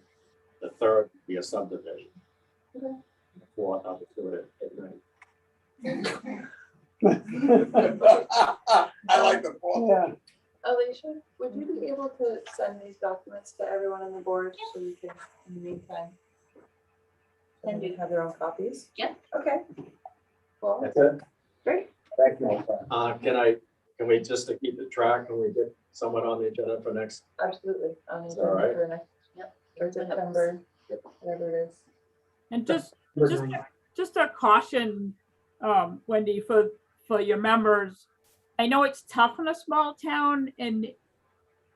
The third would be a subdivision. Okay. The fourth, I would do it at night. I like the fourth. Alicia, would you be able to send these documents to everyone on the board so we can, in the meantime, and you have their own copies? Yeah. Okay. Well, That's it. great. Thank you. Can we just to keep the track, can we get someone on the agenda for next? Absolutely. On the Is that all right? agenda for next, or September, whatever it is. And just a caution, Wendy, for your members. I know it's tough in a small town, and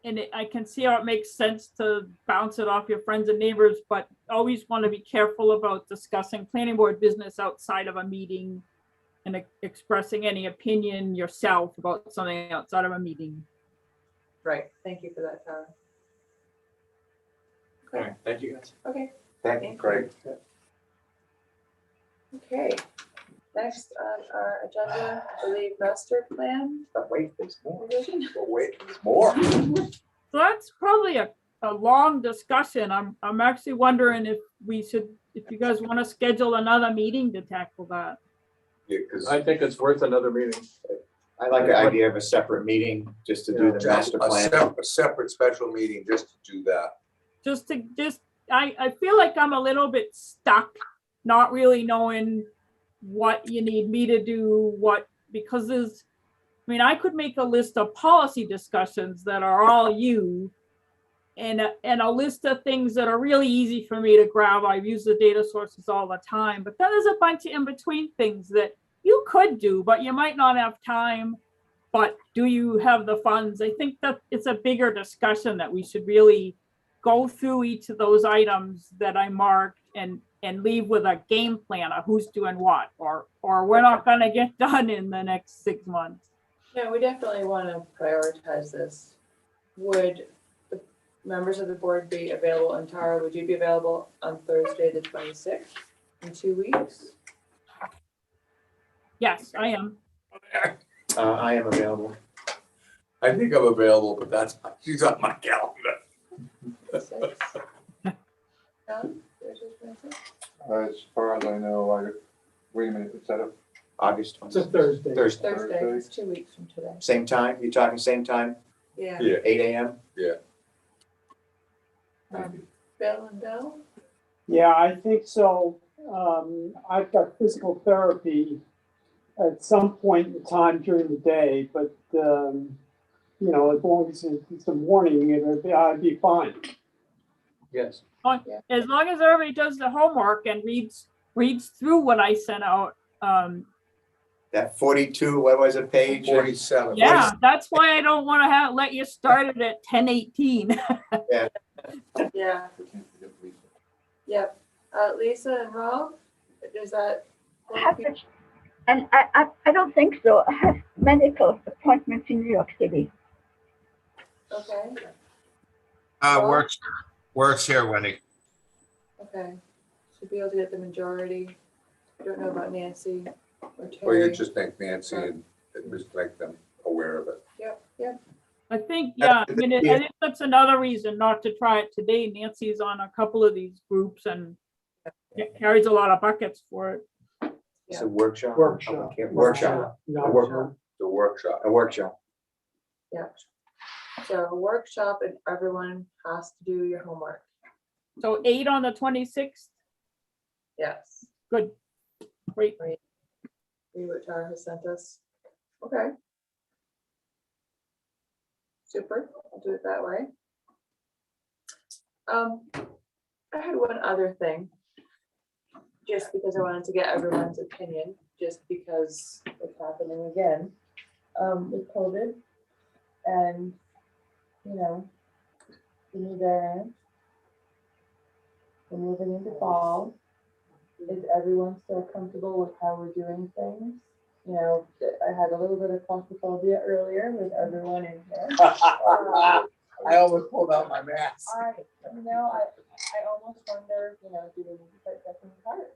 I can see how it makes sense to bounce it off your friends and neighbors, but always want to be careful about discussing planning board business outside of a meeting and expressing any opinion yourself about something outside of a meeting. Right, thank you for that, Tara. All right, thank you guys. Okay, Thank you, Craig. okay. Next on our agenda, I believe master plan. But wait, there's more. revision. But wait, there's more. So that's probably a long discussion. I'm actually wondering if you guys want to schedule another meeting to tackle that. Yeah, because I think it's worth another meeting. I like the idea of a separate meeting just to do the master plan. a separate special meeting just to do that. I feel like I'm a little bit stuck, not really knowing what you need me to do, because I could make a list of policy discussions that are all you, and a list of things that are really easy for me to grab. I use the data sources all the time, but then there's a bunch of in-between things that you could do, but you might not have time. But do you have the funds? I think that it's a bigger discussion that we should really go through each of those items that I marked and leave with a game plan of who's doing what, or we're not gonna get done in the next 6 months. Yeah, we definitely want to prioritize this. Would the members of the board be available, and Tara, would you be available on Thursday, the 26th, in 2 weeks? Yes, I am. I am available. I think I'm available, but she's on my calendar. As far as I know, wait a minute, is that August It's a 20th. Thursday. Thursday, it's 2 weeks from today. Same time? You talking same time? Yeah. 8 a.m.? Bill and Bill? Yeah, I think so. I've got physical therapy at some point in time during the day, but, as long as it's the morning, I'd be fine. Yes. As long as everybody does the homework and reads through what I sent out. That 42, what was it, page? 47. Yeah, that's why I don't want to let you start it at 10:18. Yeah. Yep. Lisa and Rob, does that? And I don't think so. I have medical appointments in New York City. Okay, Works here, Wendy. okay. Should be able to get the majority. I don't know about Nancy or Or you Terry. just think Nancy and just make them aware of it. Yep. I think, I think that's another reason not to try it today. Nancy's on a couple of these groups and carries a lot of buckets for it. It's a workshop. Workshop. Workshop. Not A work- The workshop. A workshop. Yep. So a workshop, and everyone has to do your homework. So 8 on the 26th. Yes. Good. Great. See what Tara has sent us. Okay. Super, I'll do it that way. I had one other thing. Just because I wanted to get everyone's opinion, just because it's happening again, with COVID. And, the new variant. We're moving into fall. Is everyone still comfortable with how we're doing things? I had a little bit of claustrophobia earlier with everyone in here. I almost pulled out my mask. I almost wonder, do we need to start checking cards?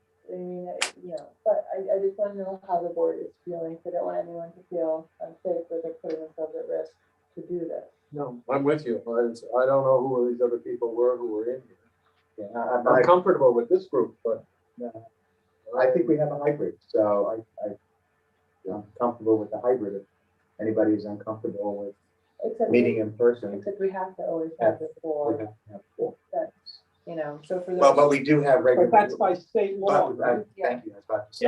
But I just want to know how the board is feeling. I don't want anyone to feel unsafe or they're putting themselves at risk to do this. No, I'm with you. I don't know who these other people were who were in here. Yeah, I'm comfortable with this group, but. I think we have a hybrid, so I'm comfortable with the hybrid. If anybody is uncomfortable with meeting in person. Except we have to always have the four. we have to have four. That's, so for those. Well, but we do have regular. But that's by state law, right? Thank you. I was about to say.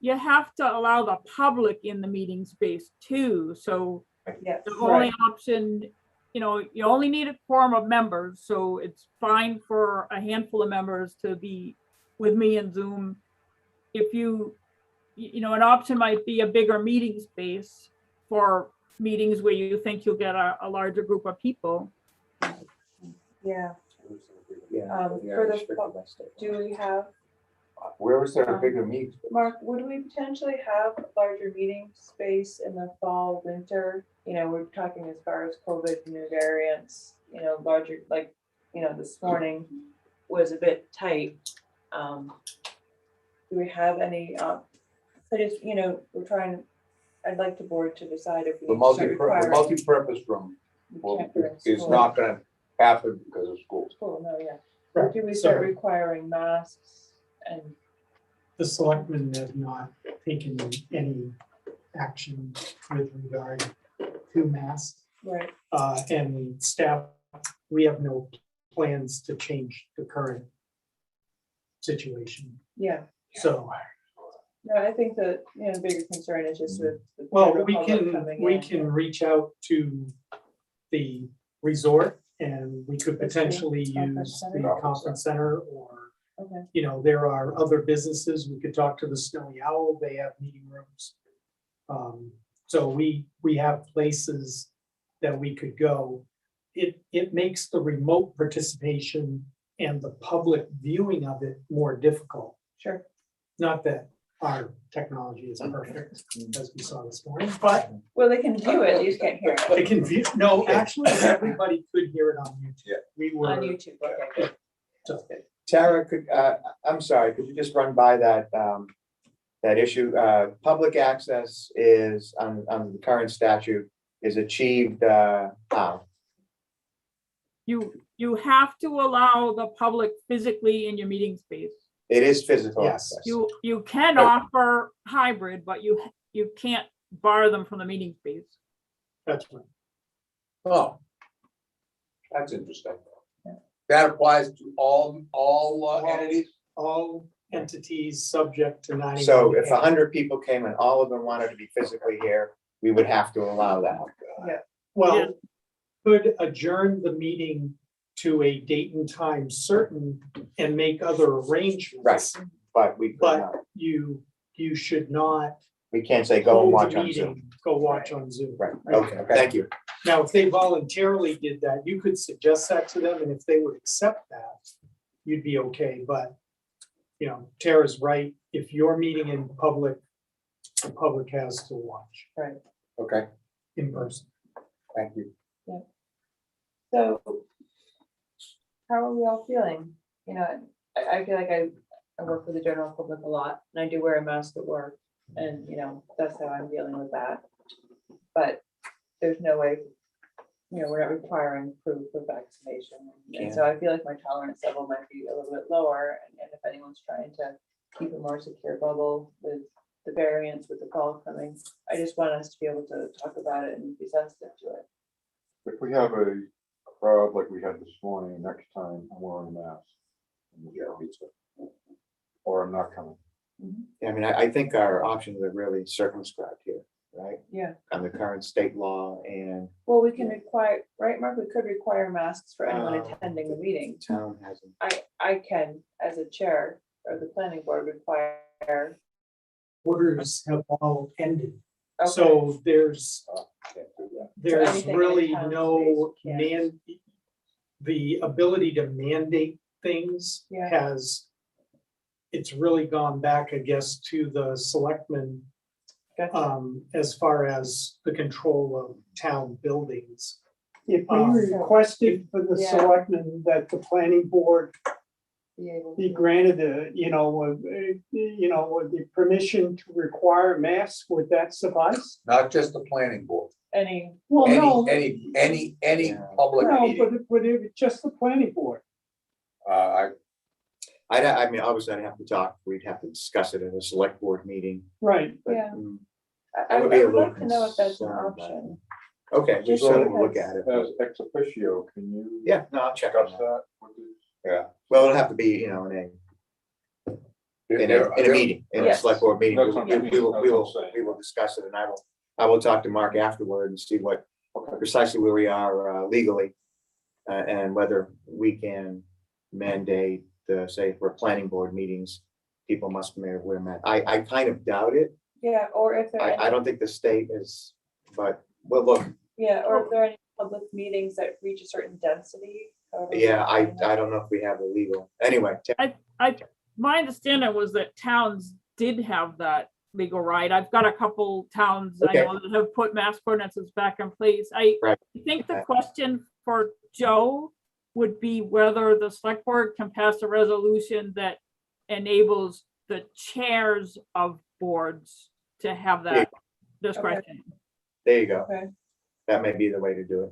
You have to allow the public in the meeting space too. So Yes. the only option, you only need a quorum of members. So it's fine for a handful of members to be with me in Zoom. If an option might be a bigger meeting space for meetings where you think you'll get a larger group of people. Yeah, Yeah. for the, do we have, Where was there a bigger meet? Mark, would we potentially have a larger meeting space in the fall, winter? You know, we're talking as far as COVID, new variants, you know, larger, like, you know, this morning was a bit tight. Do we have any, I just, you know, I'd like the board to decide if we. The multi-purpose room is not gonna happen because of school. Cool, no, yeah. Or do we So- start requiring masks and, The selectmen have not taken any action with regard to masks. right, And staff, we have no plans to change the current situation. yeah. So, No, I think that, you know, the bigger concern is just with. the well, general we public can, coming we in. can reach out to the resort and we could potentially Conference use center? the conference center or, Okay, you know, there are other businesses. We could talk to the Snowy Owl. They have meeting rooms. So we have places that we could go. It makes the remote participation and the public viewing of it more difficult. sure. Not that our technology is perfect, as we saw this morning, but Well, they can view it, you just can't hear they it can view, no, actually, everybody could hear it on YouTube. Yeah. We were. on YouTube, okay, good. So, Tara, I'm sorry, could you just run by that, that issue? Public access is, on the current statute, is achieved, how? You have to allow the public physically in your meeting space. It is physical Yes. access. You can offer hybrid, but you can't bar them from the meeting space. That's right. Oh. That's interesting. That applies to all entities? All entities subject to 90. So if 100 people came and all of them wanted to be physically here, we would have to allow that. Well, could adjourn the meeting to a date and time certain and make other arrangements. Right, but we could But not. you should not. We can't say go and hold the watch on meeting, Zoom. Go watch on Zoom. Right, okay, thank you. Now, if they voluntarily did that, you could suggest that to them, and if they would accept that, you'd be okay, but, you know, Tara's right, if you're meeting in public, the public has to watch Right, Okay, in person. thank you. so. How are we all feeling? You know, I feel like I work with the general public a lot, and I do wear a mask at work, and, you know, that's how I'm dealing with that. But there's no way, you know, we're not requiring proof of vaccination. And so I feel like my tolerance level might be a little bit lower, and if anyone's trying to keep a more secure bubble with the variants, with the fall coming, I just want us to be able to talk about it and be sensitive to it. If we have a crowd like we had this morning, next time I'm wearing a mask. Or I'm not coming. I mean, I think our options are really circumscribed here, right? Yeah. On the current state law and Well, we can require, right, Mark, we could require masks for anyone Uh, attending the meeting. town hasn't. I can, as a chair of the planning board, require. Orders have all ended, Okay. so there's there's anything in really town no space, you the ability to mandate things Yeah. has, it's really gone back, I guess, to the selectmen as far as the control of town buildings. If we requested for the Yeah. selectmen that the planning board Be able be to- granted the permission to require masks, would that suffice? Not just the planning board, Any, Well, no, any public no, meeting. but if just the planning board. I mean, obviously I'd have to talk, we'd have to discuss it in a select board meeting. Right. but, Yeah. I I would would be a little like to know if that's an concerned about option. Okay, we Just certainly will look because- at it. As ex officio, can you? Yeah, no, I'll check on Discuss that. that with the Yeah. Well, it'll have to be, in a meeting, in a Yes. select board meeting. That's what I'm We will, saying. That's what I'm saying. we will discuss it and I will talk to Mark afterward and see what precisely where we are legally. And whether we can mandate, say, for planning board meetings, people must wear masks. I kind of doubt it. Yeah, or if there. I don't think the state is, but well, look, Yeah, or if there are any public meetings that reach a certain density. however we yeah, I define that. don't know if we have the legal, anyway. My understanding was that towns did have that legal right. I've got a couple towns I Okay. know that have put mass ordinances back in place. I Right. think the question for Joe would be whether the select board can pass a resolution that enables the chairs of boards to have that discretion. There you go. Okay, That may be the way to do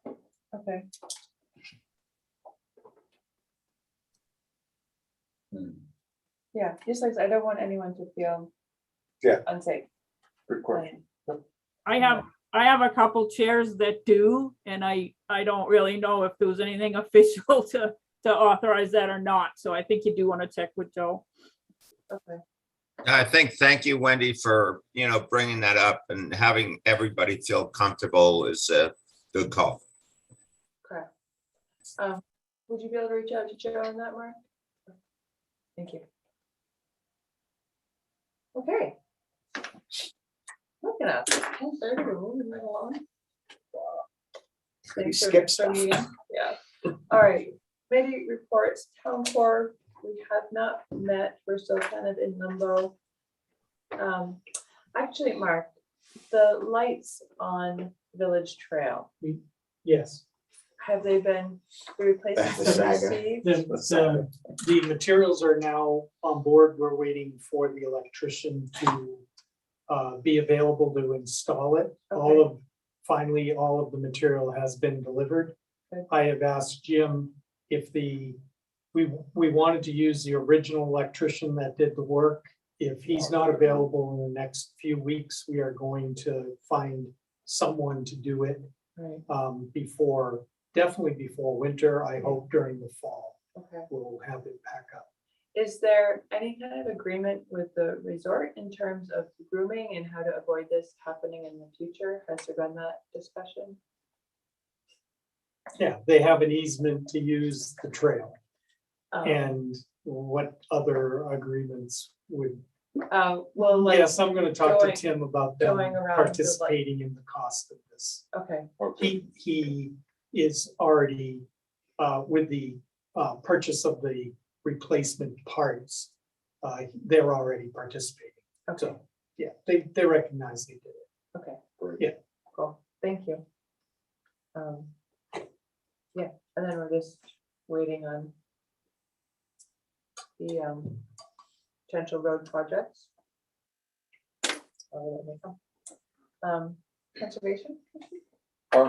it. okay. Yeah, just like, I don't want anyone to feel unsafe. Good question. I have a couple chairs that do, and I don't really know if there was anything official to authorize that or not. So I think you do want to check with Joe. Okay. I think, thank you, Wendy, for, bringing that up and having everybody feel comfortable is a good call. Correct. Would you be able to reach out to Joe on that, Mark? Thank you. Okay. Look at us. 10:30, we're moving right along. We Thanks for- skipped for stuff. meeting. Yeah. All right, committee reports, town core, we have not met, we're still kind of in limbo. Actually, Mark, the lights on Village Trail, Yes. have they been replaced? That's the been saga. received? The materials are now on board. We're waiting for the electrician to be available to install it. Finally, all of the material has been delivered. Okay. I have asked Jim if we wanted to use the original electrician that did the work. If he's not available in the next few weeks, we are going to find someone to do it Right, definitely before winter. I hope during the fall, okay. we'll have it back up. Is there any kind of agreement with the resort in terms of grooming and how to avoid this happening in the future? Has there been that discussion? Yeah, they have an easement to use the trail. Um, And what other agreements would, Well, like. yes, I'm gonna talk to going- Tim about them going around the, like- participating in the cost of this. Okay, He is already, with the purchase of the replacement parts, they're already participating. okay, So, yeah, they recognize they did it. okay. Yeah. Cool, thank you. Yeah, and then we're just waiting on the potential road projects. Conservation?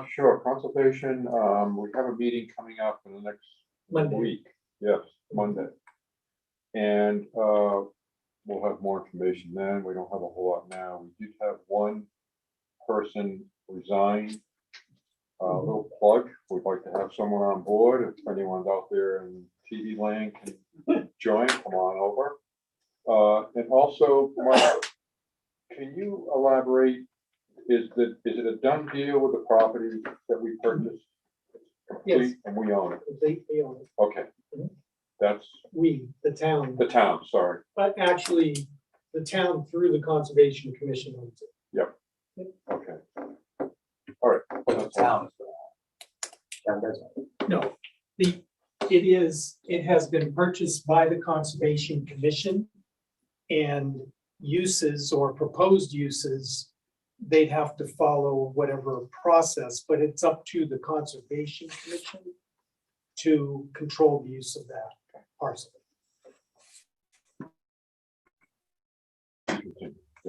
Sure, consultation, we have a meeting coming up in the next Monday. week, yes, Monday. And, we'll have more information then, we don't have a whole lot now, we did have one person resign. Little plug, we'd like to have someone on board, if anyone's out there in TV land can join, come on over. And also, Mark, can you elaborate, is it a done deal with the property that we purchased? Yes. Complete, and we own it, They own it. okay. That's The town, the town, sorry, but actually, the town through the Conservation Commission owns it. okay. All right. The town. Town doesn't. No, it has been purchased by the Conservation Commission. And uses or proposed uses, they'd have to follow whatever process, but it's up to the Conservation Commission to control the use of that parcel.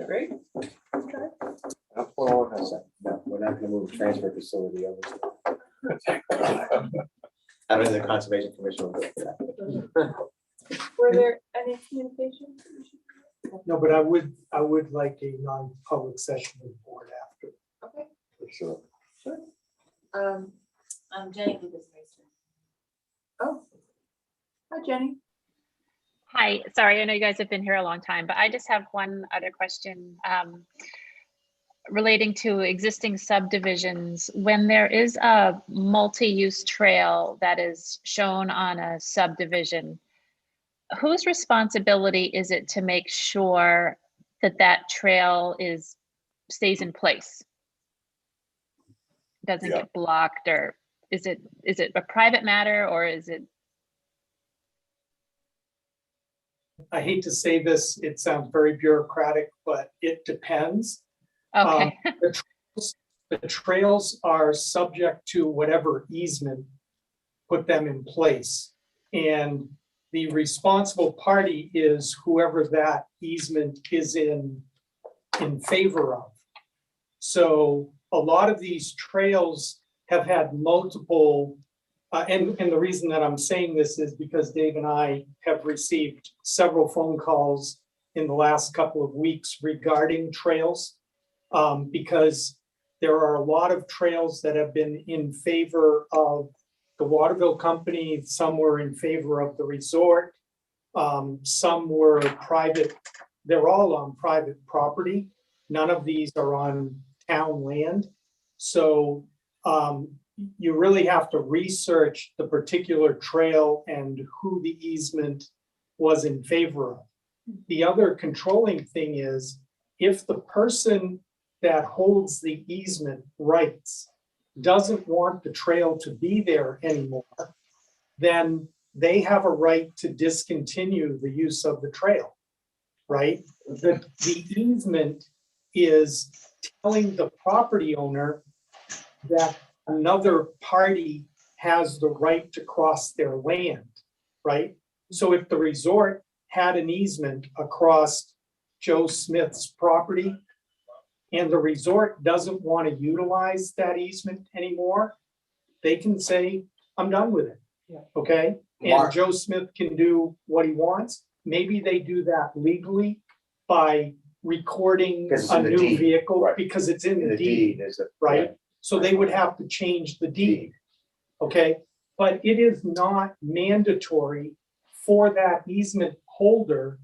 Great. That's all I have. No, we're not gonna move the transfer facility over. I don't think the Conservation Commission will go for that. Were there any communications? No, but I would like a non-public session with the board after. Okay, For sure. sure. Jenny Lucas Meister. Oh. Hi, Jenny. Hi, sorry, I know you guys have been here a long time, but I just have one other question relating to existing subdivisions. When there is a multi-use trail that is shown on a subdivision, whose responsibility is it to make sure that that trail stays in place? doesn't Yeah. get blocked, or is it a private matter, or is it? I hate to say this, it sounds very bureaucratic, but it depends. Okay. The trails are subject to whatever easement put them in place. And the responsible party is whoever that easement is in favor of. So a lot of these trails have had multiple, and the reason that I'm saying this is because Dave and I have received several phone calls in the last couple of weeks regarding trails. Because there are a lot of trails that have been in favor of the Waterville Company, some were in favor of the resort, some were private, they're all on private property. None of these are on town land. So you really have to research the particular trail and who the easement was in favor of. The other controlling thing is if the person that holds the easement rights doesn't want the trail to be there anymore, then they have a right to discontinue the use of the trail, right? The easement is telling the property owner that another party has the right to cross their land, right? So if the resort had an easement across Joe Smith's property, and the resort doesn't want to utilize that easement anymore, they can say, I'm done with it. Okay? And Mark. Joe Smith can do what he wants. Maybe they do that legally by recording Because it's a in the new deed. vehicle Right. because it's in In the the deed, deed is it? right? So they would have to change the deed. Okay? But it is not mandatory for that easement holder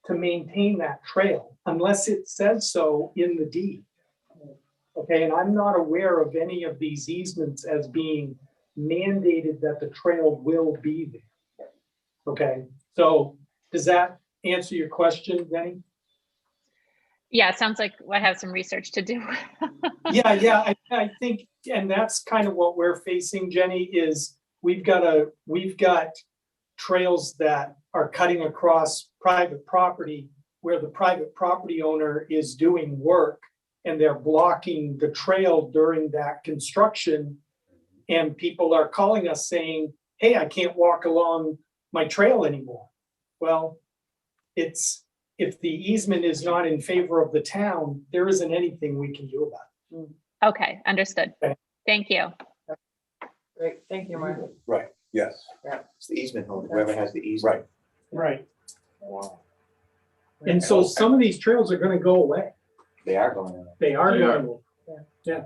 to maintain that trail unless it says so in the deed. Okay, and I'm not aware of any of these easements as being mandated that the trail will be there. Okay, so does that answer your question, Jenny? Yeah, it sounds like I have some research to do. Yeah, I think, and that's kind of what we're facing, Jenny, is we've got trails that are cutting across private property where the private property owner is doing work and they're blocking the trail during that construction. And people are calling us saying, hey, I can't walk along my trail anymore. Well, if the easement is not in favor of the town, there isn't anything we can do about it. Okay, understood. Thank you. Great, thank you, Mark. Right, yes. It's the easement holder, whoever has the easement. Right. Wow. And so some of these trails are gonna go away. They are going on. They are They going away. Yeah.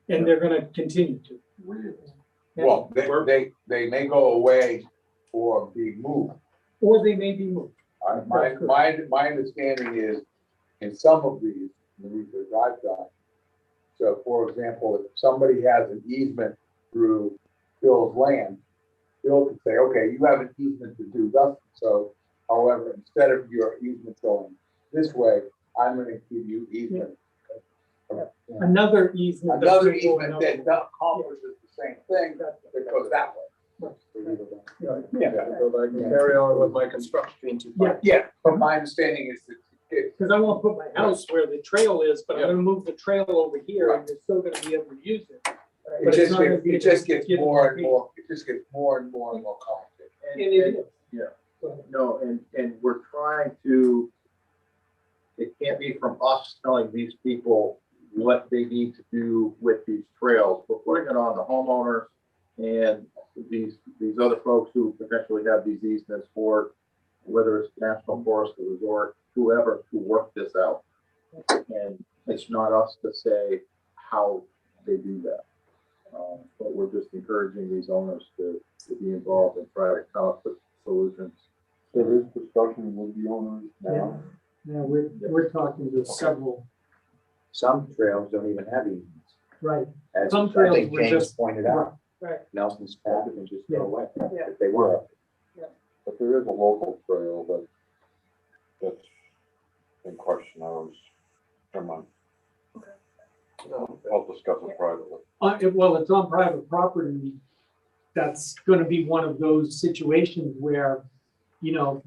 And they're gonna continue to. Yeah. Well, they may go away or be moved. Or they may be moved. My understanding is in some of these, the route that I've done. So for example, if somebody has an easement through Bill's land, Bill can say, okay, you have an easement to do thus. So however, instead of your easement going this way, I'm gonna give you easement. Another easement. Another easement that accomplishes the same thing, that goes that way. Yeah, so I can carry on with my construction. Yeah, but my understanding is that Because I want to put my house where the trail is, but I'm gonna move the trail over here and you're still gonna be able to use it. But it's not gonna be it just gets given more to and me. more, it just gets more and more complicated. And it is. Yeah, no, and we're trying to, it can't be from us telling these people what they need to do with these trails. We're putting it on the homeowners and these other folks who potentially have these easements for, whether it's National Forest or Resort, whoever, to work this out. And it's not us to say how they do that. But we're just encouraging these owners to be involved and try to come up with solutions. There is discussion with the owners now. Yeah, we're talking to several. Some trails don't even have easements. Right. As Some I trails think were James just- pointed out. Right. Nelson's path can just go away Yeah. if they want. But there is a local trail that's in question. Never mind. I'll discuss it privately. Well, it's on private property. That's gonna be one of those situations where, you know,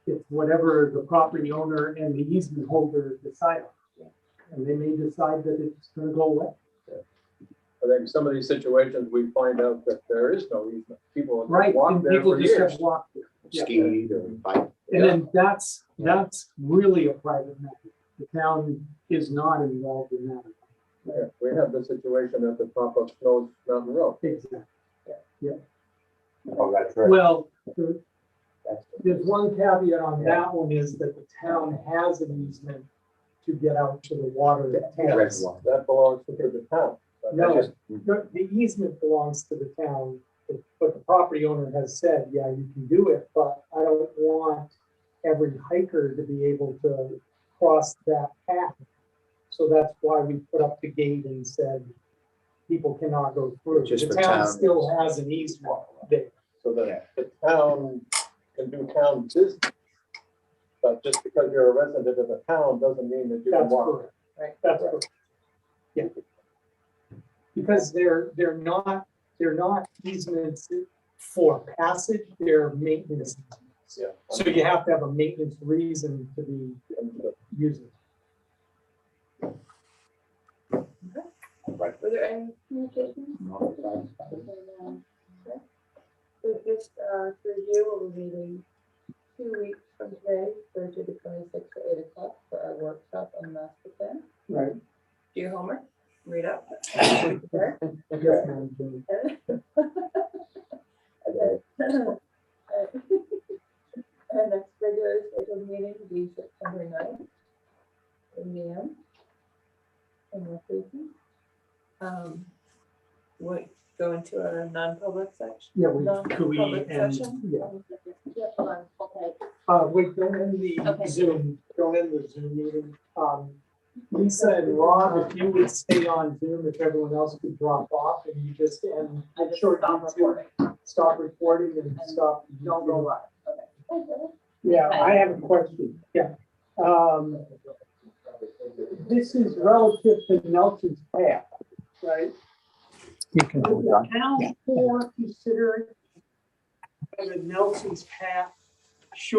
it's whatever the property owner and the easement holder decide on. And they may decide that it's gonna go away. I think some of these situations, we find out that there is no easement. People have Right, walked and there people for just years. have walked there. Yeah. Skied or bike. And then that's really a private matter. The town is not involved in that. Yeah, we have the situation at the top of Snow Mountain Road. Exactly. Yeah. Oh, that's right. Well, there's one caveat on that one is that the town has an easement to get out to the water. Reservoir. That belongs to the town. But No, that's just- the easement belongs to the town, but the property owner has said, yeah, you can do it, but I don't want every hiker to be able to cross that path. So that's why we put up the gate and said, people cannot go through. Just The for town town. still has an easement there. So that the town can do town business. But just because you're a resident of the town doesn't mean that you can That's walk. correct. Right. That's correct. Yeah. Because they're not easements for passage, they're maintenance. Yeah. So you have to have a maintenance reason to be using. Were there any communications? So just for you, we'll be meeting 2 weeks from today, Thursday the 26th at 8 o'clock for our workshop on master plan. Right. Do your homework, read up. Yes, Madam Chair. Our next regular scheduled meeting will be September 9th, 8 AM. In location. We go into a non-public section. Yeah, could we Non-public end, session. yeah. Yeah, hold on, okay. Wait, don't end the Okay. Zoom, don't end the Zoom meeting. Lisa and Rob, if you would stay on Zoom, if everyone else could drop off and you just end. I just short stop YouTube, recording. Stop recording and stop. Don't go live, okay. Yeah, I have a question. Yeah. This is relative to Nelson's Path, right? You can. Would the town board consider that Nelson's Path should